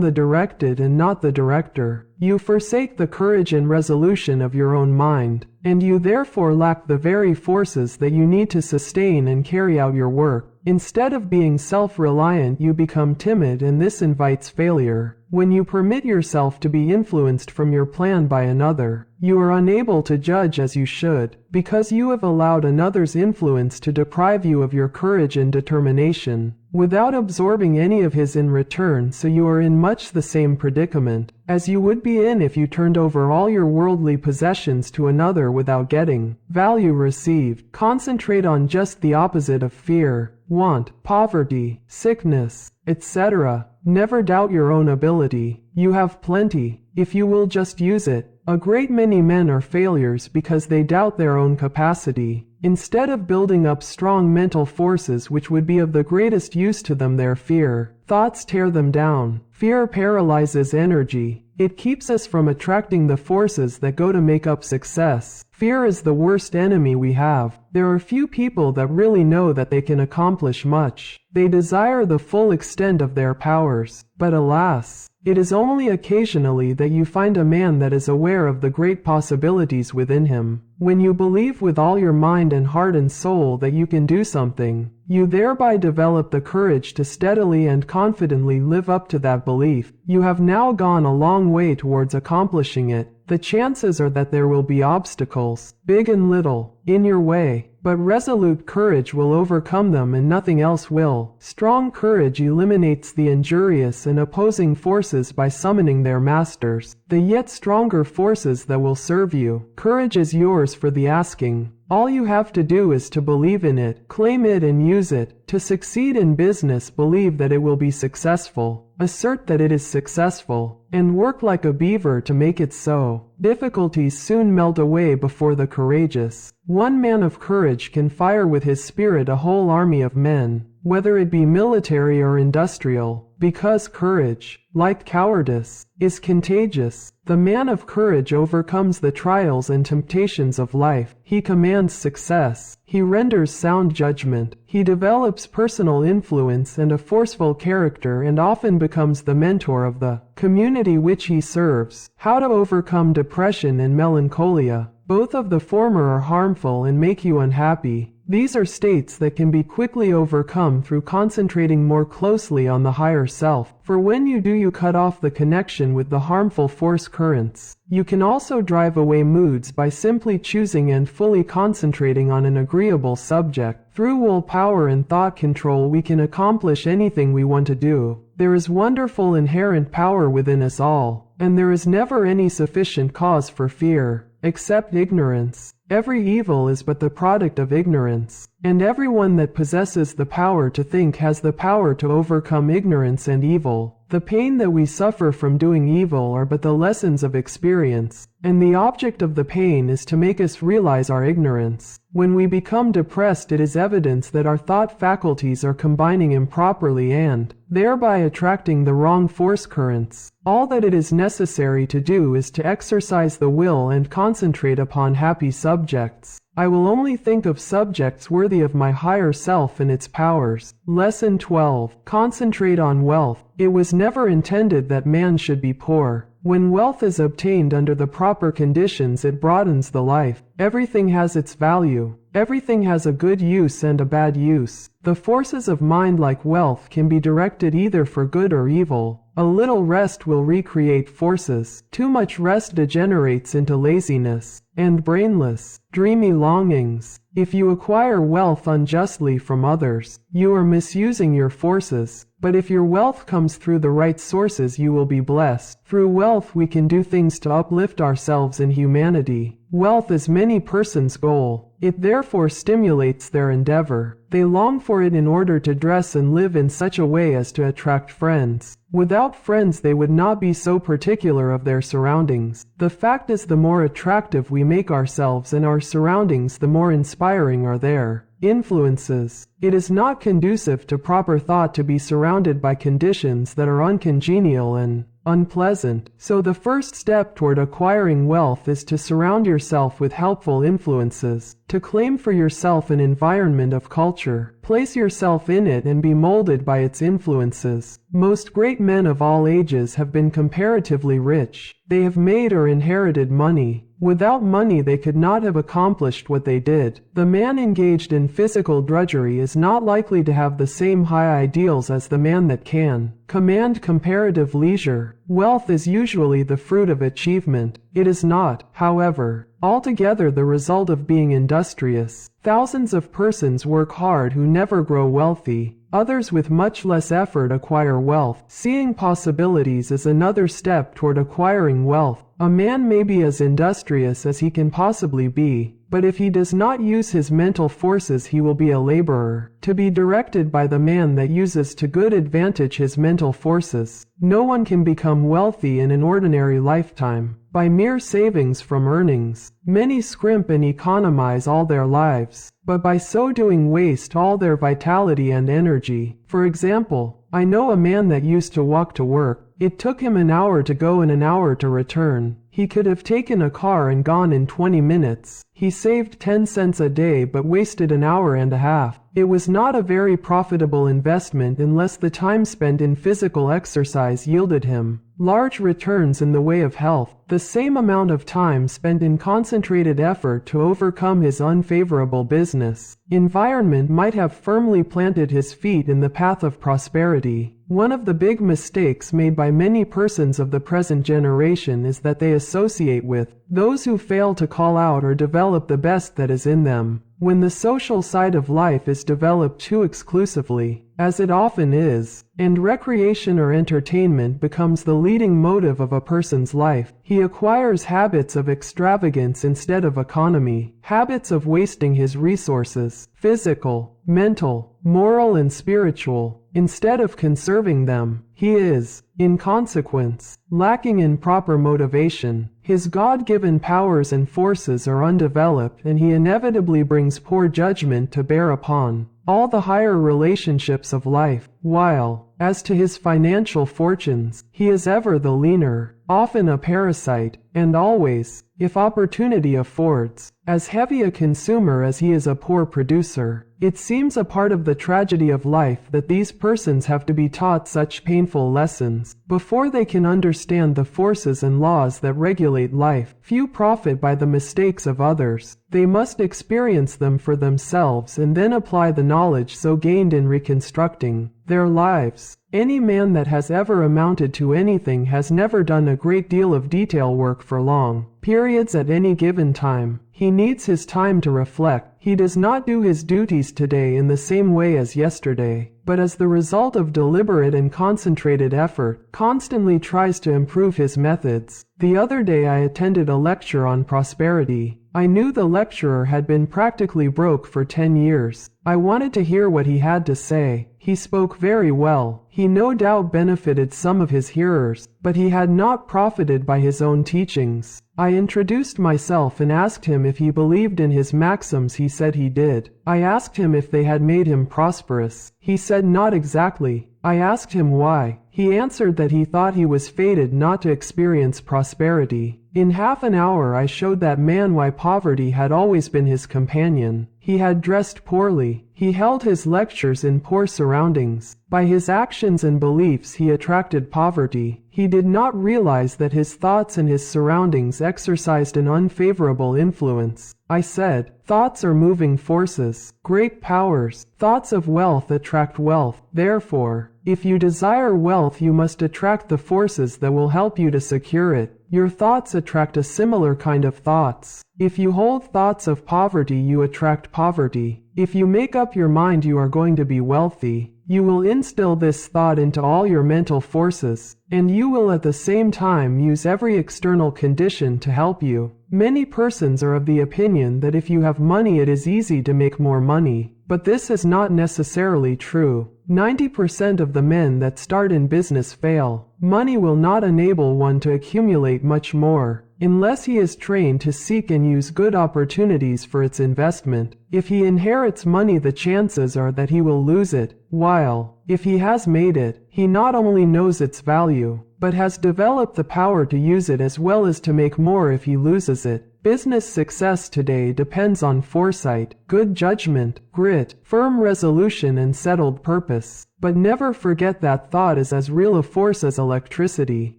the directed and not the director. You forsake the courage and resolution of your own mind, and you therefore lack the very forces that you need to sustain and carry out your work. Instead of being self-reliant, you become timid, and this invites failure. When you permit yourself to be influenced from your plan by another, you are unable to judge as you should, because you have allowed another's influence to deprive you of your courage and determination, without absorbing any of his in return. So you are in much the same predicament as you would be in if you turned over all your worldly possessions to another without getting value received. Concentrate on just the opposite of fear, want, poverty, sickness, etc. Never doubt your own ability. You have plenty, if you will just use it. A great many men are failures because they doubt their own capacity. Instead of building up strong mental forces which would be of the greatest use to them, their fear thoughts tear them down. Fear paralyzes energy. It keeps us from attracting the forces that go to make up success. Fear is the worst enemy we have. There are few people that really know that they can accomplish much. They desire the full extent of their powers, but alas, it is only occasionally that you find a man that is aware of the great possibilities within him. When you believe with all your mind and heart and soul that you can do something, you thereby develop the courage to steadily and confidently live up to that belief. You have now gone a long way towards accomplishing it. The chances are that there will be obstacles, big and little, in your way, but resolute courage will overcome them and nothing else will. Strong courage eliminates the injurious and opposing forces by summoning their masters, the yet stronger forces that will serve you. Courage is yours for the asking. All you have to do is to believe in it, claim it and use it. To succeed in business, believe that it will be successful. Assert that it is successful. and work like a beaver to make it so. Difficulties soon melt away before the courageous. One man of courage can fire with his spirit a whole army of men, whether it be military or industrial, because courage, like cowardice, is contagious. The man of courage overcomes the trials and temptations of life. He commands success. He renders sound judgment. He develops personal influence and a forceful character and often becomes the mentor of the community which he serves. How to overcome depression and melancholia. Both of the former are harmful and make you unhappy. These are states that can be quickly overcome through concentrating more closely on the higher self, for when you do, you cut off the connection with the harmful force currents. You can also drive away moods by simply choosing and fully concentrating on an agreeable subject. Through willpower and thought control, we can accomplish anything we want to do. There is wonderful inherent power within us all, and there is never any sufficient cause for fear, except ignorance. Every evil is but the product of ignorance, and everyone that possesses the power to think has the power to overcome ignorance and evil. The pain that we suffer from doing evil are but the lessons of experience, and the object of the pain is to make us realize our ignorance. When we become depressed, it is evidence that our thought faculties are combining improperly and thereby attracting the wrong force currents. All that it is necessary to do is to exercise the will and concentrate upon happy subjects. I will only think of subjects worthy of my higher self and its powers. Lesson 12. Concentrate on wealth. It was never intended that man should be poor. When wealth is obtained under the proper conditions, it broadens the life. Everything has its value. Everything has a good use and a bad use. The forces of mind, like wealth, can be directed either for good or evil. A little rest will recreate forces. Too much rest degenerates into laziness and brainless, dreamy longings. If you acquire wealth unjustly from others, you are misusing your forces. But if your wealth comes through the right sources, you will be blessed. Through wealth we can do things to uplift ourselves and humanity. Wealth is many persons' goal. It therefore stimulates their endeavor. They long for it in order to dress and live in such a way as to attract friends. Without friends they would not be so particular of their surroundings. The fact is, the more attractive we make ourselves and our surroundings, the more inspiring are their influences. It is not conducive to proper thought to be surrounded by conditions that are uncongenial and unpleasant. So the first step toward acquiring wealth is to surround yourself with helpful influences, to claim for yourself an environment of culture. Place yourself in it and be molded by its influences. Most great men of all ages have been comparatively rich. They have made or inherited money. Without money they could not have accomplished what they did. The man engaged in physical drudgery is not likely to have the same high ideals as the man that can command comparative leisure. Wealth is usually the fruit of achievement. It is not, however, altogether the result of being industrious. Thousands of persons work hard who never grow wealthy. Others with much less effort acquire wealth. Seeing possibilities is another step toward acquiring wealth. A man may be as industrious as he can possibly be, but if he does not use his mental forces, he will be a laborer, to be directed by the man that uses to good advantage his mental forces. No one can become wealthy in an ordinary lifetime by mere savings from earnings. Many scrimp and economize all their lives, but by so doing waste all their vitality and energy. For example, I know a man that used to walk to work. It took him an hour to go and an hour to return. He could have taken a car and gone in 20 minutes. He saved 10 cents a day but wasted an hour and a half. It was not a very profitable investment unless the time spent in physical exercise yielded him large returns in the way of health. The same amount of time spent in concentrated effort to overcome his unfavorable business environment might have firmly planted his feet in the path of prosperity. One of the big mistakes made by many persons of the present generation is that they associate with those who fail to call out or develop the best that is in them. When the social side of life is developed too exclusively, as it often is, and recreation or entertainment becomes the leading motive of a person's life, he acquires habits of extravagance instead of economy, habits of wasting his resources, physical, mental, moral and spiritual, instead of conserving them. He is, in consequence, lacking in proper motivation. His God-given powers and forces are undeveloped, and he inevitably brings poor judgment to bear upon all the higher relationships of life, while, as to his financial fortunes, he is ever the leaner, often a parasite, and always, if opportunity affords, as heavy a consumer as he is a poor producer. It seems a part of the tragedy of life that these persons have to be taught such painful lessons before they can understand the forces and laws that regulate life. Few profit by the mistakes of others. They must experience them for themselves and then apply the knowledge so gained in reconstructing their lives. Any man that has ever amounted to anything has never done a great deal of detail work for long periods at any given time. He needs his time to reflect. He does not do his duties today in the same way as yesterday, but as the result of deliberate and concentrated effort, constantly tries to improve his methods. The other day I attended a lecture on prosperity. I knew the lecturer had been practically broke for 10 years. I wanted to hear what he had to say. He spoke very well. He no doubt benefited some of his hearers, but he had not profited by his own teachings. I introduced myself and asked him if he believed in his maxims. He said he did. I asked him if they had made him prosperous. He said not exactly. I asked him why. He answered that he thought he was fated not to experience prosperity. In half an hour I showed that man why poverty had always been his companion. He had dressed poorly. He held his lectures in poor surroundings. By his actions and beliefs he attracted poverty. He did not realize that his thoughts and his surroundings exercised an unfavorable influence. I said, thoughts are moving forces, great powers. Thoughts of wealth attract wealth. Therefore, if you desire wealth, you must attract the forces that will help you to secure it. Your thoughts attract a similar kind of thoughts. If you hold thoughts of poverty, you attract poverty. If you make up your mind you are going to be wealthy, you will instill this thought into all your mental forces, and you will at the same time use every external condition to help you. Many persons are of the opinion that if you have money it is easy to make more money, but this is not necessarily true. 90% of the men that start in business fail. Money will not enable one to accumulate much more, unless he is trained to seek and use good opportunities for its investment. If he inherits money, the chances are that he will lose it, while, if he has made it, he not only knows its value, but has developed the power to use it as well as to make more if he loses it. Business success today depends on foresight, good judgment, grit, firm resolution and settled purpose. But never forget that thought is as real a force as electricity.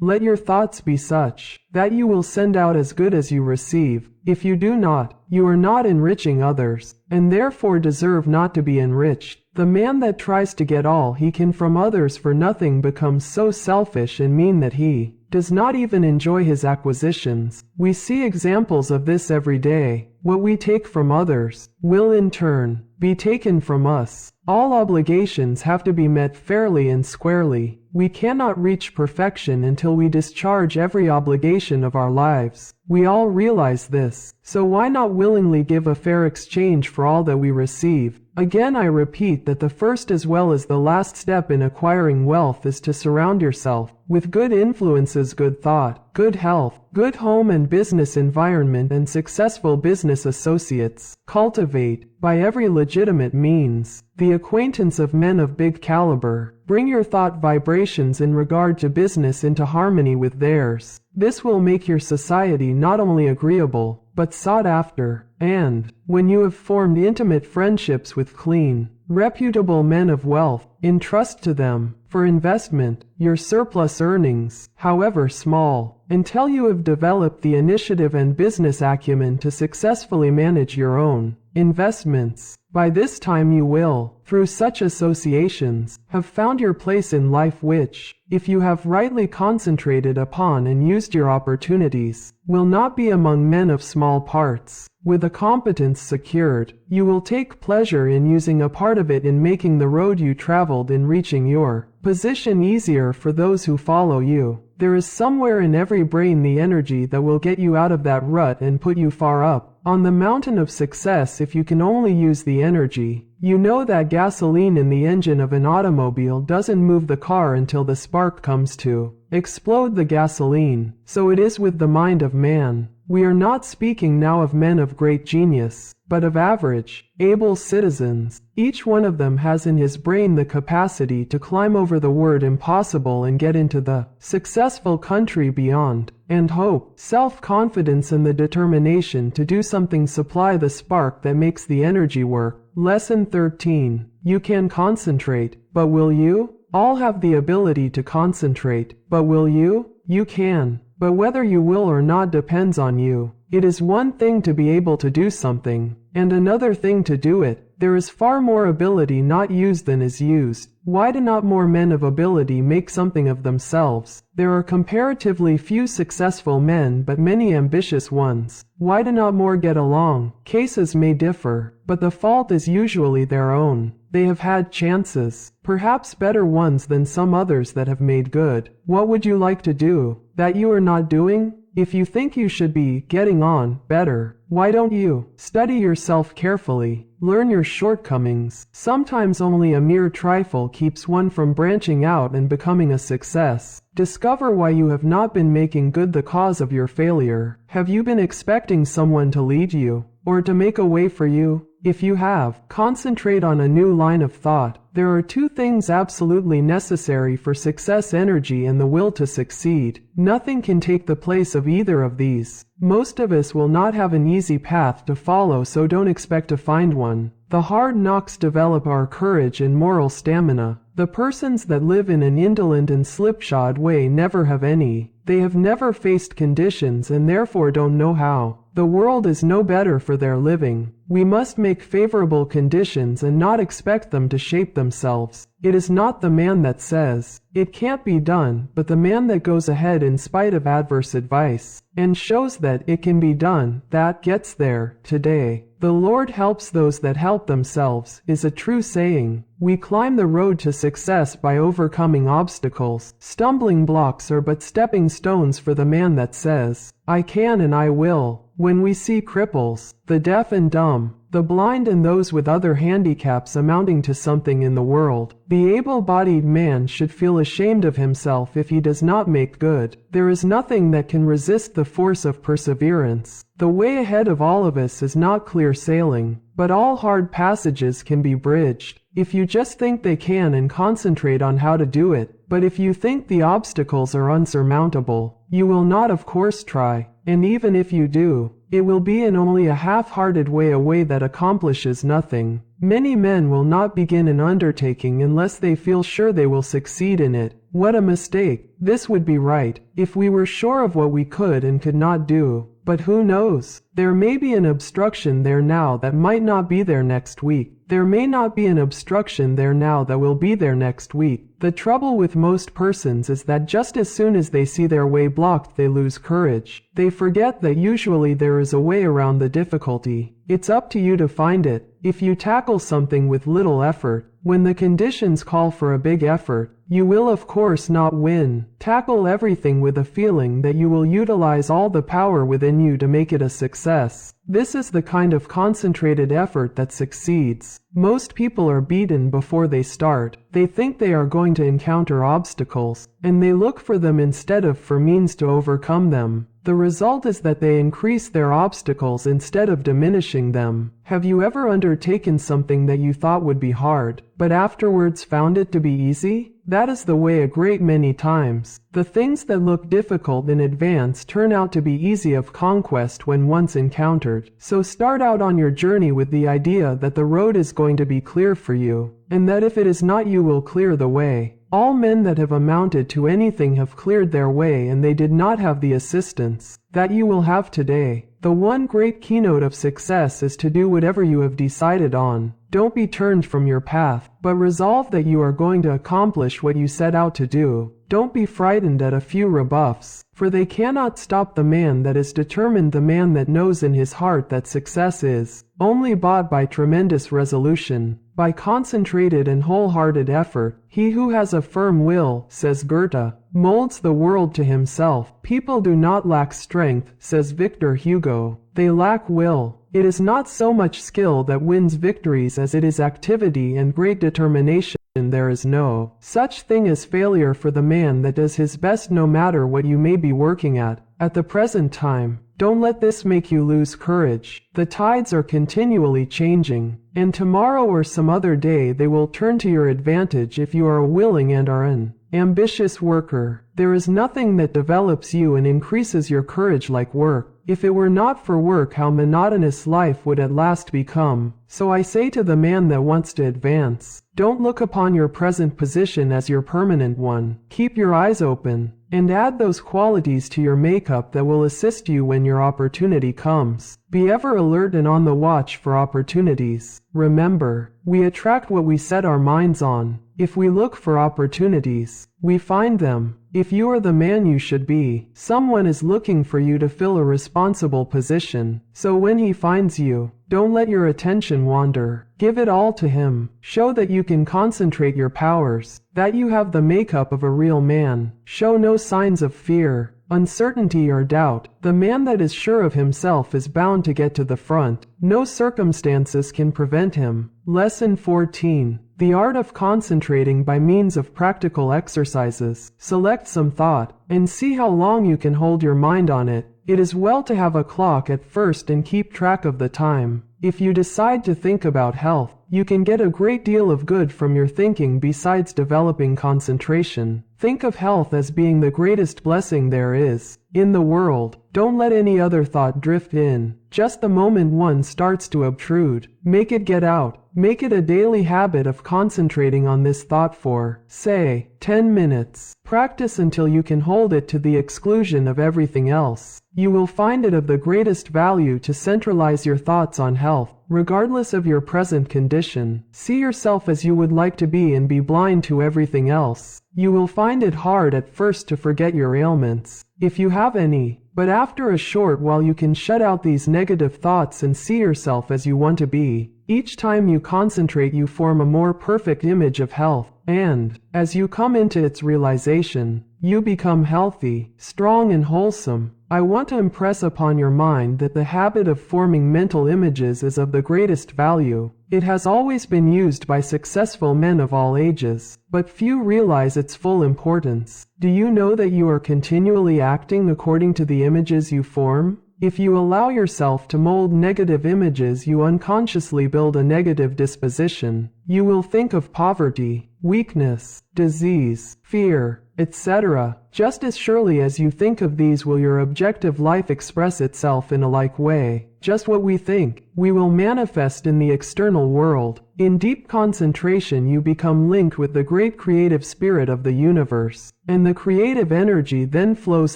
Let your thoughts be such that you will send out as good as you receive. If you do not, you are not enriching others, and therefore deserve not to be enriched. The man that tries to get all he can from others for nothing becomes so selfish and mean that he does not even enjoy his acquisitions. We see examples of this every day. What we take from others will in turn be taken from us. All obligations have to be met fairly and squarely. We cannot reach perfection until we discharge every obligation of our lives. We all realize this, so why not willingly give a fair exchange for all that we receive? Again, I repeat that the first as well as the last step in acquiring wealth is to surround yourself with good influences, good thought, good health, good home and business environment, and successful business associates. Cultivate, by every legitimate means, the acquaintance of men of big caliber. Bring your thought vibrations in regard to business into harmony with theirs. This will make your society not only agreeable, but sought after, and, when you have formed intimate friendships with clean, reputable men of wealth, entrust to them, for investment, your surplus earnings, however small, until you have developed the initiative and business acumen to successfully manage your own investments. By this time you will, through such associations, have found your place in life which, if you have rightly concentrated upon and used your opportunities, will not be among men of small parts. With a competence secured, you will take pleasure in using a part of it in making the road you traveled in reaching your position easier for those who follow you. There is somewhere in every brain the energy that will get you out of that rut and put you far up on the mountain of success if you can only use the energy. You know that gasoline in the engine of an automobile doesn't move the car until the spark comes to explode the gasoline. So it is with the mind of man. We are not speaking now of men of great genius, but of average, able citizens. Each one of them has in his brain the capacity to climb over the word impossible and get into the successful country beyond. And hope, self-confidence and the determination to do something supply the spark that makes the energy work. Lesson 13. You can concentrate, but will you? All have the ability to concentrate, but will you? You can. But whether you will or not depends on you. It is one thing to be able to do something, and another thing to do it. There is far more ability not used than is used. Why do not more men of ability make something of themselves? There are comparatively few successful men but many ambitious ones. Why do not more get along? Cases may differ, but the fault is usually their own. They have had chances, perhaps better ones than some others that have made good. What would you like to do, that you are not doing? If you think you should be getting on better, why don't you study yourself carefully? Learn your shortcomings. Sometimes only a mere trifle keeps one from branching out and becoming a success. Discover why you have not been making good the cause of your failure. Have you been expecting someone to lead you, or to make a way for you? If you have, concentrate on a new line of thought. There are two things absolutely necessary for success: energy and the will to succeed. Nothing can take the place of either of these. Most of us will not have an easy path to follow, so don't expect to find one. The hard knocks develop our courage and moral stamina. The persons that live in an indolent and slipshod way never have any. They have never faced conditions and therefore don't know how. The world is no better for their living. We must make favorable conditions and not expect them to shape themselves. It is not the man that says, "It can't be done," but the man that goes ahead in spite of adverse advice, and shows that it can be done, that gets there. Today, "The Lord helps those that help themselves," is a true saying. We climb the road to success by overcoming obstacles. Stumbling blocks are but stepping stones for the man that says, "I can and I will." When we see cripples, the deaf and dumb, the blind and those with other handicaps amounting to something in the world, the able-bodied man should feel ashamed of himself if he does not make good. There is nothing that can resist the force of perseverance. The way ahead of all of us is not clear sailing, but all hard passages can be bridged, if you just think they can and concentrate on how to do it. But if you think the obstacles are unsurmountable, you will not of course try, and even if you do, it will be in only a half-hearted way, a way that accomplishes nothing. Many men will not begin an undertaking unless they feel sure they will succeed in it. What a mistake! This would be right, if we were sure of what we could and could not do. But who knows? There may be an obstruction there now that might not be there next week. There may not be an obstruction there now that will be there next week. The trouble with most persons is that just as soon as they see their way blocked, they lose courage. They forget that usually there is a way around the difficulty. It's up to you to find it. If you tackle something with little effort, when the conditions call for a big effort, you will of course not win. Tackle everything with a feeling that you will utilize all the power within you to make it a success. This is the kind of concentrated effort that succeeds. Most people are beaten before they start. They think they are going to encounter obstacles, and they look for them instead of for means to overcome them. The result is that they increase their obstacles instead of diminishing them. Have you ever undertaken something that you thought would be hard, but afterwards found it to be easy? That is the way a great many times. The things that look difficult in advance turn out to be easy of conquest when once encountered. So start out on your journey with the idea that the road is going to be clear for you, and that if it is not, you will clear the way. All men that have amounted to anything have cleared their way, and they did not have the assistance that you will have today. The one great keynote of success is to do whatever you have decided on. Don't be turned from your path, but resolve that you are going to accomplish what you set out to do. Don't be frightened at a few rebuffs, for they cannot stop the man that is determined, the man that knows in his heart that success is only bought by tremendous resolution, by concentrated and wholehearted effort. He who has a firm will, says Goethe, molds the world to himself. People do not lack strength, says Victor Hugo. They lack will. It is not so much skill that wins victories as it is activity and great determination. There is no such thing as failure for the man that does his best, no matter what you may be working at the present time. Don't let this make you lose courage. The tides are continually changing, and tomorrow or some other day they will turn to your advantage if you are a willing and are an ambitious worker. There is nothing that develops you and increases your courage like work. If it were not for work, how monotonous life would at last become. So I say to the man that wants to advance, don't look upon your present position as your permanent one. Keep your eyes open, and add those qualities to your makeup that will assist you when your opportunity comes. Be ever alert and on the watch for opportunities. Remember, we attract what we set our minds on. If we look for opportunities, we find them. If you are the man you should be, someone is looking for you to fill a responsible position. So when he finds you, don't let your attention wander. Give it all to him. Show that you can concentrate your powers, that you have the makeup of a real man. Show no signs of fear, uncertainty, or doubt. The man that is sure of himself is bound to get to the front. No circumstances can prevent him. Lesson 14. The art of concentrating by means of practical exercises. Select some thought, and see how long you can hold your mind on it. It is well to have a clock at first and keep track of the time. If you decide to think about health, you can get a great deal of good from your thinking besides developing concentration. Think of health as being the greatest blessing there is in the world. Don't let any other thought drift in. Just the moment one starts to obtrude, make it get out. Make it a daily habit of concentrating on this thought for, say, 10 minutes. Practice until you can hold it to the exclusion of everything else. You will find it of the greatest value to centralize your thoughts on health, regardless of your present condition. See yourself as you would like to be and be blind to everything else. You will find it hard at first to forget your ailments, if you have any, but after a short while you can shut out these negative thoughts and see yourself as you want to be. Each time you concentrate, you form a more perfect image of health, and, as you come into its realization, you become healthy, strong, and wholesome. I want to impress upon your mind that the habit of forming mental images is of the greatest value. It has always been used by successful men of all ages, but few realize its full importance. Do you know that you are continually acting according to the images you form? If you allow yourself to mold negative images, you unconsciously build a negative disposition. You will think of poverty, weakness, disease, fear, etc. Just as surely as you think of these will your objective life express itself in a like way. Just what we think, we will manifest in the external world. In deep concentration you become linked with the great creative spirit of the universe, and the creative energy then flows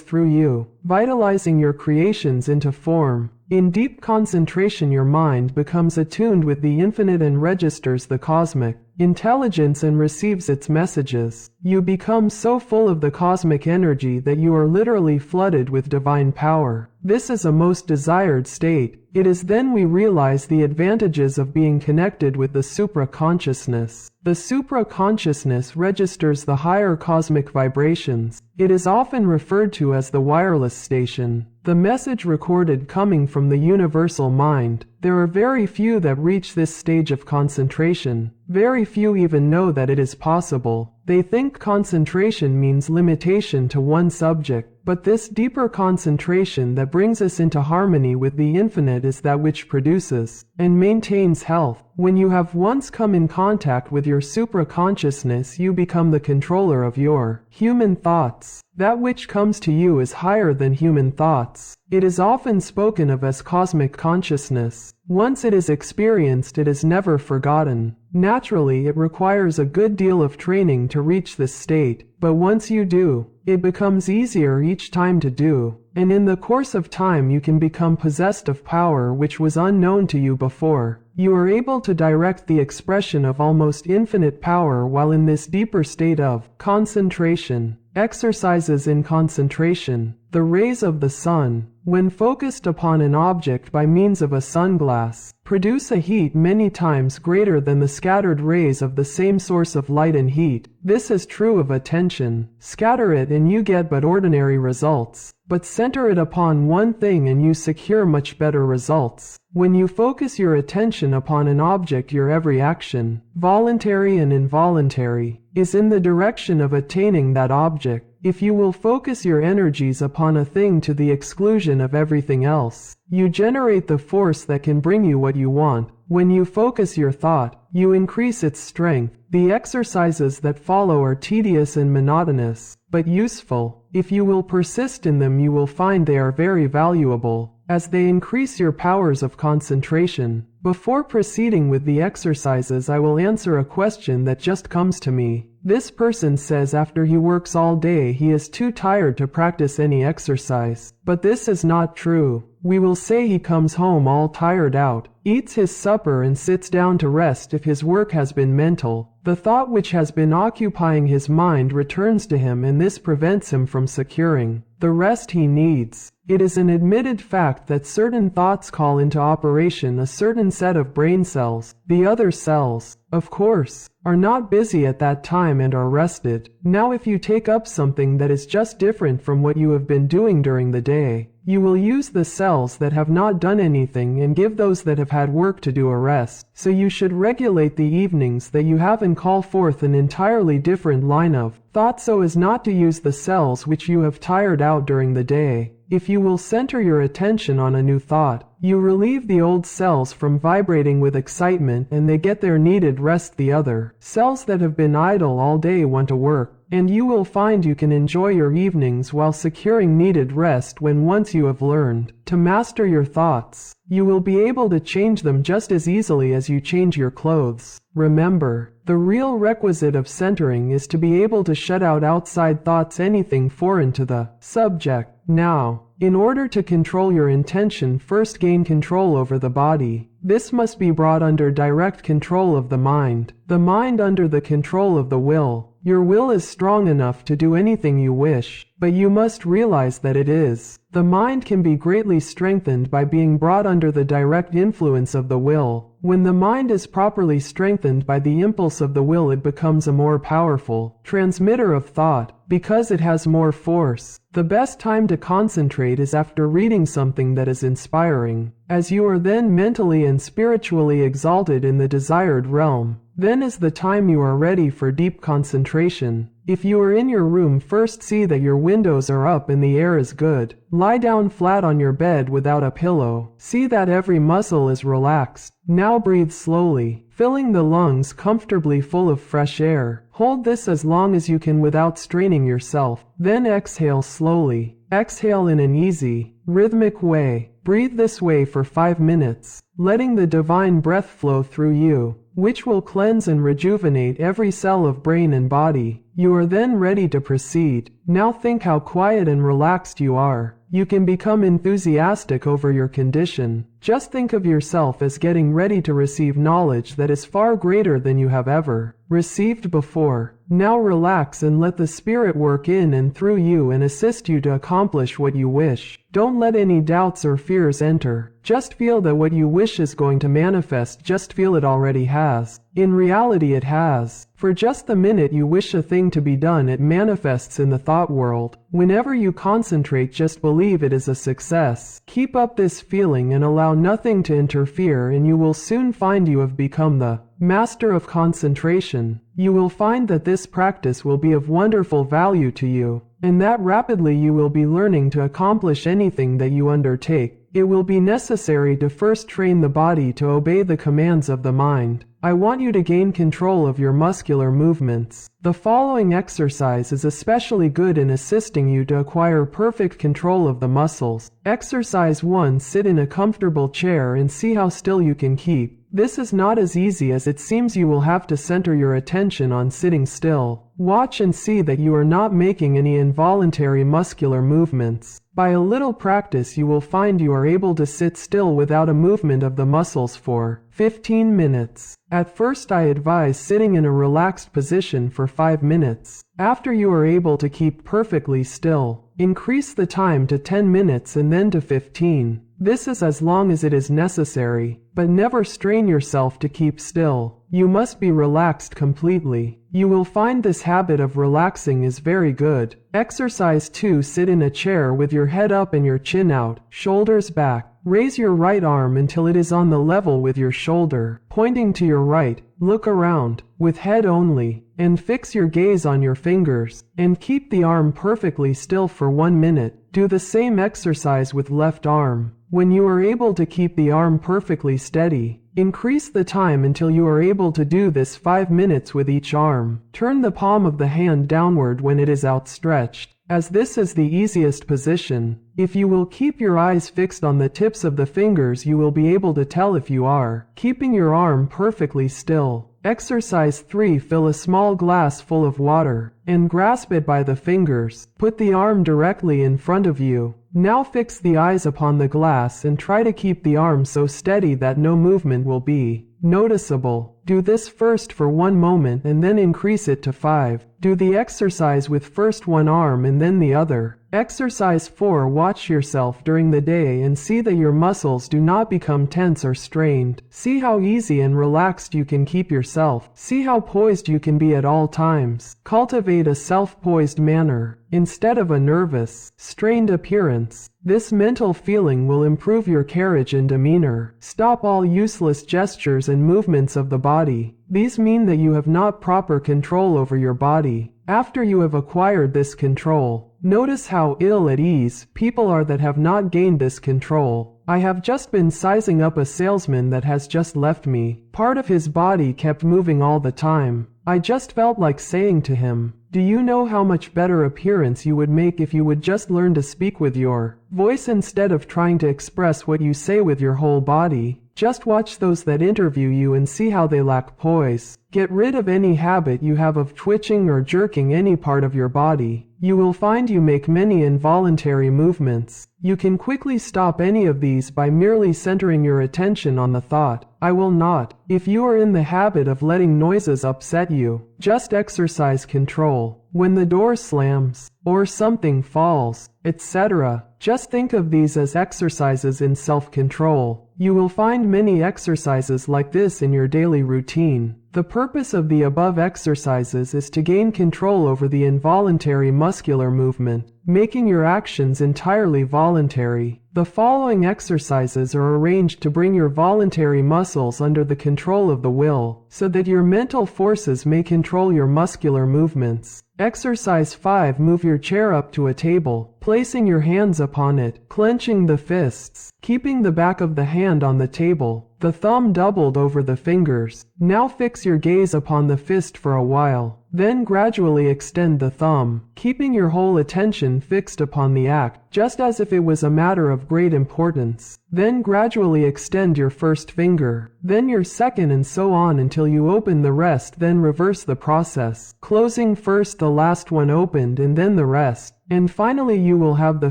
through you, vitalizing your creations into form. In deep concentration your mind becomes attuned with the infinite and registers the cosmic intelligence and receives its messages. You become so full of the cosmic energy that you are literally flooded with divine power. This is a most desired state. It is then we realize the advantages of being connected with the supra-consciousness. The supra-consciousness registers the higher cosmic vibrations. It is often referred to as the wireless station, the message recorded coming from the universal mind. There are very few that reach this stage of concentration. Very few even know that it is possible. They think concentration means limitation to one subject. But this deeper concentration that brings us into harmony with the infinite is that which produces and maintains health. When you have once come in contact with your supraconsciousness, you become the controller of your human thoughts. That which comes to you is higher than human thoughts. It is often spoken of as cosmic consciousness. Once it is experienced, it is never forgotten. Naturally, it requires a good deal of training to reach this state, but once you do, it becomes easier each time to do, and in the course of time you can become possessed of power which was unknown to you before. You are able to direct the expression of almost infinite power while in this deeper state of concentration. Exercises in concentration. The rays of the sun, when focused upon an object by means of a sunglass, produce a heat many times greater than the scattered rays of the same source of light and heat. This is true of attention. Scatter it and you get but ordinary results, but center it upon one thing and you secure much better results. When you focus your attention upon an object, your every action, voluntary and involuntary, is in the direction of attaining that object. If you will focus your energies upon a thing to the exclusion of everything else, you generate the force that can bring you what you want. When you focus your thought, you increase its strength. The exercises that follow are tedious and monotonous, but useful. If you will persist in them, you will find they are very valuable, as they increase your powers of concentration. Before proceeding with the exercises, I will answer a question that just comes to me. This person says after he works all day he is too tired to practice any exercise. But this is not true. We will say he comes home all tired out, eats his supper and sits down to rest. If his work has been mental, the thought which has been occupying his mind returns to him, and this prevents him from securing the rest he needs. It is an admitted fact that certain thoughts call into operation a certain set of brain cells. The other cells, of course, are not busy at that time and are rested. Now if you take up something that is just different from what you have been doing during the day, you will use the cells that have not done anything and give those that have had work to do a rest. So you should regulate the evenings that you have and call forth an entirely different line of thought so as not to use the cells which you have tired out during the day. If you will center your attention on a new thought, you relieve the old cells from vibrating with excitement and they get their needed rest. The other cells that have been idle all day want to work, and you will find you can enjoy your evenings while securing needed rest. When once you have learned to master your thoughts, you will be able to change them just as easily as you change your clothes. Remember, the real requisite of centering is to be able to shut out outside thoughts, anything foreign to the subject. Now, in order to control your intention, first gain control over the body. This must be brought under direct control of the mind under the control of the will. Your will is strong enough to do anything you wish, but you must realize that it is. The mind can be greatly strengthened by being brought under the direct influence of the will. When the mind is properly strengthened by the impulse of the will, it becomes a more powerful transmitter of thought, because it has more force. The best time to concentrate is after reading something that is inspiring, as you are then mentally and spiritually exalted in the desired realm. Then is the time you are ready for deep concentration. If you are in your room, first see that your windows are up and the air is good. Lie down flat on your bed without a pillow. See that every muscle is relaxed. Now breathe slowly, filling the lungs comfortably full of fresh air. Hold this as long as you can without straining yourself. Then exhale slowly. Exhale in an easy, rhythmic way. Breathe this way for 5 minutes, letting the divine breath flow through you, which will cleanse and rejuvenate every cell of brain and body. You are then ready to proceed. Now think how quiet and relaxed you are. You can become enthusiastic over your condition. Just think of yourself as getting ready to receive knowledge that is far greater than you have ever received before. Now relax and let the Spirit work in and through you and assist you to accomplish what you wish. Don't let any doubts or fears enter. Just feel that what you wish is going to manifest. Just feel it already has. In reality it has. For just the minute you wish a thing to be done, it manifests in the thought world. Whenever you concentrate, just believe it is a success. Keep up this feeling and allow nothing to interfere, and you will soon find you have become the master of concentration. You will find that this practice will be of wonderful value to you, and that rapidly you will be learning to accomplish anything that you undertake. It will be necessary to first train the body to obey the commands of the mind. I want you to gain control of your muscular movements. The following exercise is especially good in assisting you to acquire perfect control of the muscles. Exercise 1. Sit in a comfortable chair and see how still you can keep. This is not as easy as it seems. You will have to center your attention on sitting still. Watch and see that you are not making any involuntary muscular movements. By a little practice you will find you are able to sit still without a movement of the muscles for 15 minutes. At first I advise sitting in a relaxed position for 5 minutes. After you are able to keep perfectly still, increase the time to 10 minutes and then to 15. This is as long as it is necessary, but never strain yourself to keep still. You must be relaxed completely. You will find this habit of relaxing is very good. Exercise 2. Sit in a chair with your head up and your chin out, shoulders back. Raise your right arm until it is on the level with your shoulder, pointing to your right. Look around, with head only, and fix your gaze on your fingers, and keep the arm perfectly still for 1 minute. Do the same exercise with left arm. When you are able to keep the arm perfectly steady, increase the time until you are able to do this 5 minutes with each arm. Turn the palm of the hand downward when it is outstretched, as this is the easiest position. If you will keep your eyes fixed on the tips of the fingers, you will be able to tell if you are keeping your arm perfectly still. Exercise 3. Fill a small glass full of water, and grasp it by the fingers. Put the arm directly in front of you. Now fix the eyes upon the glass and try to keep the arm so steady that no movement will be noticeable. Do this first for 1 moment and then increase it to 5. Do the exercise with first one arm and then the other. Exercise 4. Watch yourself during the day and see that your muscles do not become tense or strained. See how easy and relaxed you can keep yourself. See how poised you can be at all times. Cultivate a self-poised manner, instead of a nervous, strained appearance. This mental feeling will improve your carriage and demeanor. Stop all useless gestures and movements of the body. These mean that you have not proper control over your body. After you have acquired this control, notice how ill at ease people are that have not gained this control. I have just been sizing up a salesman that has just left me. Part of his body kept moving all the time. I just felt like saying to him, "Do you know how much better appearance you would make if you would just learn to speak with your voice instead of trying to express what you say with your whole body?" Just watch those that interview you and see how they lack poise. Get rid of any habit you have of twitching or jerking any part of your body. You will find you make many involuntary movements. You can quickly stop any of these by merely centering your attention on the thought, "I will not." If you are in the habit of letting noises upset you, just exercise control. When the door slams, or something falls, etc., just think of these as exercises in self-control. You will find many exercises like this in your daily routine. The purpose of the above exercises is to gain control over the involuntary muscular movement, making your actions entirely voluntary. The following exercises are arranged to bring your voluntary muscles under the control of the will, so that your mental forces may control your muscular movements. Exercise 5. Move your chair up to a table, placing your hands upon it, clenching the fists, keeping the back of the hand on the table, the thumb doubled over the fingers. Now fix your gaze upon the fist for a while. Then gradually extend the thumb, keeping your whole attention fixed upon the act, just as if it was a matter of great importance. Then gradually extend your first finger, then your second, and so on until you open the rest. Then reverse the process, closing first the last one opened and then the rest. And finally you will have the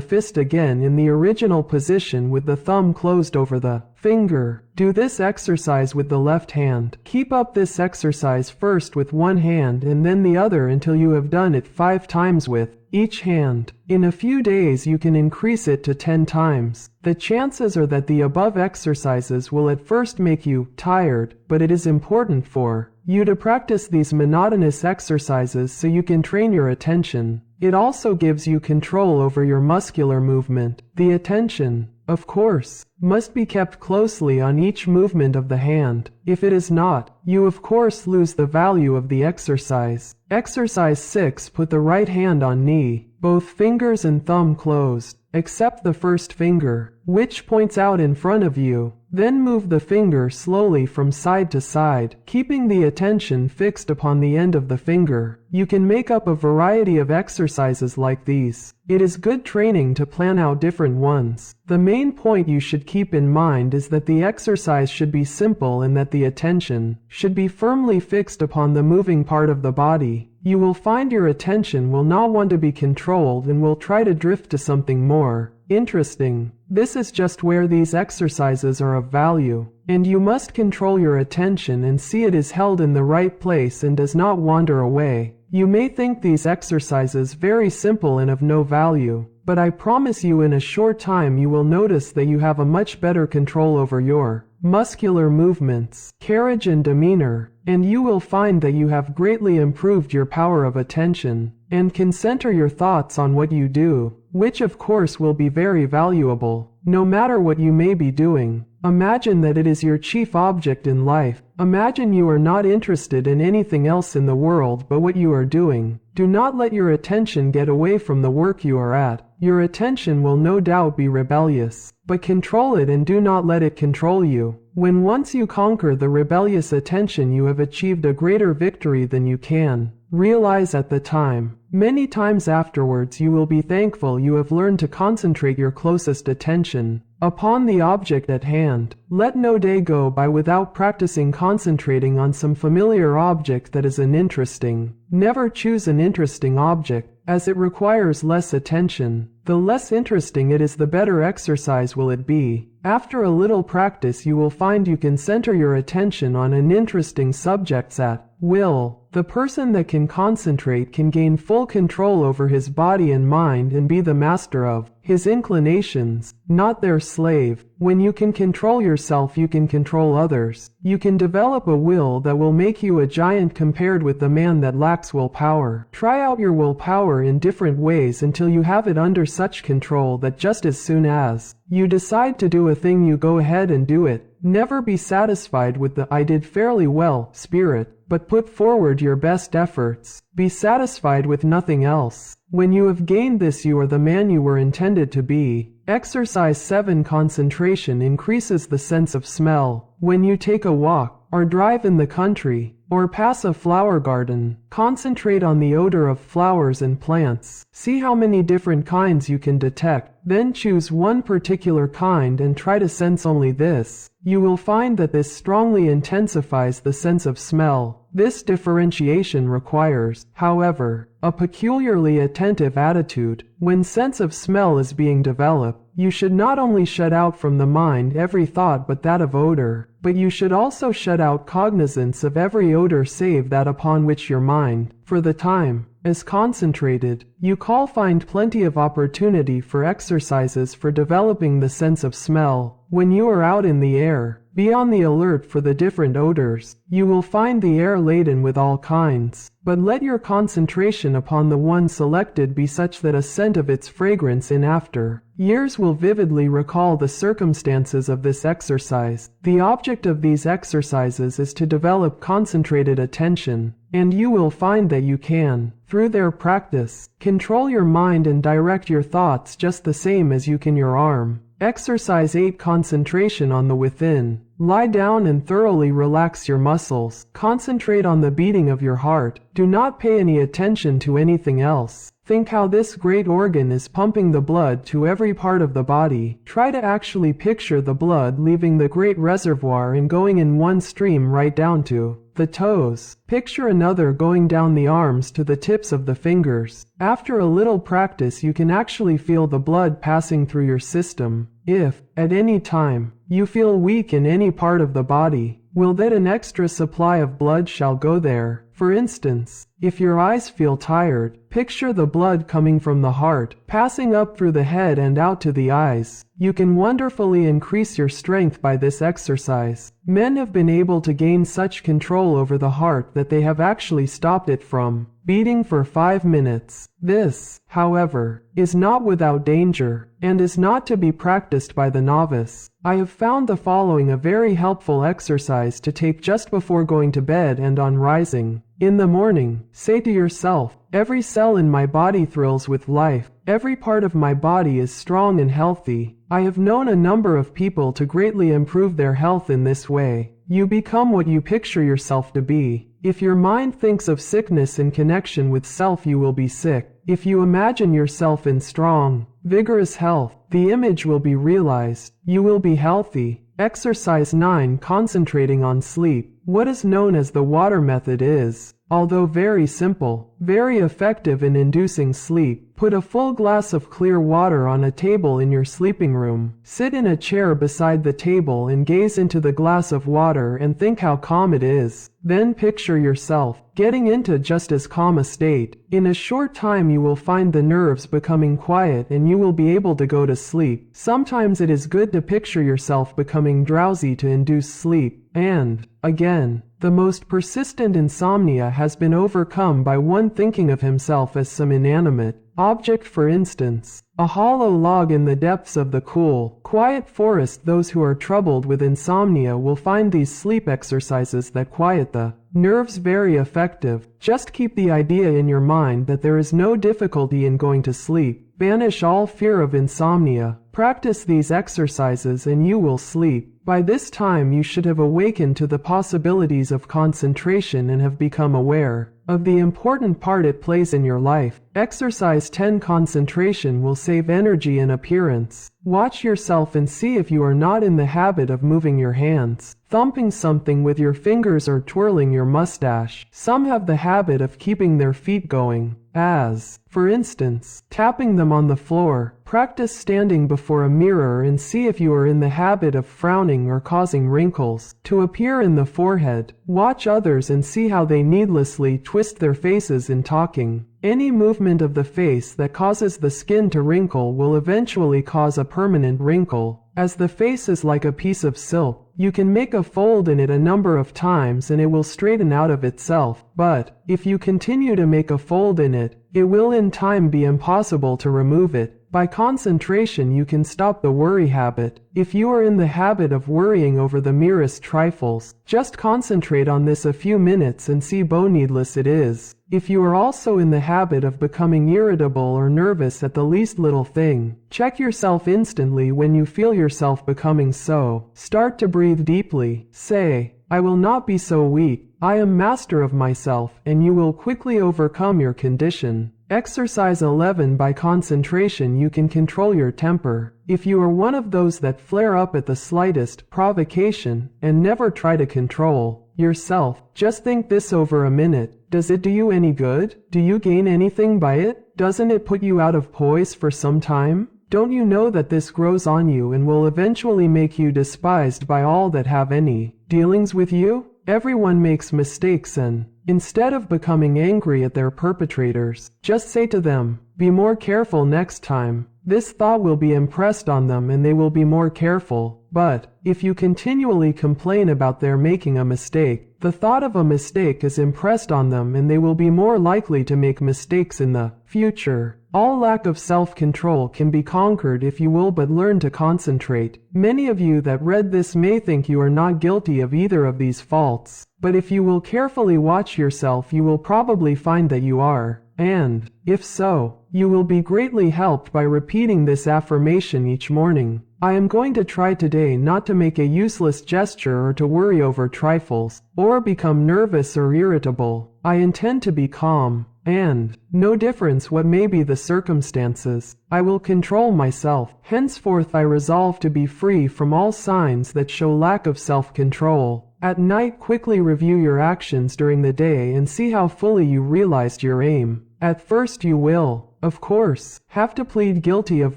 fist again in the original position with the thumb closed over the finger. Do this exercise with the left hand. Keep up this exercise first with one hand and then the other until you have done it 5 times with each hand. In a few days you can increase it to 10 times. The chances are that the above exercises will at first make you tired, but it is important for you to practice these monotonous exercises so you can train your attention. It also gives you control over your muscular movement. The attention of course, must be kept closely on each movement of the hand. If it is not, you of course lose the value of the exercise. Exercise 6. Put the right hand on knee, both fingers and thumb closed, except the first finger, which points out in front of you. Then move the finger slowly from side to side, keeping the attention fixed upon the end of the finger. You can make up a variety of exercises like these. It is good training to plan out different ones. The main point you should keep in mind is that the exercise should be simple and that the attention should be firmly fixed upon the moving part of the body. You will find your attention will not want to be controlled and will try to drift to something more interesting. This is just where these exercises are of value, and you must control your attention and see it is held in the right place and does not wander away. You may think these exercises very simple and of no value, but I promise you in a short time you will notice that you have a much better control over your muscular movements, carriage and demeanor, and you will find that you have greatly improved your power of attention, and can center your thoughts on what you do, which of course will be very valuable, no matter what you may be doing. Imagine that it is your chief object in life. Imagine you are not interested in anything else in the world but what you are doing. Do not let your attention get away from the work you are at. Your attention will no doubt be rebellious, but control it and do not let it control you. When once you conquer the rebellious attention, you have achieved a greater victory than you can realize at the time. Many times afterwards you will be thankful you have learned to concentrate your closest attention upon the object at hand. Let no day go by without practicing concentrating on some familiar object that is uninteresting. Never choose an interesting object, as it requires less attention. The less interesting it is, the better exercise will it be. After a little practice you will find you can center your attention on uninteresting subjects at will. The person that can concentrate can gain full control over his body and mind and be the master of his inclinations, not their slave. When you can control yourself, you can control others. You can develop a will that will make you a giant compared with the man that lacks willpower. Try out your willpower in different ways until you have it under such control that just as soon as you decide to do a thing, you go ahead and do it. Never be satisfied with the "I did fairly well" spirit, but put forward your best efforts. Be satisfied with nothing else. When you have gained this, you are the man you were intended to be. Exercise 7. Concentration increases the sense of smell. When you take a walk, or drive in the country, or pass a flower garden, concentrate on the odor of flowers and plants. See how many different kinds you can detect. Then choose one particular kind and try to sense only this. You will find that this strongly intensifies the sense of smell. This differentiation requires, however, a peculiarly attentive attitude. When sense of smell is being developed, you should not only shut out from the mind every thought but that of odor, but you should also shut out cognizance of every odor save that upon which your mind, for the time, is concentrated. You find plenty of opportunity for exercises for developing the sense of smell. When you are out in the air, be on the alert for the different odors. You will find the air laden with all kinds, but let your concentration upon the one selected be such that a scent of its fragrance in after years will vividly recall the circumstances of this exercise. The object of these exercises is to develop concentrated attention, and you will find that you can, through their practice, control your mind and direct your thoughts just the same as you can your arm. Exercise 8. Concentration on the within. Lie down and thoroughly relax your muscles. Concentrate on the beating of your heart. Do not pay any attention to anything else. Think how this great organ is pumping the blood to every part of the body. Try to actually picture the blood leaving the great reservoir and going in one stream right down to the toes. Picture another going down the arms to the tips of the fingers. After a little practice, you can actually feel the blood passing through your system. If, at any time, you feel weak in any part of the body, will that an extra supply of blood shall go there. For instance, if your eyes feel tired, picture the blood coming from the heart, passing up through the head and out to the eyes. You can wonderfully increase your strength by this exercise. Men have been able to gain such control over the heart that they have actually stopped it from beating for 5 minutes. This, however, is not without danger, and is not to be practiced by the novice. I have found the following a very helpful exercise to take just before going to bed and on rising. In the morning, say to yourself, every cell in my body thrills with life. Every part of my body is strong and healthy. I have known a number of people to greatly improve their health in this way. You become what you picture yourself to be. If your mind thinks of sickness in connection with self, you will be sick. If you imagine yourself in strong, vigorous health, the image will be realized. You will be healthy. Exercise 9. Concentrating on sleep. What is known as the water method is, although very simple, very effective in inducing sleep. Put a full glass of clear water on a table in your sleeping room. Sit in a chair beside the table and gaze into the glass of water and think how calm it is. Then picture yourself getting into just as calm a state. In a short time you will find the nerves becoming quiet and you will be able to go to sleep. Sometimes it is good to picture yourself becoming drowsy to induce sleep. And, again, the most persistent insomnia has been overcome by one thinking of himself as some inanimate object. For instance, a hollow log in the depths of the cool, quiet forest. Those who are troubled with insomnia will find these sleep exercises that quiet the nerves very effective. Just keep the idea in your mind that there is no difficulty in going to sleep. Banish all fear of insomnia. Practice these exercises and you will sleep. By this time you should have awakened to the possibilities of concentration and have become aware of the important part it plays in your life. Exercise 10. Concentration will save energy and appearance. Watch yourself and see if you are not in the habit of moving your hands, thumping something with your fingers or twirling your mustache. Some have the habit of keeping their feet going, as, for instance, tapping them on the floor. Practice standing before a mirror and see if you are in the habit of frowning or causing wrinkles to appear in the forehead. Watch others and see how they needlessly twist their faces in talking. Any movement of the face that causes the skin to wrinkle will eventually cause a permanent wrinkle. As the face is like a piece of silk, you can make a fold in it a number of times and it will straighten out of itself. But, if you continue to make a fold in it, it will in time be impossible to remove it. By concentration you can stop the worry habit. If you are in the habit of worrying over the merest trifles, just concentrate on this a few minutes and see how needless it is. If you are also in the habit of becoming irritable or nervous at the least little thing, check yourself instantly when you feel yourself becoming so. Start to breathe deeply. Say, I will not be so weak. I am master of myself, and you will quickly overcome your condition. Exercise 11. By concentration you can control your temper. If you are one of those that flare up at the slightest provocation and never try to control yourself, just think this over a minute. Does it do you any good? Do you gain anything by it? Doesn't it put you out of poise for some time? Don't you know that this grows on you and will eventually make you despised by all that have any dealings with you? Everyone makes mistakes and, instead of becoming angry at their perpetrators, just say to them, be more careful next time. This thought will be impressed on them and they will be more careful. But, if you continually complain about their making a mistake, the thought of a mistake is impressed on them and they will be more likely to make mistakes in the future. All lack of self-control can be conquered if you will but learn to concentrate. Many of you that read this may think you are not guilty of either of these faults, but if you will carefully watch yourself you will probably find that you are. And, if so, you will be greatly helped by repeating this affirmation each morning. I am going to try today not to make a useless gesture or to worry over trifles, or become nervous or irritable. I intend to be calm, and, no difference what may be the circumstances, I will control myself. Henceforth I resolve to be free from all signs that show lack of self-control. At night quickly review your actions during the day and see how fully you realized your aim. At first you will, of course, have to plead guilty of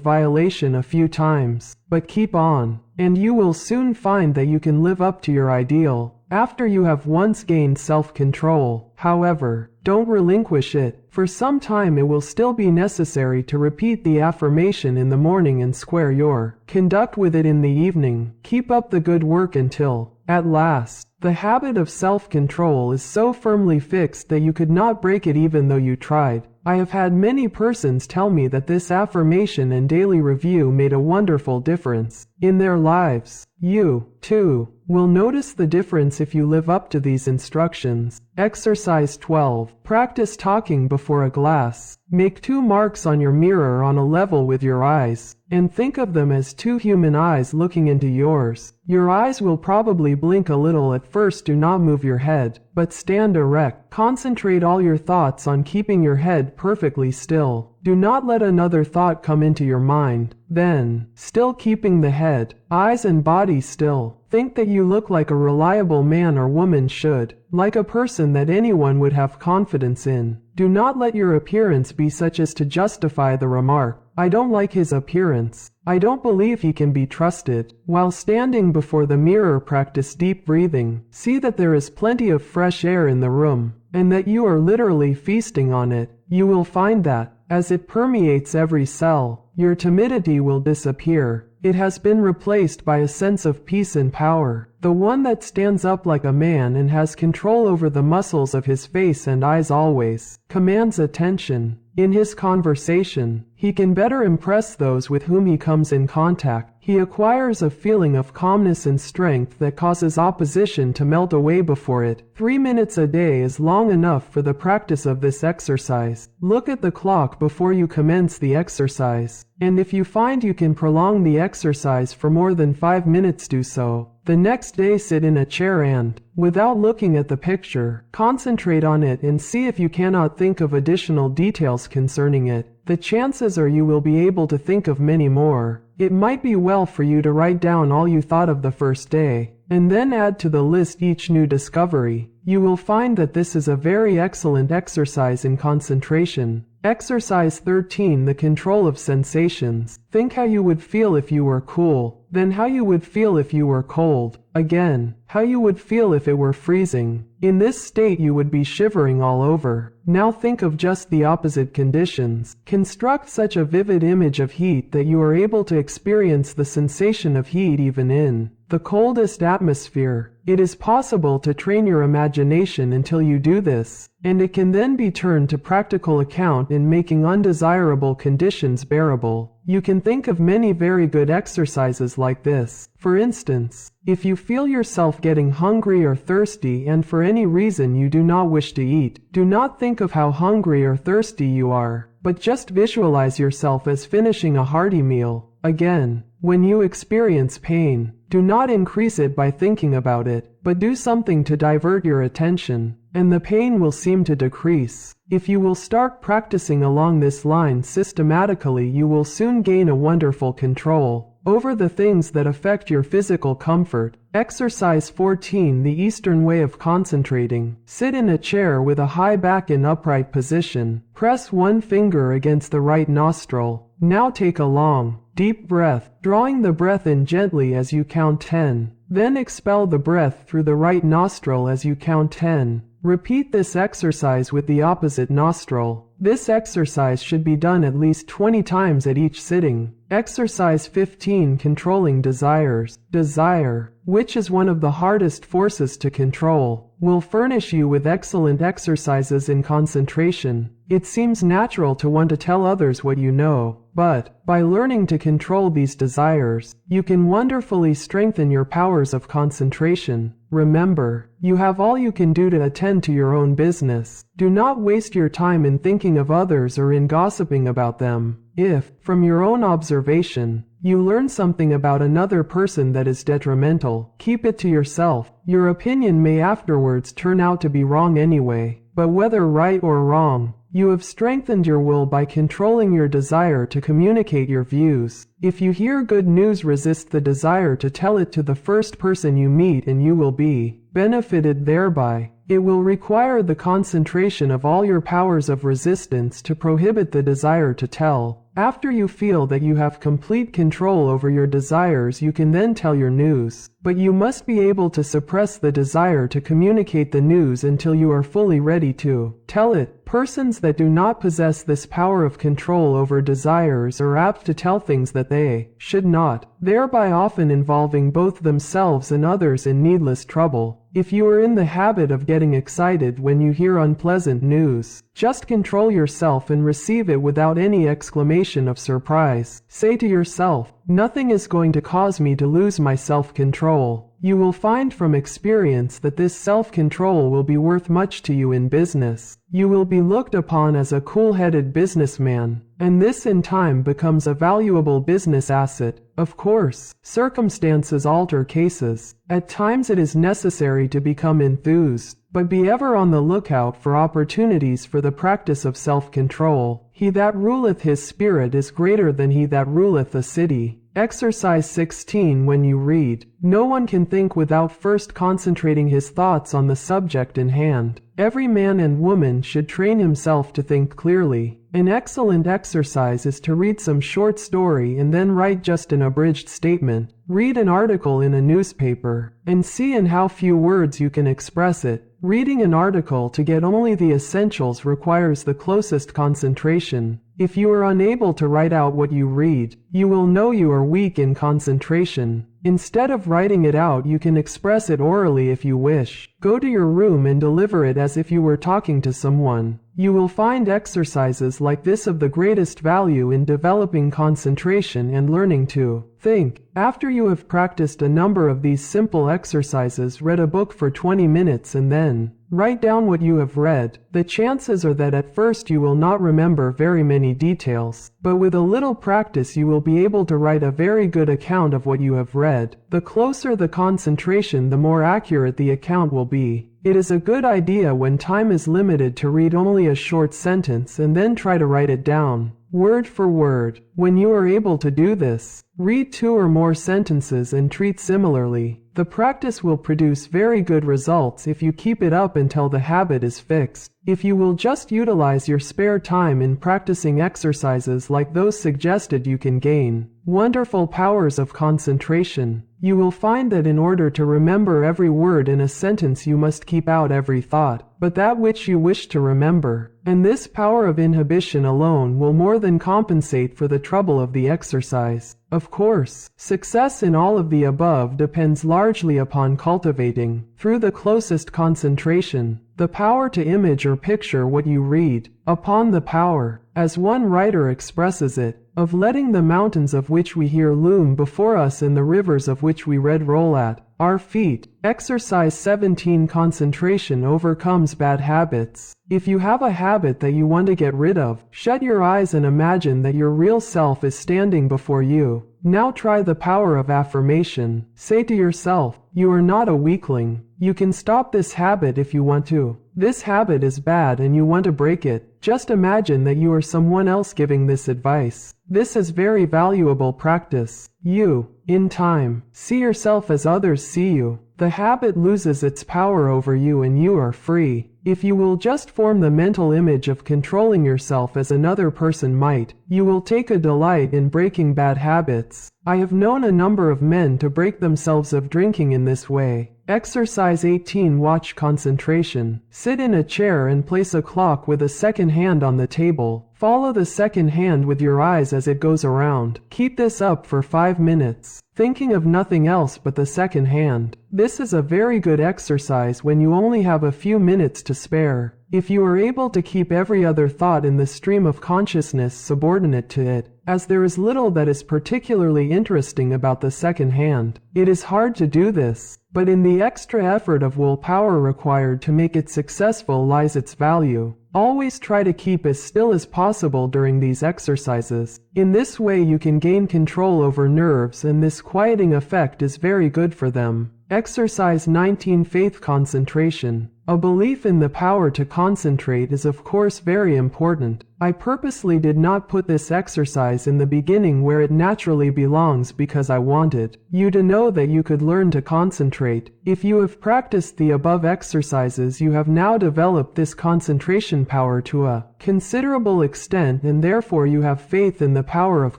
violation a few times, but keep on, and you will soon find that you can live up to your ideal. after you have once gained self-control. However, don't relinquish it. For some time it will still be necessary to repeat the affirmation in the morning and square your conduct with it in the evening. Keep up the good work until, at last, the habit of self-control is so firmly fixed that you could not break it even though you tried. I have had many persons tell me that this affirmation and daily review made a wonderful difference in their lives. You, too, will notice the difference if you live up to these instructions. Exercise 12. Practice talking before a glass. Make 2 marks on your mirror on a level with your eyes, and think of them as 2 human eyes looking into yours. Your eyes will probably blink a little at first. Do not move your head, but stand erect. Concentrate all your thoughts on keeping your head perfectly still. Do not let another thought come into your mind. Then, still keeping the head, eyes and body still, think that you look like a reliable man or woman should, like a person that anyone would have confidence in. Do not let your appearance be such as to justify the remark, "I don't like his appearance. I don't believe he can be trusted." While standing before the mirror, practice deep breathing. See that there is plenty of fresh air in the room, and that you are literally feasting on it. You will find that, as it permeates every cell, your timidity will disappear. It has been replaced by a sense of peace and power. The one that stands up like a man and has control over the muscles of his face and eyes always commands attention. In his conversation, he can better impress those with whom he comes in contact. He acquires a feeling of calmness and strength that causes opposition to melt away before it. 3 minutes a day is long enough for the practice of this exercise. Look at the clock before you commence the exercise, and if you find you can prolong the exercise for more than 5 minutes, do so. The next day sit in a chair and, without looking at the picture, concentrate on it and see if you cannot think of additional details concerning it. The chances are you will be able to think of many more. It might be well for you to write down all you thought of the first day, and then add to the list each new discovery. You will find that this is a very excellent exercise in concentration. Exercise 13. The control of sensations. Think how you would feel if you were cool, then how you would feel if you were cold. Again, how you would feel if it were freezing. In this state you would be shivering all over. Now think of just the opposite conditions. Construct such a vivid image of heat that you are able to experience the sensation of heat even in the coldest atmosphere. It is possible to train your imagination until you do this, and it can then be turned to practical account in making undesirable conditions bearable. You can think of many very good exercises like this. For instance, if you feel yourself getting hungry or thirsty and for any reason you do not wish to eat, do not think of how hungry or thirsty you are, but just visualize yourself as finishing a hearty meal. Again, when you experience pain, do not increase it by thinking about it, but do something to divert your attention, and the pain will seem to decrease. If you will start practicing along this line systematically, you will soon gain a wonderful control over the things that affect your physical comfort. Exercise 14. The Eastern way of concentrating. Sit in a chair with a high back in upright position. Press one finger against the right nostril. Now take a long, deep breath, drawing the breath in gently as you count 10. Then expel the breath through the right nostril as you count 10. Repeat this exercise with the opposite nostril. This exercise should be done at least 20 times at each sitting. Exercise 15. Controlling desires. Desire, which is one of the hardest forces to control, will furnish you with excellent exercises in concentration. It seems natural to want to tell others what you know, but, by learning to control these desires, you can wonderfully strengthen your powers of concentration. Remember, you have all you can do to attend to your own business. Do not waste your time in thinking of others or in gossiping about them. If, from your own observation, you learn something about another person that is detrimental, keep it to yourself. Your opinion may afterwards turn out to be wrong anyway, but whether right or wrong, you have strengthened your will by controlling your desire to communicate your views. If you hear good news, resist the desire to tell it to the first person you meet, and you will be benefited thereby. It will require the concentration of all your powers of resistance to prohibit the desire to tell. After you feel that you have complete control over your desires, you can then tell your news. but you must be able to suppress the desire to communicate the news until you are fully ready to tell it. Persons that do not possess this power of control over desires are apt to tell things that they should not, thereby often involving both themselves and others in needless trouble. If you are in the habit of getting excited when you hear unpleasant news, just control yourself and receive it without any exclamation of surprise. Say to yourself, "Nothing is going to cause me to lose my self-control." You will find from experience that this self-control will be worth much to you in business. You will be looked upon as a cool-headed businessman, and this in time becomes a valuable business asset. Of course, circumstances alter cases. At times it is necessary to become enthused, but be ever on the lookout for opportunities for the practice of self-control. He that ruleth his spirit is greater than he that ruleth a city. Exercise 16. When you read, no one can think without first concentrating his thoughts on the subject in hand. Every man and woman should train himself to think clearly. An excellent exercise is to read some short story and then write just an abridged statement. Read an article in a newspaper, and see in how few words you can express it. Reading an article to get only the essentials requires the closest concentration. If you are unable to write out what you read, you will know you are weak in concentration. Instead of writing it out, you can express it orally if you wish. Go to your room and deliver it as if you were talking to someone. You will find exercises like this of the greatest value in developing concentration and learning to think. After you have practiced a number of these simple exercises, read a book for 20 minutes and then write down what you have read. The chances are that at first you will not remember very many details, but with a little practice you will be able to write a very good account of what you have read. The closer the concentration, the more accurate the account will be. It is a good idea when time is limited to read only a short sentence and then try to write it down, word for word. When you are able to do this, read 2 or more sentences and treat similarly. The practice will produce very good results if you keep it up until the habit is fixed. If you will just utilize your spare time in practicing exercises like those suggested, you can gain wonderful powers of concentration. You will find that in order to remember every word in a sentence, you must keep out every thought but that which you wish to remember, and this power of inhibition alone will more than compensate for the trouble of the exercise. Of course, success in all of the above depends largely upon cultivating, through the closest concentration, the power to image or picture what you read, upon the power, as one writer expresses it, of letting the mountains of which we hear loom before us and the rivers of which we read roll at our feet. Exercise 17. Concentration overcomes bad habits. If you have a habit that you want to get rid of, shut your eyes and imagine that your real self is standing before you. Now try the power of affirmation. Say to yourself, "You are not a weakling. You can stop this habit if you want to. This habit is bad and you want to break it." Just imagine that you are someone else giving this advice. This is very valuable practice. You, in time, see yourself as others see you. The habit loses its power over you and you are free. If you will just form the mental image of controlling yourself as another person might, you will take a delight in breaking bad habits. I have known a number of men to break themselves of drinking in this way. Exercise 18. Watch concentration. Sit in a chair and place a clock with a second hand on the table. Follow the second hand with your eyes as it goes around. Keep this up for 5 minutes, thinking of nothing else but the second hand. This is a very good exercise when you only have a few minutes to spare. If you are able to keep every other thought in the stream of consciousness subordinate to it, as there is little that is particularly interesting about the second hand, it is hard to do this, but in the extra effort of willpower required to make it successful lies its value. Always try to keep as still as possible during these exercises. In this way you can gain control over nerves, and this quieting effect is very good for them. Exercise 19. Faith concentration. A belief in the power to concentrate is of course very important. I purposely did not put this exercise in the beginning where it naturally belongs because I wanted you to know that you could learn to concentrate. If you have practiced the above exercises, you have now developed this concentration power to a considerable extent, and therefore you have faith in the power of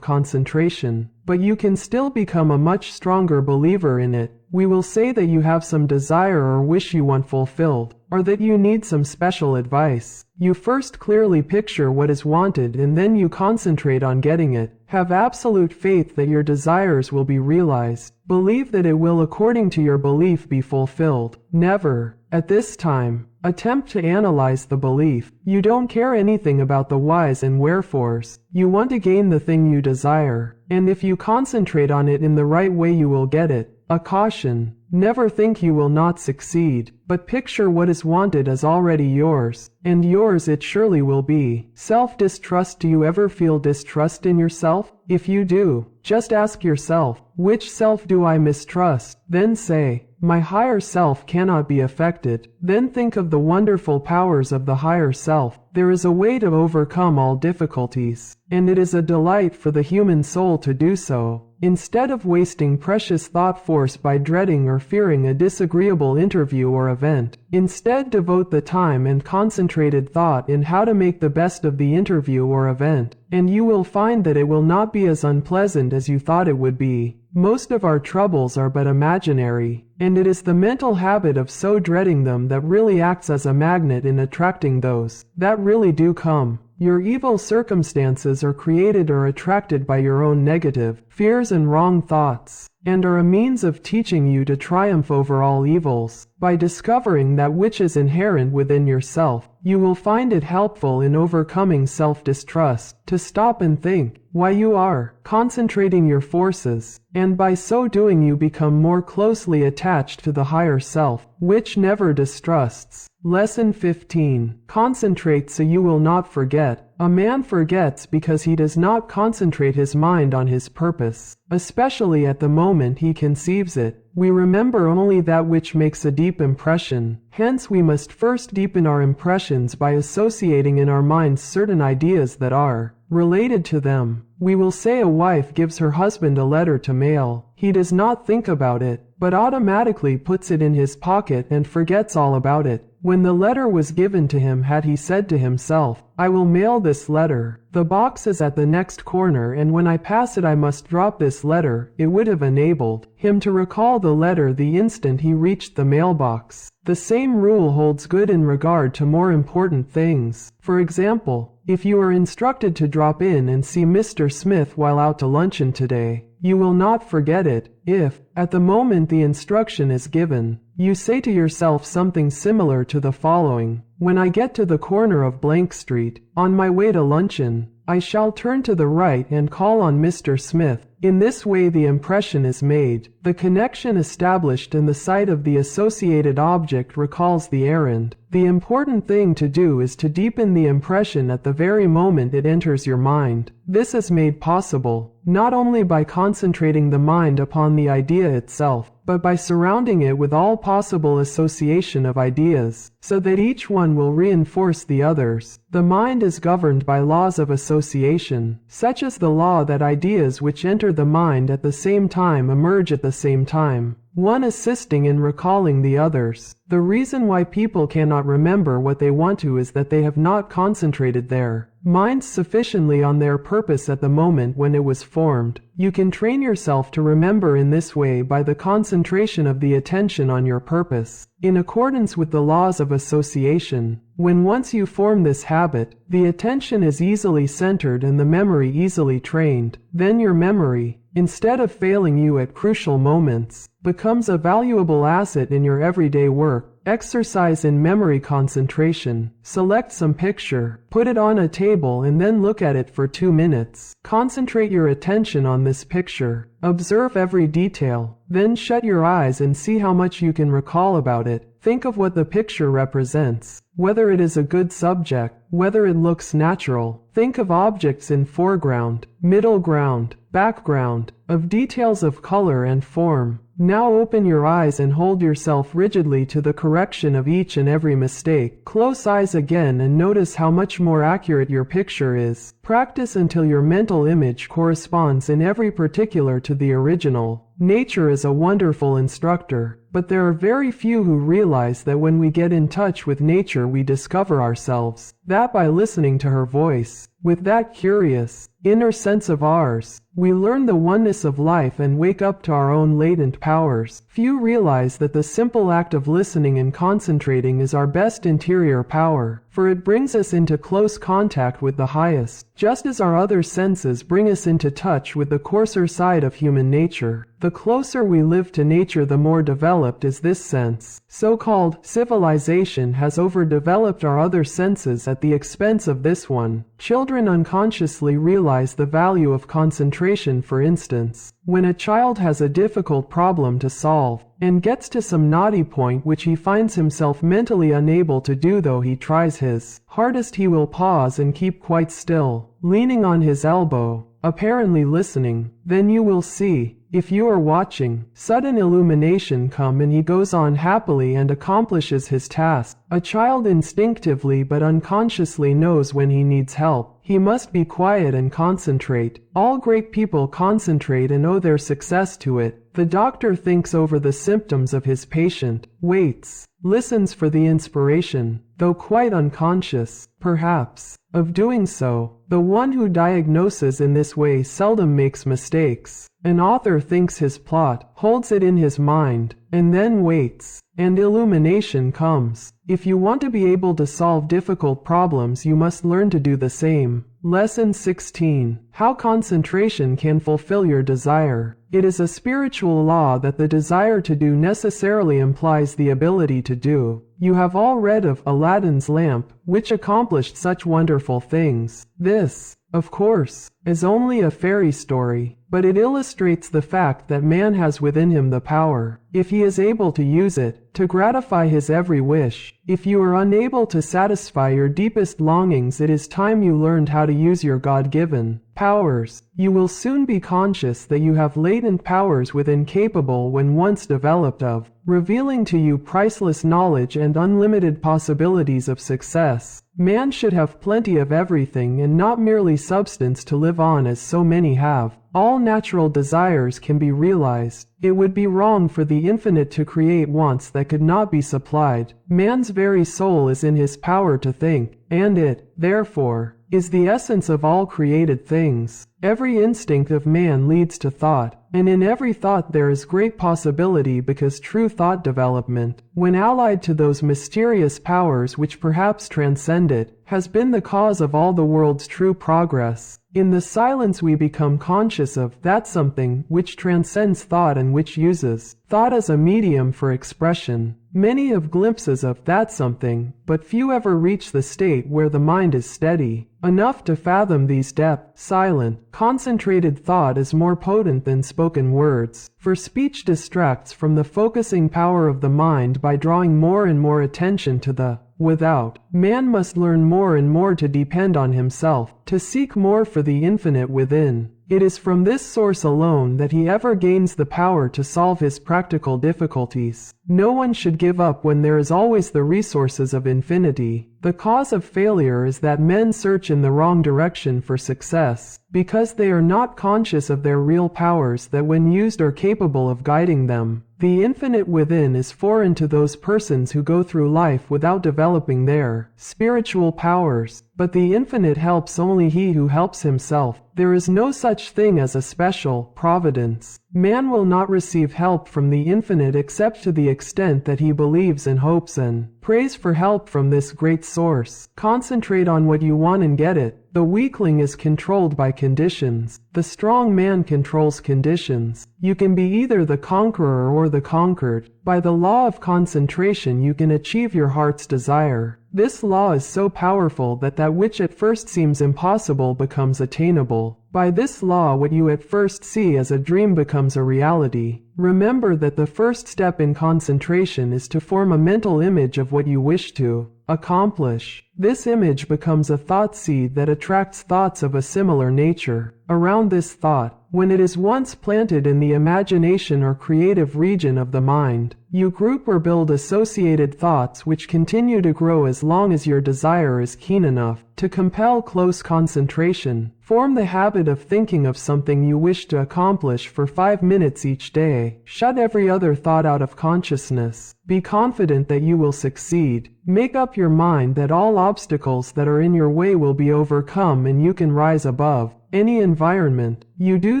concentration. but you can still become a much stronger believer in it. We will say that you have some desire or wish you want fulfilled, or that you need some special advice. You first clearly picture what is wanted and then you concentrate on getting it. Have absolute faith that your desires will be realized. Believe that it will, according to your belief, be fulfilled. Never, at this time, attempt to analyze the belief. You don't care anything about the whys and wherefores. You want to gain the thing you desire, and if you concentrate on it in the right way you will get it. A caution: never think you will not succeed, but picture what is wanted as already yours, and yours it surely will be. Self-distrust: do you ever feel distrust in yourself? If you do, just ask yourself, which self do I mistrust? Then say, my higher self cannot be affected. Then think of the wonderful powers of the higher self. There is a way to overcome all difficulties, and it is a delight for the human soul to do so. Instead of wasting precious thought force by dreading or fearing a disagreeable interview or event, instead devote the time and concentrated thought in how to make the best of the interview or event, and you will find that it will not be as unpleasant as you thought it would be. Most of our troubles are but imaginary, and it is the mental habit of so dreading them that really acts as a magnet in attracting those that really do come. Your evil circumstances are created or attracted by your own negative fears and wrong thoughts, and are a means of teaching you to triumph over all evils. By discovering that which is inherent within yourself, you will find it helpful in overcoming self-distrust, to stop and think why you are concentrating your forces, and by so doing you become more closely attached to the higher self, which never distrusts. Lesson 15. Concentrate so you will not forget. A man forgets because he does not concentrate his mind on his purpose, especially at the moment he conceives it. We remember only that which makes a deep impression. Hence we must first deepen our impressions by associating in our minds certain ideas that are related to them. We will say a wife gives her husband a letter to mail. He does not think about it, but automatically puts it in his pocket and forgets all about it. When the letter was given to him, had he said to himself, I will mail this letter. The box is at the next corner, and when I pass it I must drop this letter, it would have enabled him to recall the letter the instant he reached the mailbox. The same rule holds good in regard to more important things. For example, if you are instructed to drop in and see Mr. Smith while out to luncheon today, you will not forget it. If, at the moment the instruction is given, you say to yourself something similar to the following: when I get to the corner of blank street, on my way to luncheon, I shall turn to the right and call on Mr. Smith. In this way the impression is made, the connection established, and the sight of the associated object recalls the errand. The important thing to do is to deepen the impression at the very moment it enters your mind. This is made possible, not only by concentrating the mind upon the idea itself, but by surrounding it with all possible association of ideas, so that each one will reinforce the others. The mind is governed by laws of association, such as the law that ideas which enter the mind at the same time emerge at the same time, one assisting in recalling the others. The reason why people cannot remember what they want to is that they have not concentrated their minds sufficiently on their purpose at the moment when it was formed. You can train yourself to remember in this way by the concentration of the attention on your purpose, in accordance with the laws of association. When once you form this habit, the attention is easily centered and the memory easily trained. Then your memory, instead of failing you at crucial moments, becomes a valuable asset in your everyday work. Exercise in memory concentration. Select some picture, put it on a table, and then look at it for 2 minutes. Concentrate your attention on this picture. Observe every detail. Then shut your eyes and see how much you can recall about it. Think of what the picture represents, whether it is a good subject, whether it looks natural. Think of objects in foreground, middle ground, background. of details of color and form. Now open your eyes and hold yourself rigidly to the correction of each and every mistake. Close eyes again and notice how much more accurate your picture is. Practice until your mental image corresponds in every particular to the original. Nature is a wonderful instructor, but there are very few who realize that when we get in touch with nature we discover ourselves, that by listening to her voice, with that curious, inner sense of ours, we learn the oneness of life and wake up to our own latent powers. Few realize that the simple act of listening and concentrating is our best interior power, for it brings us into close contact with the highest, just as our other senses bring us into touch with the coarser side of human nature. The closer we live to nature, the more developed is this sense. So-called civilization has overdeveloped our other senses at the expense of this one. Children unconsciously realize the value of concentration, for instance. When a child has a difficult problem to solve, and gets to some knotty point which he finds himself mentally unable to do though he tries his hardest, he will pause and keep quite still, leaning on his elbow, apparently listening. Then you will see, if you are watching, sudden illumination come and he goes on happily and accomplishes his task. A child instinctively but unconsciously knows when he needs help. He must be quiet and concentrate. All great people concentrate and owe their success to it. The doctor thinks over the symptoms of his patient, waits, listens for the inspiration, though quite unconscious, perhaps, of doing so. The one who diagnoses in this way seldom makes mistakes. An author thinks his plot, holds it in his mind, and then waits, and illumination comes. If you want to be able to solve difficult problems, you must learn to do the same. Lesson 16. How concentration can fulfill your desire. It is a spiritual law that the desire to do necessarily implies the ability to do. You have all read of Aladdin's lamp, which accomplished such wonderful things. This, of course, is only a fairy story, but it illustrates the fact that man has within him the power, if he is able to use it, to gratify his every wish. If you are unable to satisfy your deepest longings, it is time you learned how to use your God-given powers. You will soon be conscious that you have latent powers within, capable when once developed of revealing to you priceless knowledge and unlimited possibilities of success. Man should have plenty of everything and not merely substance to live on as so many have. All natural desires can be realized. It would be wrong for the infinite to create wants that could not be supplied. Man's very soul is in his power to think, and it, therefore, is the essence of all created things. Every instinct of man leads to thought, and in every thought there is great possibility, because true thought development, when allied to those mysterious powers which perhaps transcend it, has been the cause of all the world's true progress. In the silence we become conscious of that something which transcends thought and which uses thought as a medium for expression. Many have glimpses of that something, but few ever reach the state where the mind is steady enough to fathom these depths. Silent, concentrated thought is more potent than spoken words, for speech distracts from the focusing power of the mind by drawing more and more attention to the without. Man must learn more and more to depend on himself, to seek more for the infinite within. It is from this source alone that he ever gains the power to solve his practical difficulties. No one should give up when there is always the resources of infinity. The cause of failure is that men search in the wrong direction for success, because they are not conscious of their real powers that when used are capable of guiding them. The infinite within is foreign to those persons who go through life without developing their spiritual powers, but the infinite helps only he who helps himself. There is no such thing as a special providence. Man will not receive help from the infinite except to the extent that he believes and hopes and prays for help from this great source. Concentrate on what you want and get it. The weakling is controlled by conditions. The strong man controls conditions. You can be either the conqueror or the conquered. By the law of concentration you can achieve your heart's desire. This law is so powerful that that which at first seems impossible becomes attainable. By this law what you at first see as a dream becomes a reality. remember that the first step in concentration is to form a mental image of what you wish to accomplish. This image becomes a thought seed that attracts thoughts of a similar nature. Around this thought, when it is once planted in the imagination or creative region of the mind, you group or build associated thoughts which continue to grow as long as your desire is keen enough to compel close concentration. Form the habit of thinking of something you wish to accomplish for 5 minutes each day. Shut every other thought out of consciousness. Be confident that you will succeed. Make up your mind that all obstacles that are in your way will be overcome and you can rise above any environment. You do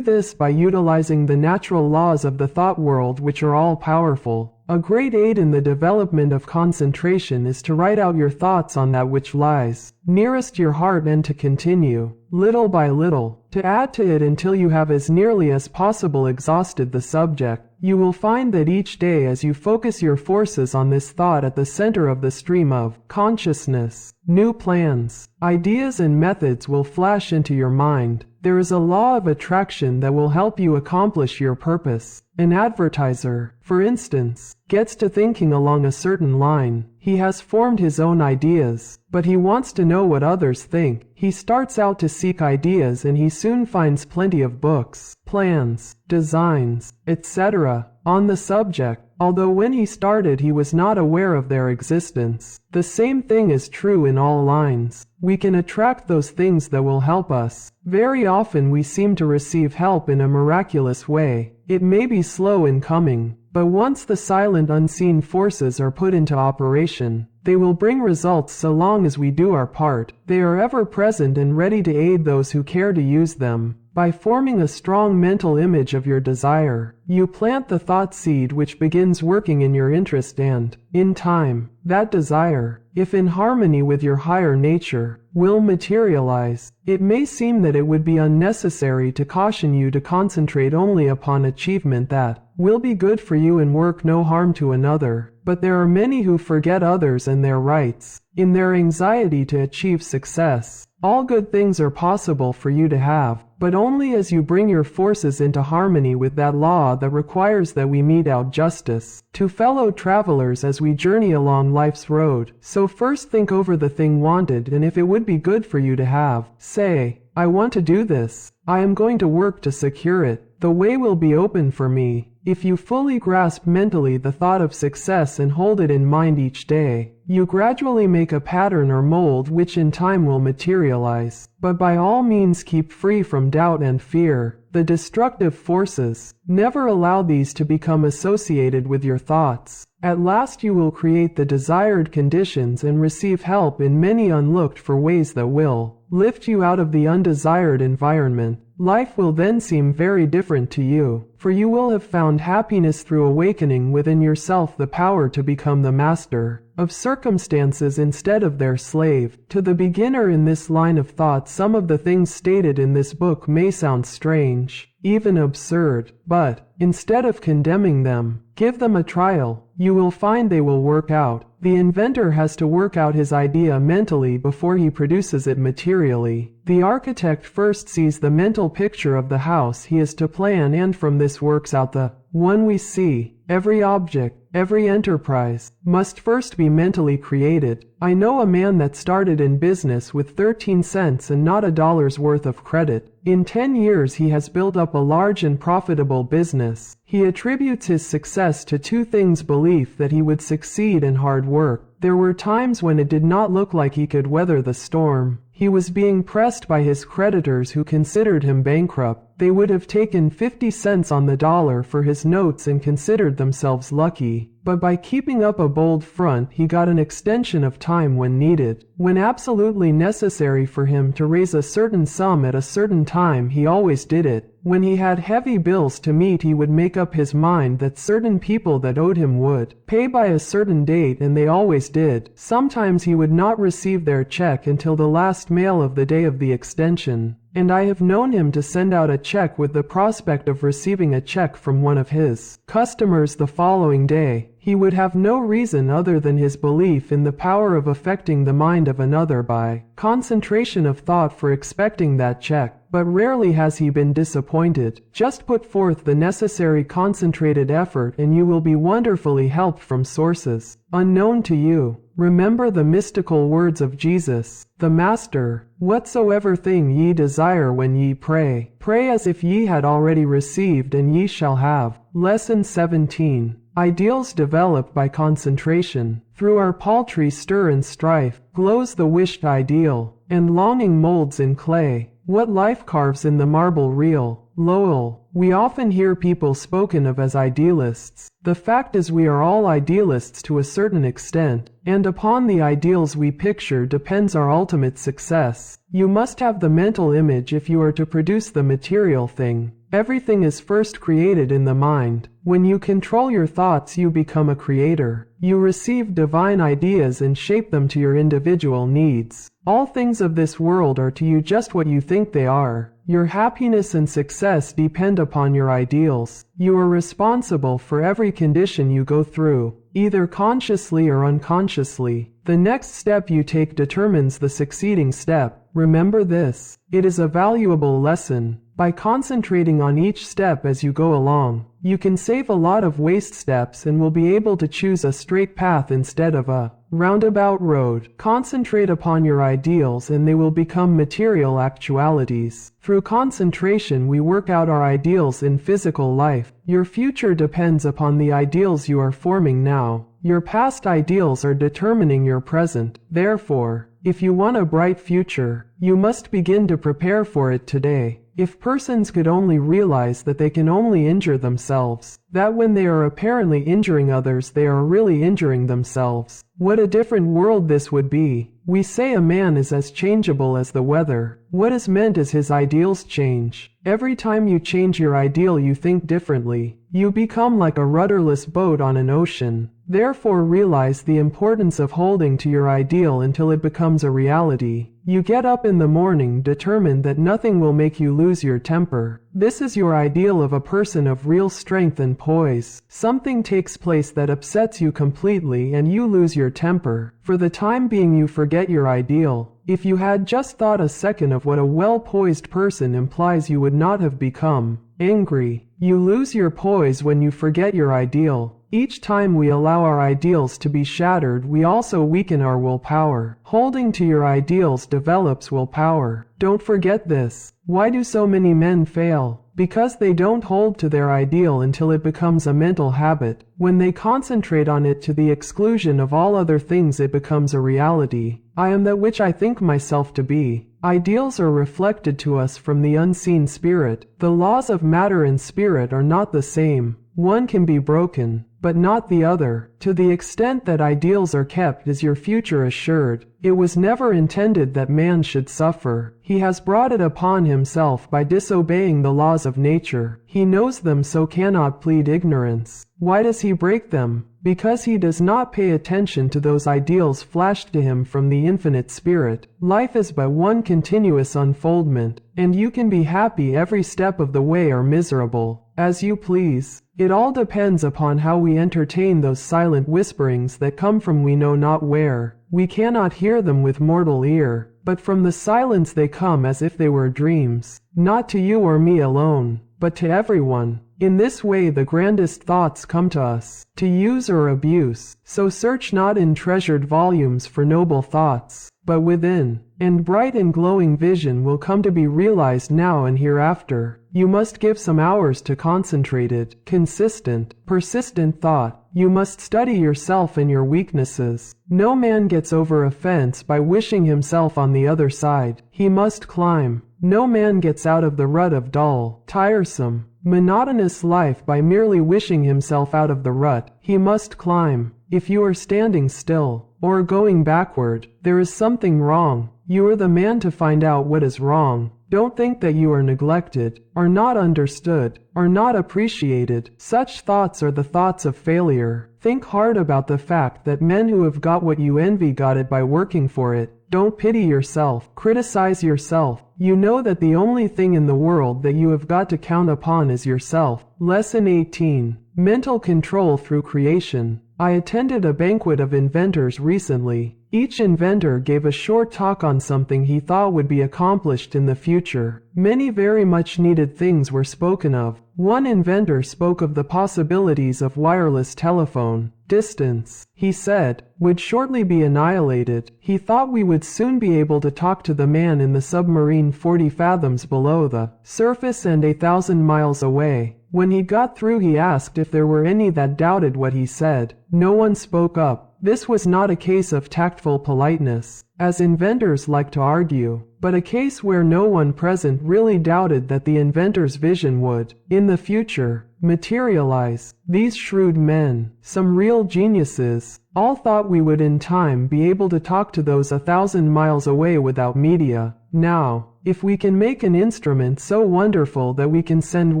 this by utilizing the natural laws of the thought world, which are all powerful. A great aid in the development of concentration is to write out your thoughts on that which lies nearest your heart and to continue, little by little, to add to it until you have as nearly as possible exhausted the subject. You will find that each day as you focus your forces on this thought at the center of the stream of consciousness, new plans, ideas and methods will flash into your mind. There is a law of attraction that will help you accomplish your purpose. An advertiser, for instance, gets to thinking along a certain line. He has formed his own ideas, but he wants to know what others think. He starts out to seek ideas and he soon finds plenty of books, plans, designs, etc. on the subject, although when he started he was not aware of their existence. The same thing is true in all lines. We can attract those things that will help us. Very often we seem to receive help in a miraculous way. It may be slow in coming, but once the silent unseen forces are put into operation, they will bring results so long as we do our part. They are ever present and ready to aid those who care to use them. By forming a strong mental image of your desire, you plant the thought seed which begins working in your interest and, in time, that desire, if in harmony with your higher nature, will materialize. It may seem that it would be unnecessary to caution you to concentrate only upon achievement that will be good for you and work no harm to another, but there are many who forget others and their rights. In their anxiety to achieve success, all good things are possible for you to have, but only as you bring your forces into harmony with that law that requires that we mete out justice to fellow travelers as we journey along life's road. So first think over the thing wanted, and if it would be good for you to have, say, I want to do this. I am going to work to secure it. The way will be open for me. If you fully grasp mentally the thought of success and hold it in mind each day, you gradually make a pattern or mold which in time will materialize. But by all means keep free from doubt and fear, the destructive forces. Never allow these to become associated with your thoughts. At last you will create the desired conditions and receive help in many unlooked for ways that will lift you out of the undesired environment. Life will then seem very different to you, for you will have found happiness through awakening within yourself the power to become the master of circumstances instead of their slave. To the beginner in this line of thought, some of the things stated in this book may sound strange, even absurd, but, instead of condemning them, give them a trial. You will find they will work out. The inventor has to work out his idea mentally before he produces it materially. The architect first sees the mental picture of the house he is to plan, and from this works out the one we see. Every object, every enterprise, must first be mentally created. I know a man that started in business with 13 cents and not $1's worth of credit. In 10 years he has built up a large and profitable business. He attributes his success to two things: belief that he would succeed and hard work. There were times when it did not look like he could weather the storm. He was being pressed by his creditors who considered him bankrupt. They would have taken 50 cents on the dollar for his notes and considered themselves lucky. But by keeping up a bold front, he got an extension of time when needed. When absolutely necessary for him to raise a certain sum at a certain time, he always did it. When he had heavy bills to meet, he would make up his mind that certain people that owed him would pay by a certain date, and they always did. Sometimes he would not receive their check until the last mail of the day of the extension, and I have known him to send out a check with the prospect of receiving a check from one of his customers the following day. He would have no reason other than his belief in the power of affecting the mind of another by concentration of thought for expecting that check. but rarely has he been disappointed. Just put forth the necessary concentrated effort and you will be wonderfully helped from sources unknown to you. Remember the mystical words of Jesus, the Master, "Whatsoever thing ye desire when ye pray, pray as if ye had already received and ye shall have." Lesson 17. Ideals developed by concentration. Through our paltry stir and strife, glows the wished ideal, and longing molds in clay what life carves in the marble real. Lowell. We often hear people spoken of as idealists. The fact is we are all idealists to a certain extent, and upon the ideals we picture depends our ultimate success. You must have the mental image if you are to produce the material thing. Everything is first created in the mind. When you control your thoughts, you become a creator. You receive divine ideas and shape them to your individual needs. All things of this world are to you just what you think they are. Your happiness and success depend upon your ideals. You are responsible for every condition you go through, either consciously or unconsciously. The next step you take determines the succeeding step. Remember this. It is a valuable lesson. By concentrating on each step as you go along, you can save a lot of waste steps and will be able to choose a straight path instead of a roundabout road. Concentrate upon your ideals and they will become material actualities. Through concentration we work out our ideals in physical life. Your future depends upon the ideals you are forming now. Your past ideals are determining your present. Therefore, if you want a bright future, you must begin to prepare for it today. If persons could only realize that they can only injure themselves, that when they are apparently injuring others they are really injuring themselves, what a different world this would be. We say a man is as changeable as the weather. What is meant is his ideals change. Every time you change your ideal you think differently. You become like a rudderless boat on an ocean. Therefore realize the importance of holding to your ideal until it becomes a reality. You get up in the morning determined that nothing will make you lose your temper. This is your ideal of a person of real strength and poise. Something takes place that upsets you completely and you lose your temper. For the time being you forget your ideal. If you had just thought a second of what a well-poised person implies, you would not have become angry. You lose your poise when you forget your ideal. Each time we allow our ideals to be shattered, we also weaken our willpower. Holding to your ideals develops willpower. Don't forget this. Why do so many men fail? Because they don't hold to their ideal until it becomes a mental habit. When they concentrate on it to the exclusion of all other things, it becomes a reality. I am that which I think myself to be. Ideals are reflected to us from the unseen spirit. The laws of matter and spirit are not the same. One can be broken, but not the other. To the extent that ideals are kept is your future assured. It was never intended that man should suffer. He has brought it upon himself by disobeying the laws of nature. He knows them, so cannot plead ignorance. Why does he break them? Because he does not pay attention to those ideals flashed to him from the infinite spirit. Life is but one continuous unfoldment, and you can be happy every step of the way or miserable, as you please. It all depends upon how we entertain those silent whisperings that come from we know not where. We cannot hear them with mortal ear, but from the silence they come as if they were dreams, not to you or me alone, but to everyone. In this way the grandest thoughts come to us, to use or abuse. So search not in treasured volumes for noble thoughts, but within, and bright and glowing vision will come to be realized now and hereafter. You must give some hours to concentrated, consistent, persistent thought. You must study yourself and your weaknesses. No man gets over a fence by wishing himself on the other side. He must climb. No man gets out of the rut of dull, tiresome, monotonous life by merely wishing himself out of the rut. He must climb. If you are standing still, or going backward, there is something wrong. You are the man to find out what is wrong. Don't think that you are neglected, are not understood, are not appreciated. Such thoughts are the thoughts of failure. Think hard about the fact that men who have got what you envy got it by working for it. Don't pity yourself, criticize yourself. You know that the only thing in the world that you have got to count upon is yourself. Lesson 18. Mental control through creation. I attended a banquet of inventors recently. Each inventor gave a short talk on something he thought would be accomplished in the future. Many very much needed things were spoken of. One inventor spoke of the possibilities of wireless telephone. Distance, he said, would shortly be annihilated. He thought we would soon be able to talk to the man in the submarine 40 fathoms below the surface and 1,000 miles away. When he got through, he asked if there were any that doubted what he said. No one spoke up. This was not a case of tactful politeness, as inventors like to argue, but a case where no one present really doubted that the inventor's vision would, in the future, materialize. These shrewd men, some real geniuses, all thought we would in time be able to talk to those 1,000 miles away without media. Now, if we can make an instrument so wonderful that we can send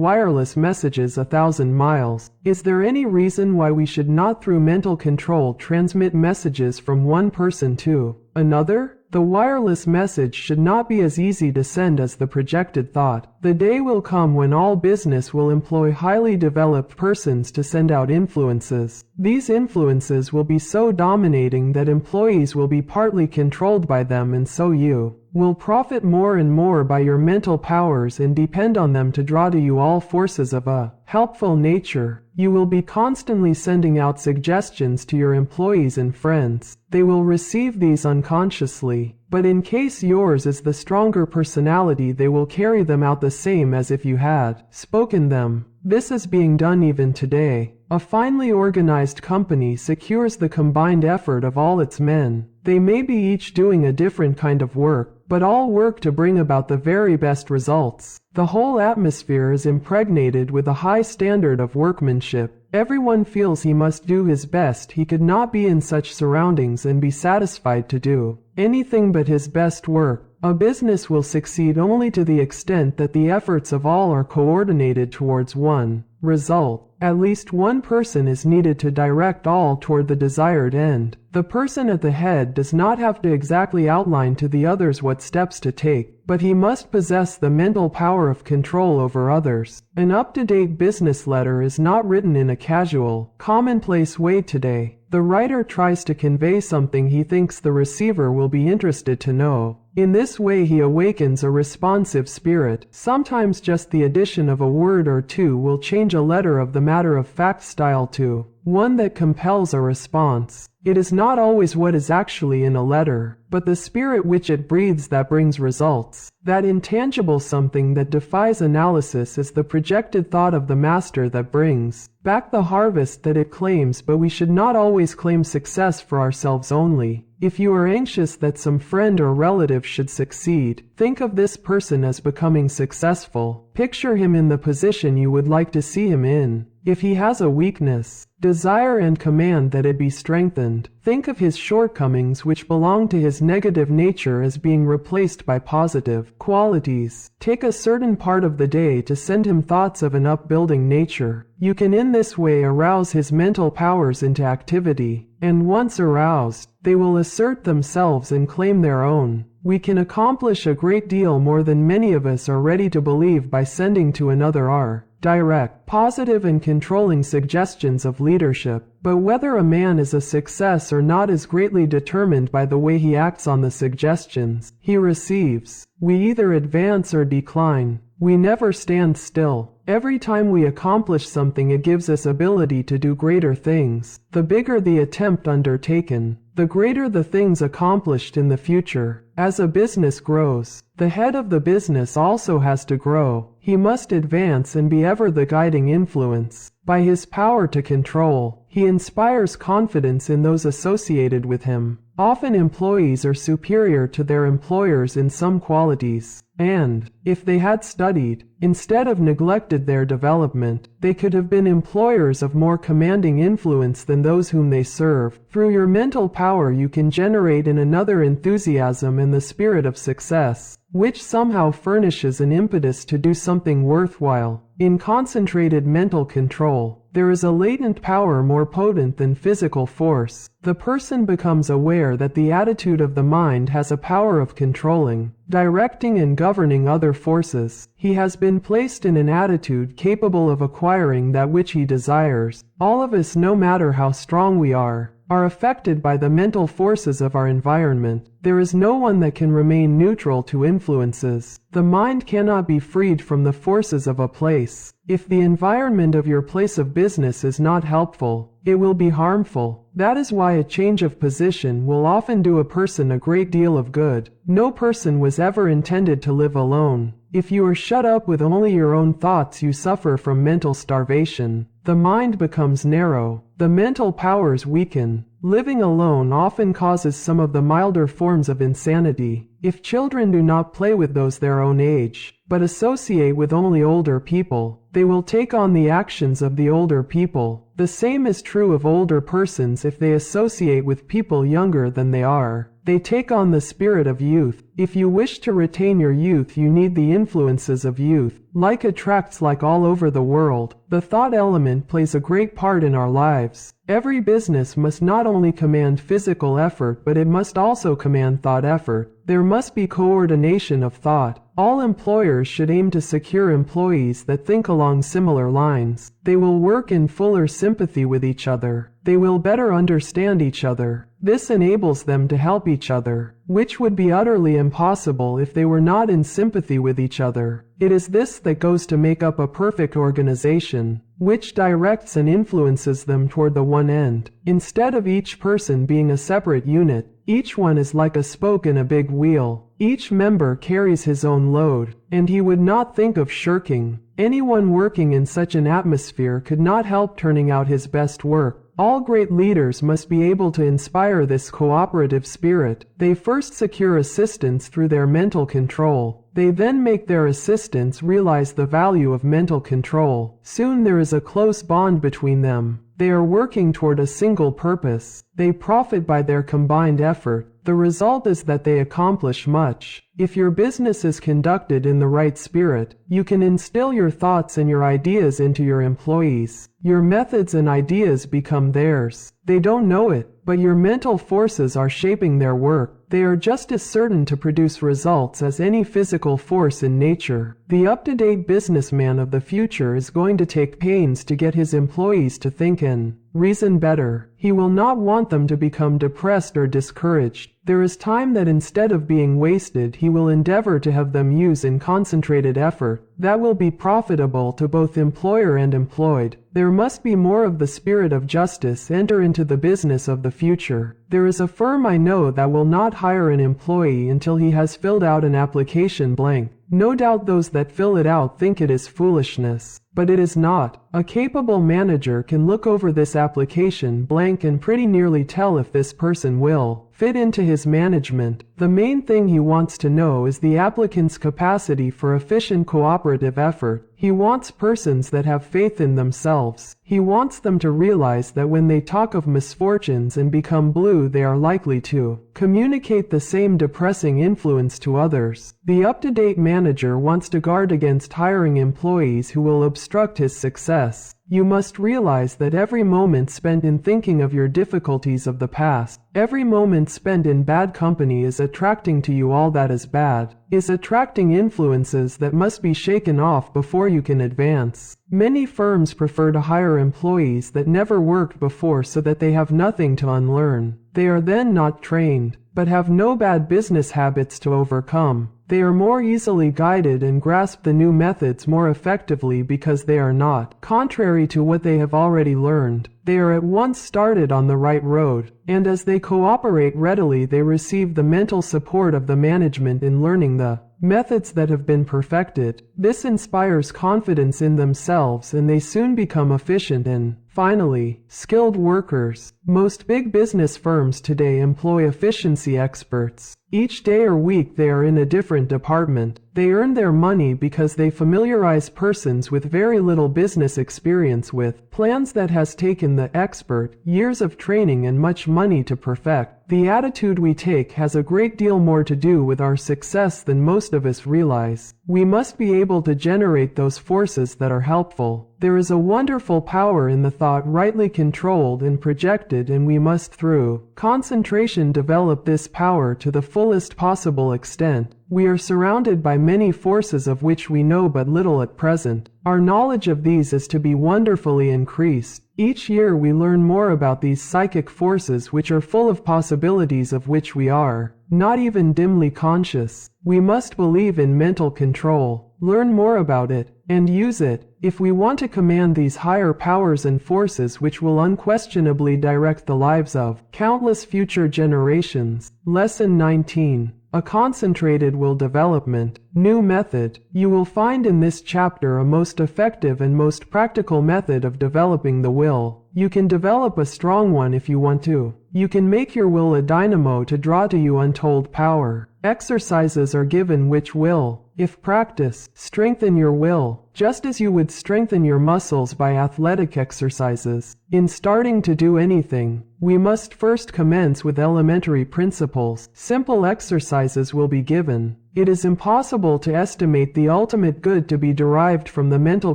wireless messages 1,000 miles, is there any reason why we should not through mental control transmit messages from one person to another? The wireless message should not be as easy to send as the projected thought. The day will come when all business will employ highly developed persons to send out influences. These influences will be so dominating that employees will be partly controlled by them, and so you will profit more and more by your mental powers and depend on them to draw to you all forces of a helpful nature. You will be constantly sending out suggestions to your employees and friends. They will receive these unconsciously, but in case yours is the stronger personality, they will carry them out the same as if you had spoken them. This is being done even today. A finely organized company secures the combined effort of all its men. They may be each doing a different kind of work, but all work to bring about the very best results. The whole atmosphere is impregnated with a high standard of workmanship. Everyone feels he must do his best. He could not be in such surroundings and be satisfied to do anything but his best work. A business will succeed only to the extent that the efforts of all are coordinated towards one result. At least one person is needed to direct all toward the desired end. The person at the head does not have to exactly outline to the others what steps to take, but he must possess the mental power of control over others. An up-to-date business letter is not written in a casual, commonplace way today. The writer tries to convey something he thinks the receiver will be interested to know. In this way he awakens a responsive spirit. Sometimes just the addition of a word or two will change a letter of the matter-of-fact style to one that compels a response. It is not always what is actually in a letter, but the spirit which it breathes that brings results. That intangible something that defies analysis is the projected thought of the master that brings back the harvest that it claims. But we should not always claim success for ourselves only. If you are anxious that some friend or relative should succeed, think of this person as becoming successful. Picture him in the position you would like to see him in. If he has a weakness, desire and command that it be strengthened. Think of his shortcomings which belong to his negative nature as being replaced by positive qualities. Take a certain part of the day to send him thoughts of an upbuilding nature. You can in this way arouse his mental powers into activity, and once aroused, they will assert themselves and claim their own. We can accomplish a great deal more than many of us are ready to believe by sending to another our direct, positive and controlling suggestions of leadership. But whether a man is a success or not is greatly determined by the way he acts on the suggestions he receives. We either advance or decline. We never stand still. Every time we accomplish something, it gives us ability to do greater things. The bigger the attempt undertaken, the greater the things accomplished in the future. As a business grows, the head of the business also has to grow. He must advance and be ever the guiding influence. By his power to control, he inspires confidence in those associated with him. Often employees are superior to their employers in some qualities, and, if they had studied, instead of neglected their development, they could have been employers of more commanding influence than those whom they serve. Through your mental power you can generate in another enthusiasm and the spirit of success, which somehow furnishes an impetus to do something worthwhile. In concentrated mental control, there is a latent power more potent than physical force. The person becomes aware that the attitude of the mind has a power of controlling, directing and governing other forces. He has been placed in an attitude capable of acquiring that which he desires. All of us, no matter how strong we are affected by the mental forces of our environment. There is no one that can remain neutral to influences. The mind cannot be freed from the forces of a place. If the environment of your place of business is not helpful, it will be harmful. That is why a change of position will often do a person a great deal of good. No person was ever intended to live alone. If you are shut up with only your own thoughts, you suffer from mental starvation. The mind becomes narrow. The mental powers weaken. Living alone often causes some of the milder forms of insanity. If children do not play with those their own age, but associate with only older people, they will take on the actions of the older people. The same is true of older persons. If they associate with people younger than they are, they take on the spirit of youth. If you wish to retain your youth, you need the influences of youth. Like attracts like all over the world, the thought element plays a great part in our lives. Every business must not only command physical effort, but it must also command thought effort. There must be coordination of thought. All employers should aim to secure employees that think along similar lines. They will work in fuller sympathy with each other. They will better understand each other. This enables them to help each other, which would be utterly impossible if they were not in sympathy with each other. It is this that goes to make up a perfect organization, which directs and influences them toward the one end. Instead of each person being a separate unit, each one is like a spoke in a big wheel. Each member carries his own load, and he would not think of shirking. Anyone working in such an atmosphere could not help turning out his best work. All great leaders must be able to inspire this cooperative spirit. They first secure assistance through their mental control. They then make their assistants realize the value of mental control. Soon there is a close bond between them. They are working toward a single purpose. They profit by their combined effort. The result is that they accomplish much. If your business is conducted in the right spirit, you can instill your thoughts and your ideas into your employees. Your methods and ideas become theirs. They don't know it, but your mental forces are shaping their work. They are just as certain to produce results as any physical force in nature. The up-to-date businessman of the future is going to take pains to get his employees to think and reason better. He will not want them to become depressed or discouraged. There is time that instead of being wasted, he will endeavor to have them use in concentrated effort. That will be profitable to both employer and employed. There must be more of the spirit of justice enter into the business of the future. There is a firm I know that will not hire an employee until he has filled out an application blank. No doubt those that fill it out think it is foolishness, but it is not. A capable manager can look over this application blank and pretty nearly tell if this person will fit into his management. The main thing he wants to know is the applicant's capacity for efficient cooperative effort. He wants persons that have faith in themselves. He wants them to realize that when they talk of misfortunes and become blue, they are likely to communicate the same depressing influence to others. The up-to-date manager wants to guard against hiring employees who will obstruct his success. You must realize that every moment spent in thinking of your difficulties of the past, every moment spent in bad company is attracting to you all that is bad, is attracting influences that must be shaken off before you can advance. Many firms prefer to hire employees that never worked before so that they have nothing to unlearn. They are then not trained, but have no bad business habits to overcome. They are more easily guided and grasp the new methods more effectively because they are not contrary to what they have already learned. They are at once started on the right road, and as they cooperate readily, they receive the mental support of the management in learning the methods that have been perfected. This inspires confidence in themselves and they soon become efficient and, finally, skilled workers. Most big business firms today employ efficiency experts. Each day or week they are in a different department. They earn their money because they familiarize persons with very little business experience with plans that has taken the expert years of training and much money to perfect. The attitude we take has a great deal more to do with our success than most of us realize. We must be able to generate those forces that are helpful. There is a wonderful power in the thought rightly controlled and projected, and we must through concentration develop this power to the fullest possible extent. We are surrounded by many forces of which we know but little at present. Our knowledge of these is to be wonderfully increased. Each year we learn more about these psychic forces which are full of possibilities of which we are not even dimly conscious. We must believe in mental control, learn more about it, and use it, if we want to command these higher powers and forces which will unquestionably direct the lives of countless future generations. Lesson 19. A concentrated will development. New method. You will find in this chapter a most effective and most practical method of developing the will. You can develop a strong one if you want to. You can make your will a dynamo to draw to you untold power. Exercises are given which will, if practiced, strengthen your will, just as you would strengthen your muscles by athletic exercises. In starting to do anything, we must first commence with elementary principles. Simple exercises will be given. It is impossible to estimate the ultimate good to be derived from the mental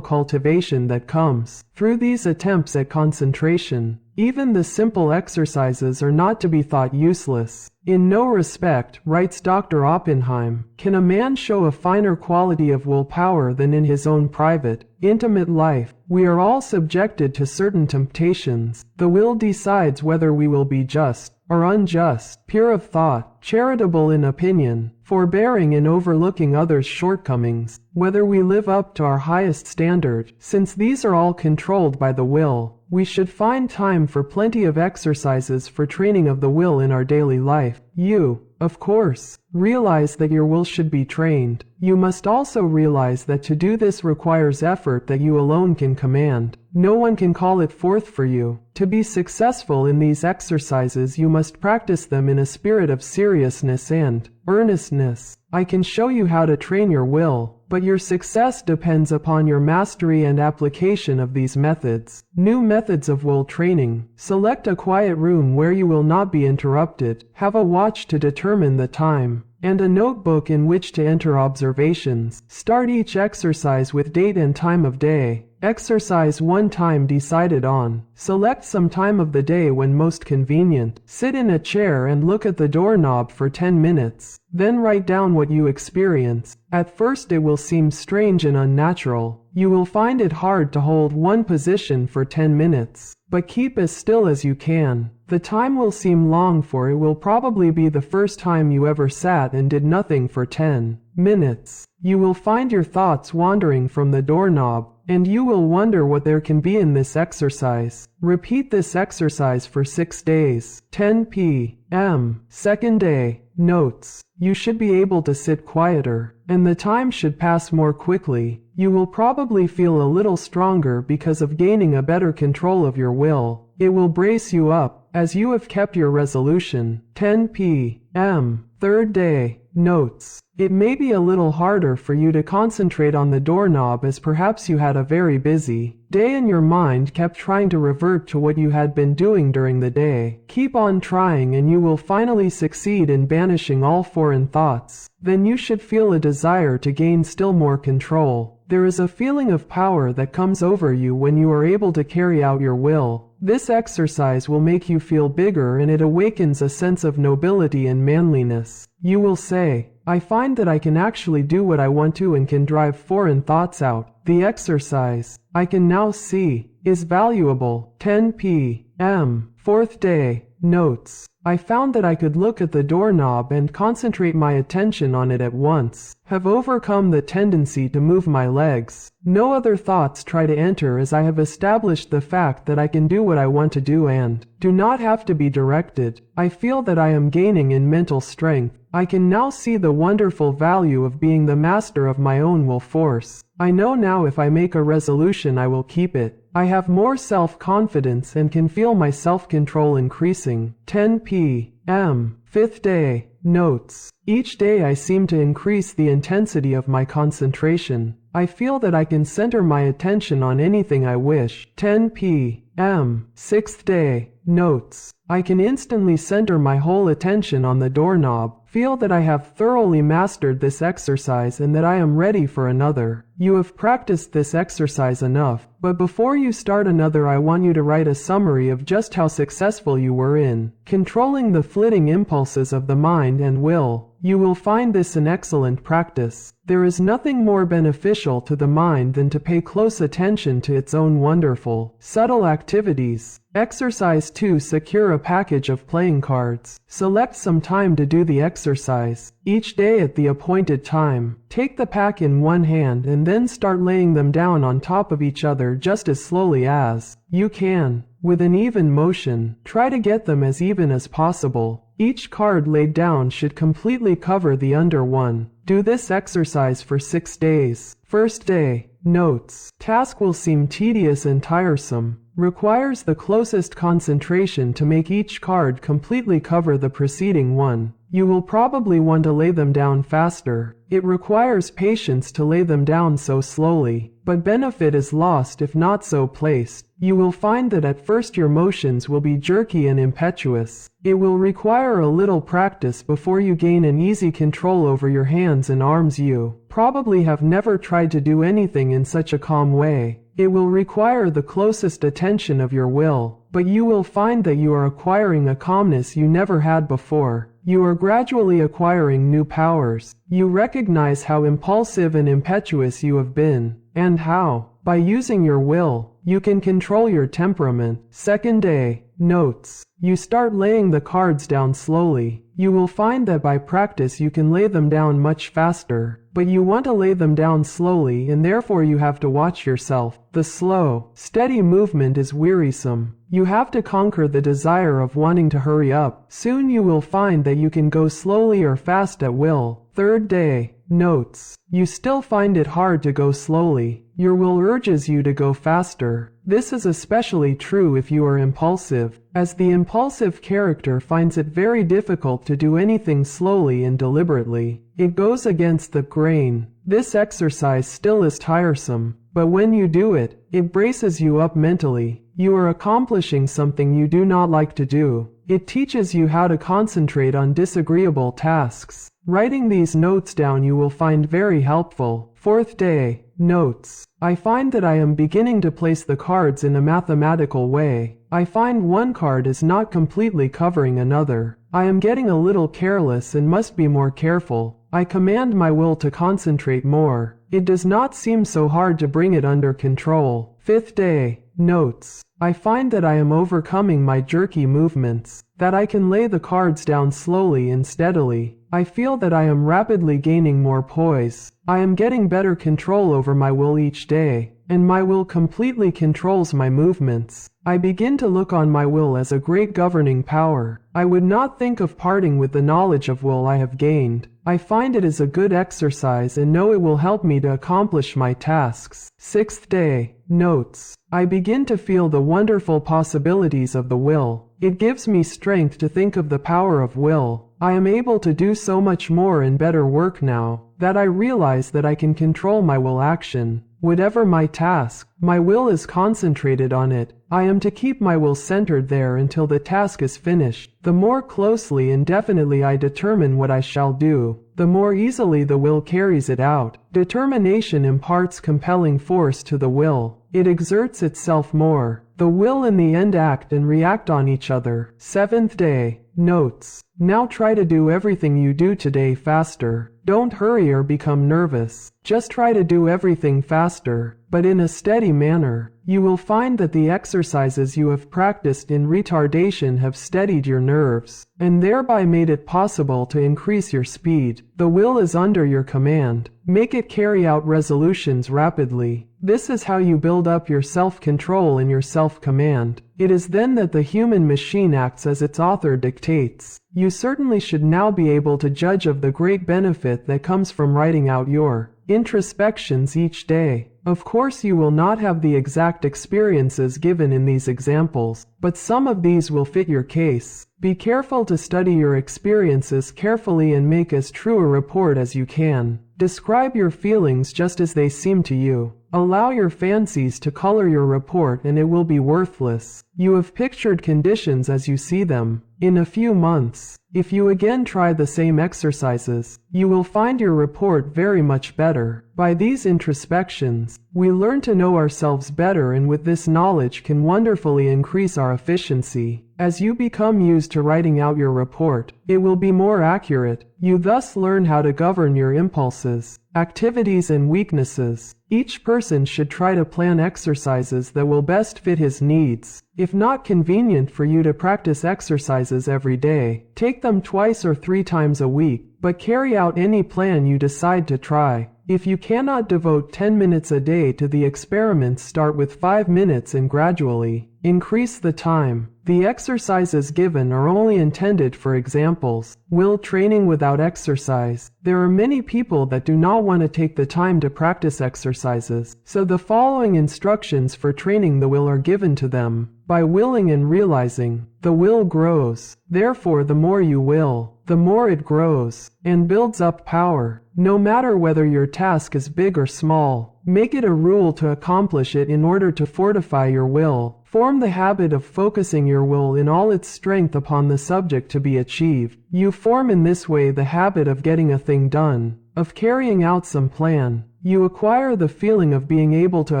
cultivation that comes through these attempts at concentration. Even the simple exercises are not to be thought useless. In no respect, writes Dr. Oppenheim, can a man show a finer quality of willpower than in his own private, intimate life. We are all subjected to certain temptations. The will decides whether we will be just or unjust, pure of thought, charitable in opinion, forbearing in overlooking others' shortcomings, whether we live up to our highest standard. Since these are all controlled by the will, we should find time for plenty of exercises for training of the will in our daily life. You, of course, realize that your will should be trained. You must also realize that to do this requires effort that you alone can command. No one can call it forth for you. To be successful in these exercises, you must practice them in a spirit of seriousness and earnestness. I can show you how to train your will, but your success depends upon your mastery and application of these methods. New methods of will training. Select a quiet room where you will not be interrupted. Have a watch to determine the time, and a notebook in which to enter observations. Start each exercise with date and time of day. Exercise 1 time decided on. Select some time of the day when most convenient. Sit in a chair and look at the doorknob for 10 minutes. Then write down what you experience. At first it will seem strange and unnatural. You will find it hard to hold one position for 10 minutes. But keep as still as you can. The time will seem long, for it will probably be the first time you ever sat and did nothing for 10 minutes. You will find your thoughts wandering from the doorknob, and you will wonder what there can be in this exercise. Repeat this exercise for 6 days. 10 p.m. Second day. Notes. You should be able to sit quieter, and the time should pass more quickly. You will probably feel a little stronger because of gaining a better control of your will. It will brace you up, as you have kept your resolution. 10 p.m. Third day. Notes. It may be a little harder for you to concentrate on the doorknob, as perhaps you had a very busy day and your mind kept trying to revert to what you had been doing during the day. Keep on trying and you will finally succeed in banishing all foreign thoughts. Then you should feel a desire to gain still more control. There is a feeling of power that comes over you when you are able to carry out your will. This exercise will make you feel bigger, and it awakens a sense of nobility and manliness. You will say, I find that I can actually do what I want to and can drive foreign thoughts out. The exercise, I can now see, is valuable. 10 p.m. Fourth day. Notes. I found that I could look at the doorknob and concentrate my attention on it at once. Have overcome the tendency to move my legs. No other thoughts try to enter, as I have established the fact that I can do what I want to do and do not have to be directed. I feel that I am gaining in mental strength. I can now see the wonderful value of being the master of my own will force. I know now if I make a resolution I will keep it. I have more self-confidence and can feel my self-control increasing. 10 p.m. Fifth day. Notes. Each day I seem to increase the intensity of my concentration. I feel that I can center my attention on anything I wish. 10 p.m. Sixth day. Notes: I can instantly center my whole attention on the doorknob, feel that I have thoroughly mastered this exercise and that I am ready for another. You have practiced this exercise enough, but before you start another I want you to write a summary of just how successful you were in controlling the flitting impulses of the mind and will. You will find this an excellent practice. There is nothing more beneficial to the mind than to pay close attention to its own wonderful, subtle activities. Exercise 2. Secure a package of playing cards. Select some time to do the exercise. Each day at the appointed time, take the pack in one hand and then start laying them down on top of each other just as slowly as you can. With an even motion, try to get them as even as possible. Each card laid down should completely cover the under one. Do this exercise for 6 days. First day. Notes: task will seem tedious and tiresome. Requires the closest concentration to make each card completely cover the preceding one. You will probably want to lay them down faster. It requires patience to lay them down so slowly, but benefit is lost if not so placed. You will find that at first your motions will be jerky and impetuous. It will require a little practice before you gain an easy control over your hands and arms. You probably have never tried to do anything in such a calm way. It will require the closest attention of your will, but you will find that you are acquiring a calmness you never had before. You are gradually acquiring new powers. You recognize how impulsive and impetuous you have been, and how, by using your will, you can control your temperament. Second day. Notes: you start laying the cards down slowly. You will find that by practice you can lay them down much faster, but you want to lay them down slowly and therefore you have to watch yourself. The slow, steady movement is wearisome. You have to conquer the desire of wanting to hurry up. Soon you will find that you can go slowly or fast at will. Third day. Notes: you still find it hard to go slowly. Your will urges you to go faster. This is especially true if you are impulsive, as the impulsive character finds it very difficult to do anything slowly and deliberately. It goes against the grain. This exercise still is tiresome, but when you do it, it braces you up mentally. You are accomplishing something you do not like to do. It teaches you how to concentrate on disagreeable tasks. Writing these notes down you will find very helpful. Fourth day. Notes: I find that I am beginning to place the cards in a mathematical way. I find one card is not completely covering another. I am getting a little careless and must be more careful. I command my will to concentrate more. It does not seem so hard to bring it under control. Fifth day. Notes: I find that I am overcoming my jerky movements, that I can lay the cards down slowly and steadily. I feel that I am rapidly gaining more poise. I am getting better control over my will each day, and my will completely controls my movements. I begin to look on my will as a great governing power. I would not think of parting with the knowledge of will I have gained. I find it is a good exercise and know it will help me to accomplish my tasks. Sixth day. Notes: I begin to feel the wonderful possibilities of the will. It gives me strength to think of the power of will. I am able to do so much more and better work now, that I realize that I can control my will action. Whatever my task, my will is concentrated on it. I am to keep my will centered there until the task is finished. The more closely and definitely I determine what I shall do, the more easily the will carries it out. Determination imparts compelling force to the will. It exerts itself more. The will and the end act and react on each other. Seventh day. Notes: now try to do everything you do today faster. Don't hurry or become nervous. Just try to do everything faster, but in a steady manner. You will find that the exercises you have practiced in retardation have steadied your nerves, and thereby made it possible to increase your speed. The will is under your command. Make it carry out resolutions rapidly. This is how you build up your self-control and your self-command. It is then that the human machine acts as its author dictates. You certainly should now be able to judge of the great benefit that comes from writing out your introspections each day. Of course you will not have the exact experiences given in these examples, but some of these will fit your case. Be careful to study your experiences carefully and make as true a report as you can. Describe your feelings just as they seem to you. Allow your fancies to color your report and it will be worthless. You have pictured conditions as you see them. In a few months, if you again try the same exercises, you will find your report very much better. By these introspections, we learn to know ourselves better, and with this knowledge can wonderfully increase our efficiency. As you become used to writing out your report, it will be more accurate. You thus learn how to govern your impulses, activities and weaknesses. Each person should try to plan exercises that will best fit his needs. If not convenient for you to practice exercises every day, take them twice or 3 times a week, but carry out any plan you decide to try. If you cannot devote 10 minutes a day to the experiments, start with 5 minutes and gradually increase the time. The exercises given are only intended for examples. Will training without exercise. There are many people that do not want to take the time to practice exercises, so the following instructions for training the will are given to them. By willing and realizing, the will grows. Therefore, the more you will, the more it grows and builds up power. No matter whether your task is big or small, make it a rule to accomplish it in order to fortify your will. Form the habit of focusing your will in all its strength upon the subject to be achieved. You form in this way the habit of getting a thing done, of carrying out some plan. You acquire the feeling of being able to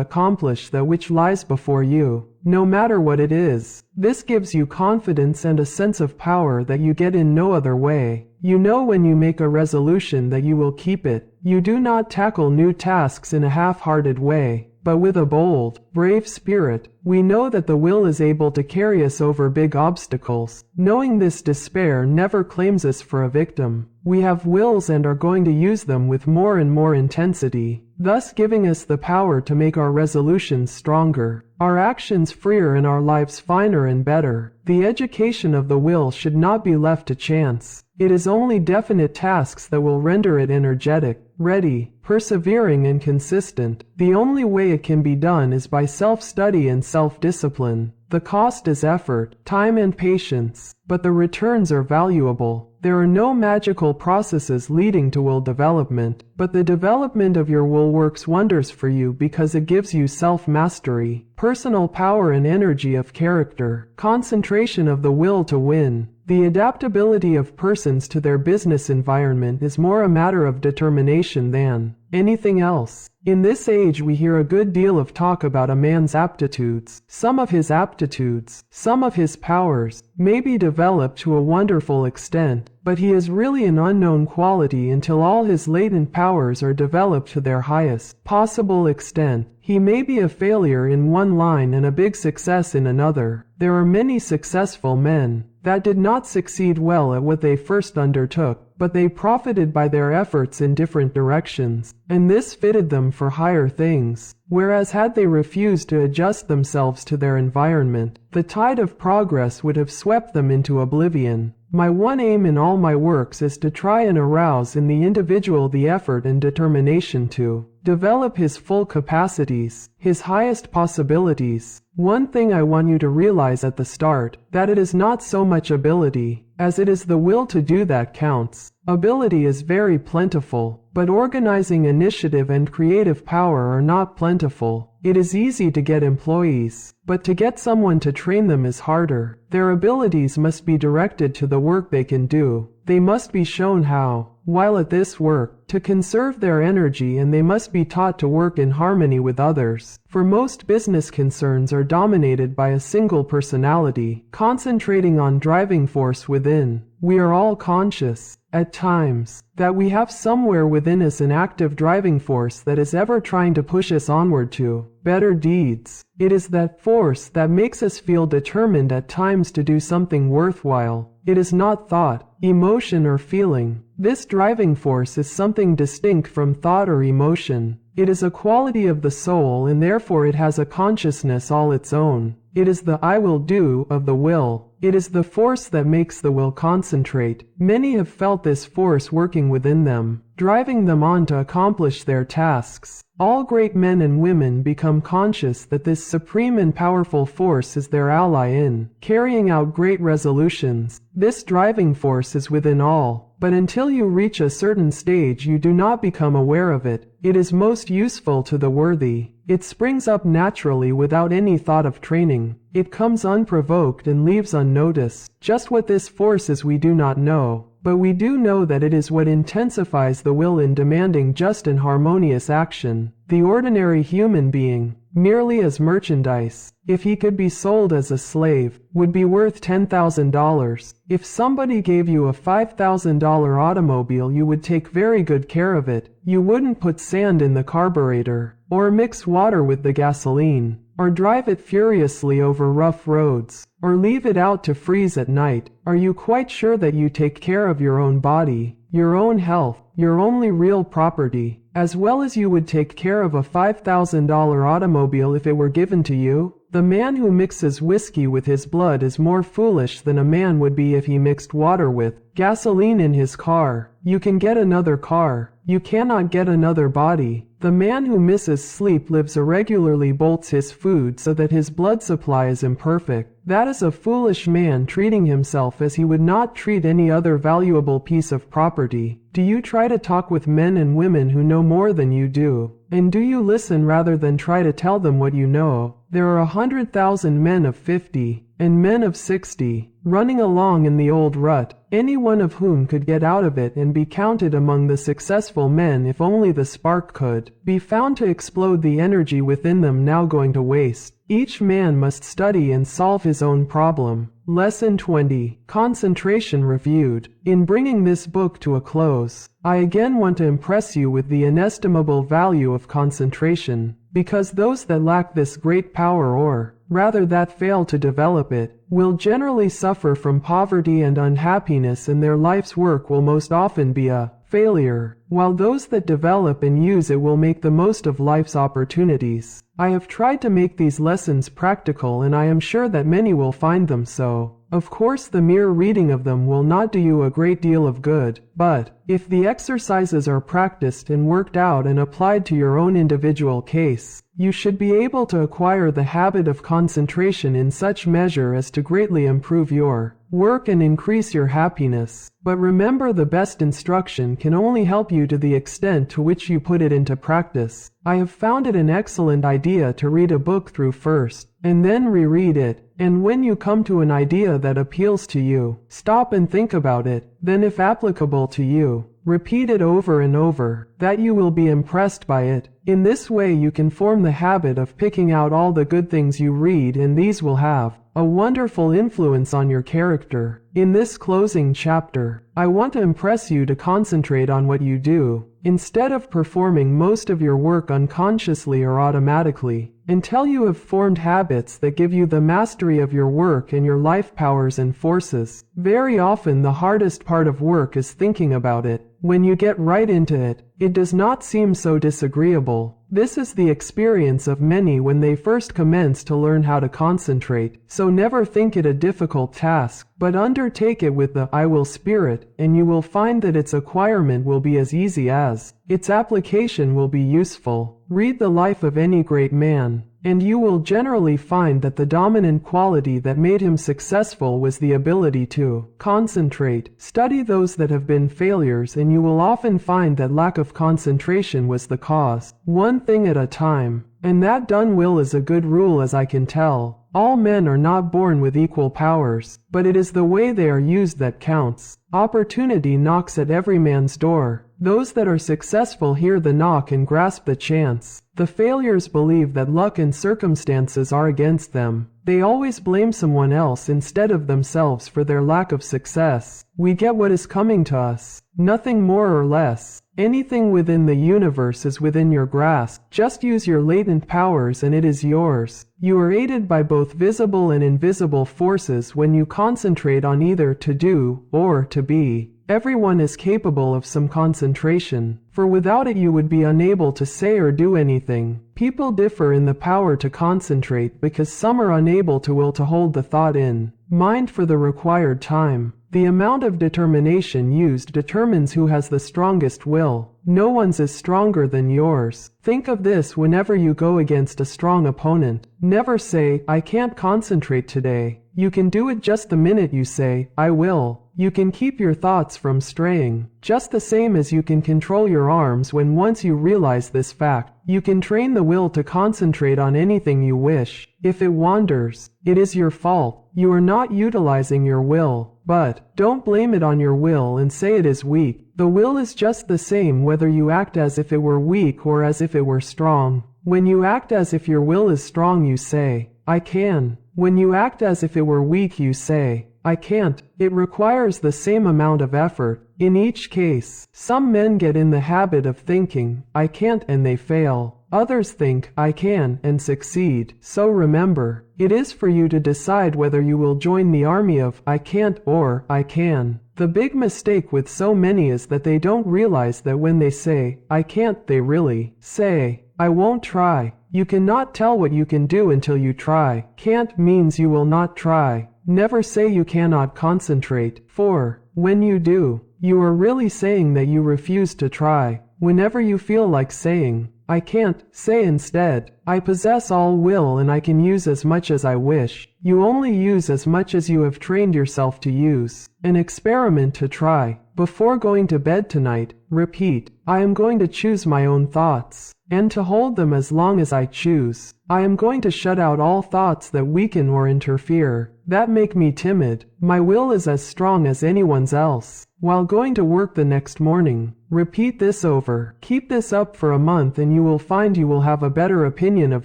accomplish that which lies before you, no matter what it is. This gives you confidence and a sense of power that you get in no other way. You know when you make a resolution that you will keep it. You do not tackle new tasks in a half-hearted way, but with a bold, brave spirit. We know that the will is able to carry us over big obstacles. Knowing this, despair never claims us for a victim. We have wills and are going to use them with more and more intensity, thus giving us the power to make our resolutions stronger, our actions freer and our lives finer and better. The education of the will should not be left to chance. It is only definite tasks that will render it energetic, ready, persevering and consistent. The only way it can be done is by self-study and self-discipline. The cost is effort, time and patience, but the returns are valuable. There are no magical processes leading to will development, but the development of your will works wonders for you because it gives you self-mastery, personal power and energy of character, concentration of the will to win. The adaptability of persons to their business environment is more a matter of determination than anything else. In this age we hear a good deal of talk about a man's aptitudes. Some of his aptitudes, some of his powers, may be developed to a wonderful extent, but he is really an unknown quality until all his latent powers are developed to their highest possible extent. He may be a failure in one line and a big success in another. There are many successful men that did not succeed well at what they first undertook, but they profited by their efforts in different directions, and this fitted them for higher things. Whereas had they refused to adjust themselves to their environment, the tide of progress would have swept them into oblivion. My one aim in all my works is to try and arouse in the individual the effort and determination to develop his full capacities, his highest possibilities. One thing I want you to realize at the start, that it is not so much ability, as it is the will to do that counts. Ability is very plentiful, but organizing initiative and creative power are not plentiful. It is easy to get employees, but to get someone to train them is harder. Their abilities must be directed to the work they can do. They must be shown how, while at this work, to conserve their energy, and they must be taught to work in harmony with others. For most business concerns are dominated by a single personality, concentrating on driving force within. We are all conscious, at times, that we have somewhere within us an active driving force that is ever trying to push us onward to better deeds. It is that force that makes us feel determined at times to do something worthwhile. It is not thought, emotion or feeling. This driving force is something distinct from thought or emotion. It is a quality of the soul, and therefore it has a consciousness all its own. It is the I will do of the will. It is the force that makes the will concentrate. Many have felt this force working within them, driving them on to accomplish their tasks. All great men and women become conscious that this supreme and powerful force is their ally in carrying out great resolutions. This driving force is within all. but until you reach a certain stage you do not become aware of it. It is most useful to the worthy. It springs up naturally without any thought of training. It comes unprovoked and leaves unnoticed. Just what this force is we do not know, but we do know that it is what intensifies the will in demanding just and harmonious action. The ordinary human being, merely as merchandise, if he could be sold as a slave, would be worth $10,000. If somebody gave you a $5,000 automobile, you would take very good care of it. You wouldn't put sand in the carburetor, or mix water with the gasoline, or drive it furiously over rough roads, or leave it out to freeze at night. Are you quite sure that you take care of your own body, your own health, your only real property, as well as you would take care of a $5,000 automobile if it were given to you? The man who mixes whiskey with his blood is more foolish than a man would be if he mixed water with gasoline in his car. You can get another car. You cannot get another body. The man who misses sleep lives irregularly, bolts his food so that his blood supply is imperfect. That is a foolish man treating himself as he would not treat any other valuable piece of property. Do you try to talk with men and women who know more than you do? And do you listen rather than try to tell them what you know? There are 100,000 men of 50, and men of 60, running along in the old rut, any one of whom could get out of it and be counted among the successful men if only the spark could be found to explode the energy within them now going to waste. Each man must study and solve his own problem. Lesson 20. Concentration reviewed. In bringing this book to a close, I again want to impress you with the inestimable value of concentration, because those that lack this great power, or rather that fail to develop it, will generally suffer from poverty and unhappiness, and their life's work will most often be a failure, while those that develop and use it will make the most of life's opportunities. I have tried to make these lessons practical, and I am sure that many will find them so. Of course, the mere reading of them will not do you a great deal of good, but if the exercises are practiced and worked out and applied to your own individual case, you should be able to acquire the habit of concentration in such measure as to greatly improve your work and increase your happiness. But remember, the best instruction can only help you to the extent to which you put it into practice. I have found it an excellent idea to read a book through first, and then reread it. And when you come to an idea that appeals to you, stop and think about it. Then, if applicable to you, repeat it over and over, that you will be impressed by it. In this way you can form the habit of picking out all the good things you read, and these will have a wonderful influence on your character. In this closing chapter, I want to impress you to concentrate on what you do, instead of performing most of your work unconsciously or automatically, until you have formed habits that give you the mastery of your work and your life powers and forces. Very often the hardest part of work is thinking about it. When you get right into it, it does not seem so disagreeable. This is the experience of many when they first commence to learn how to concentrate. So never think it a difficult task, but undertake it with the I will spirit, and you will find that its acquirement will be as easy as its application will be useful. Read the life of any great man, and you will generally find that the dominant quality that made him successful was the ability to concentrate. Study those that have been failures, and you will often find that lack of concentration was the cause. One thing at a time, and that done will is a good rule, as I can tell. All men are not born with equal powers, but it is the way they are used that counts. Opportunity knocks at every man's door. Those that are successful hear the knock and grasp the chance. The failures believe that luck and circumstances are against them. They always blame someone else instead of themselves for their lack of success. We get what is coming to us, nothing more or less. Anything within the universe is within your grasp. Just use your latent powers and it is yours. You are aided by both visible and invisible forces when you concentrate on either to do or to be. Everyone is capable of some concentration, for without it you would be unable to say or do anything. People differ in the power to concentrate because some are unable to will to hold the thought in mind for the required time. The amount of determination used determines who has the strongest will. No one's is stronger than yours. Think of this whenever you go against a strong opponent. Never say, I can't concentrate today. You can do it just the minute you say, I will. You can keep your thoughts from straying, just the same as you can control your arms when once you realize this fact. You can train the will to concentrate on anything you wish. If it wanders, it is your fault. You are not utilizing your will. But don't blame it on your will and say it is weak. The will is just the same whether you act as if it were weak or as if it were strong. When you act as if your will is strong, you say, I can. When you act as if it were weak, you say, I can't. It requires the same amount of effort. In each case, some men get in the habit of thinking, I can't, and they fail. Others think, I can, and succeed. So remember, it is for you to decide whether you will join the army of I can't or I can. The big mistake with so many is that they don't realize that when they say, I can't, they really say, I won't try. You cannot tell what you can do until you try. Can't means you will not try. Never say you cannot concentrate, for, when you do, you are really saying that you refuse to try. Whenever you feel like saying, I can't, say instead, I possess all will and I can use as much as I wish. You only use as much as you have trained yourself to use. An experiment to try. Before going to bed tonight, repeat, I am going to choose my own thoughts, and to hold them as long as I choose. I am going to shut out all thoughts that weaken or interfere, that make me timid. My will is as strong as anyone's else. While going to work the next morning, repeat this over. Keep this up for a month and you will find you will have a better opinion of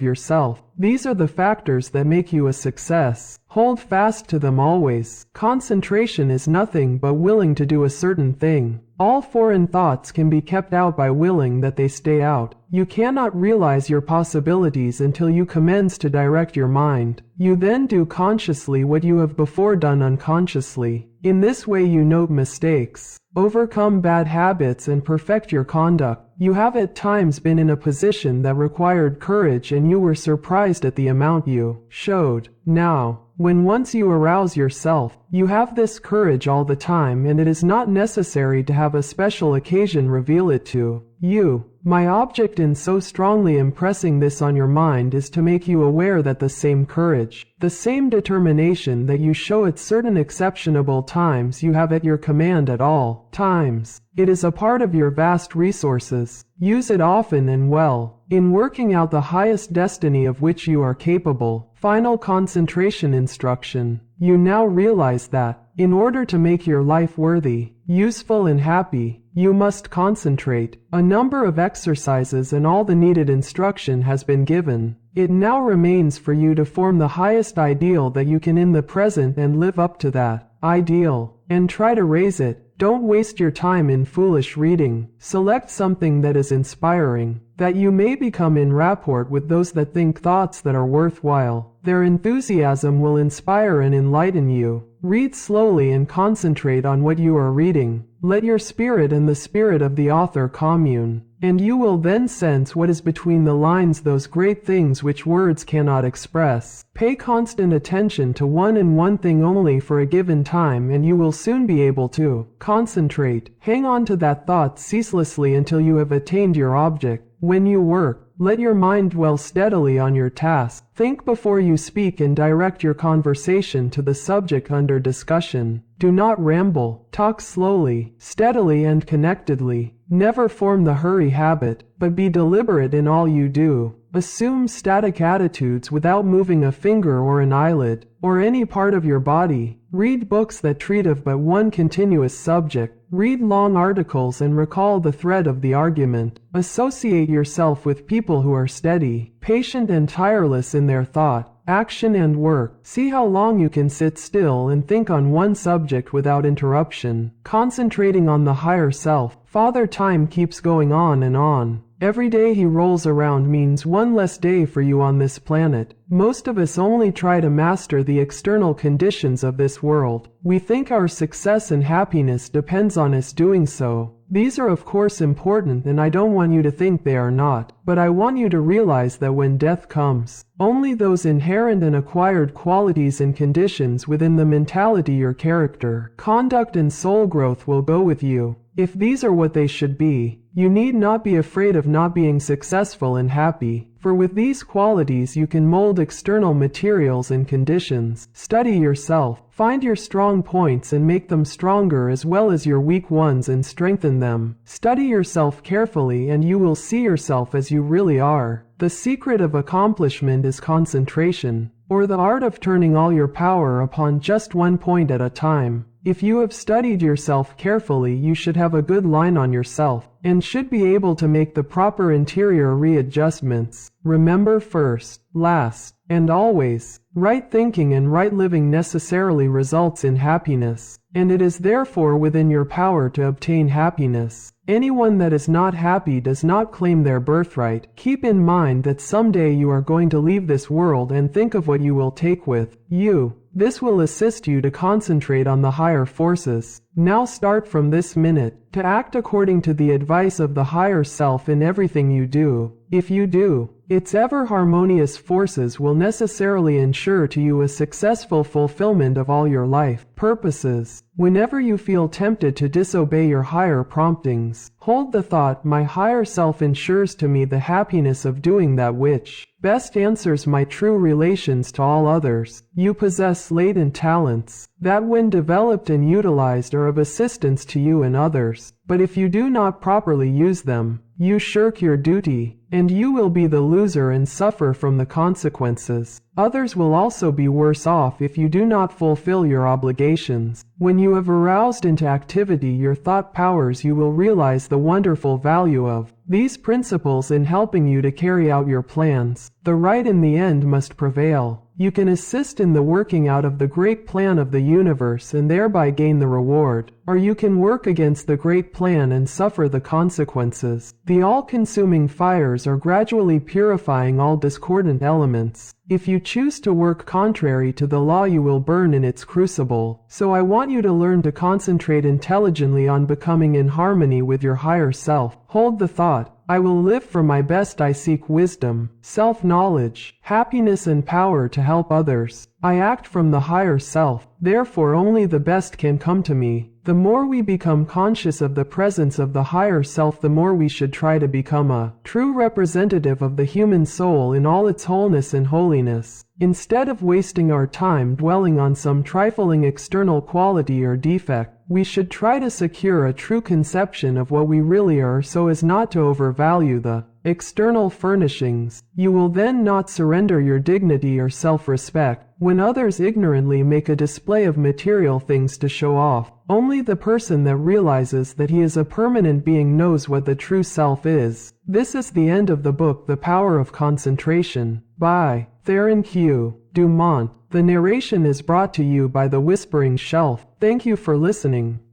yourself. These are the factors that make you a success. Hold fast to them always. Concentration is nothing but willing to do a certain thing. All foreign thoughts can be kept out by willing that they stay out. You cannot realize your possibilities until you commence to direct your mind. You then do consciously what you have before done unconsciously. In this way you note mistakes, overcome bad habits and perfect your conduct. You have at times been in a position that required courage and you were surprised at the amount you showed. Now, when once you arouse yourself, you have this courage all the time and it is not necessary to have a special occasion reveal it to you. My object in so strongly impressing this on your mind is to make you aware that the same courage, the same determination that you show at certain exceptionable times you have at your command at all times. It is a part of your vast resources. Use it often and well. In working out the highest destiny of which you are capable. Final concentration instruction. You now realize that, in order to make your life worthy, useful and happy, you must concentrate. A number of exercises and all the needed instruction has been given. It now remains for you to form the highest ideal that you can in the present and live up to that ideal, and try to raise it. Don't waste your time in foolish reading. Select something that is inspiring, that you may become in rapport with those that think thoughts that are worthwhile. Their enthusiasm will inspire and enlighten you. Read slowly and concentrate on what you are reading. Let your spirit and the spirit of the author commune, and you will then sense what is between the lines, those great things which words cannot express. Pay constant attention to one and one thing only for a given time and you will soon be able to concentrate. Hang on to that thought ceaselessly until you have attained your object. When you work, let your mind dwell steadily on your task. Think before you speak and direct your conversation to the subject under discussion. Do not ramble. Talk slowly, steadily and connectedly. Never form the hurry habit, but be deliberate in all you do. Assume static attitudes without moving a finger or an eyelid, or any part of your body. Read books that treat of but one continuous subject. Read long articles and recall the thread of the argument. Associate yourself with people who are steady, patient and tireless in their thought, action and work. See how long you can sit still and think on one subject without interruption, concentrating on the higher self. Father Time keeps going on and on. Every day he rolls around means one less day for you on this planet. Most of us only try to master the external conditions of this world. We think our success and happiness depends on us doing so. These are of course important and I don't want you to think they are not, but I want you to realize that when death comes, only those inherent and acquired qualities and conditions within the mentality, your character, conduct and soul growth will go with you. If these are what they should be, you need not be afraid of not being successful and happy, for with these qualities you can mold external materials and conditions. Study yourself, find your strong points and make them stronger as well as your weak ones and strengthen them. Study yourself carefully and you will see yourself as you really are. The secret of accomplishment is concentration, or the art of turning all your power upon just one point at a time. If you have studied yourself carefully, you should have a good line on yourself, and should be able to make the proper interior readjustments. Remember, first, last, and always, right thinking and right living necessarily results in happiness, and it is therefore within your power to obtain happiness. Anyone that is not happy does not claim their birthright. Keep in mind that someday you are going to leave this world, and think of what you will take with you. This will assist you to concentrate on the higher forces. Now start from this minute to act according to the advice of the higher self in everything you do. If you do, its ever harmonious forces will necessarily ensure to you a successful fulfillment of all your life purposes. Whenever you feel tempted to disobey your higher promptings, hold the thought, my higher self ensures to me the happiness of doing that which best answers my true relations to all others. You possess latent talents that when developed and utilized are of assistance to you and others, but if you do not properly use them, you shirk your duty, and you will be the loser and suffer from the consequences. Others will also be worse off if you do not fulfill your obligations. When you have aroused into activity your thought powers, you will realize the wonderful value of these principles in helping you to carry out your plans. The right in the end must prevail. You can assist in the working out of the great plan of the universe and thereby gain the reward, or you can work against the great plan and suffer the consequences. The all-consuming fires are gradually purifying all discordant elements. If you choose to work contrary to the law, you will burn in its crucible. So I want you to learn to concentrate intelligently on becoming in harmony with your higher self. Hold the thought, I will live for my best. I seek wisdom, self-knowledge, happiness and power to help others. I act from the higher self, therefore only the best can come to me. The more we become conscious of the presence of the higher self, the more we should try to become a true representative of the human soul in all its wholeness and holiness. Instead of wasting our time dwelling on some trifling external quality or defect, we should try to secure a true conception of what we really are so as not to overvalue the external furnishings. You will then not surrender your dignity or self-respect when others ignorantly make a display of material things to show off. Only the person that realizes that he is a permanent being knows what the true self is. This is the end of the book, The Power of Concentration, by Theron Q. Dumont. The narration is brought to you by the Whispering Shelf. Thank you for listening.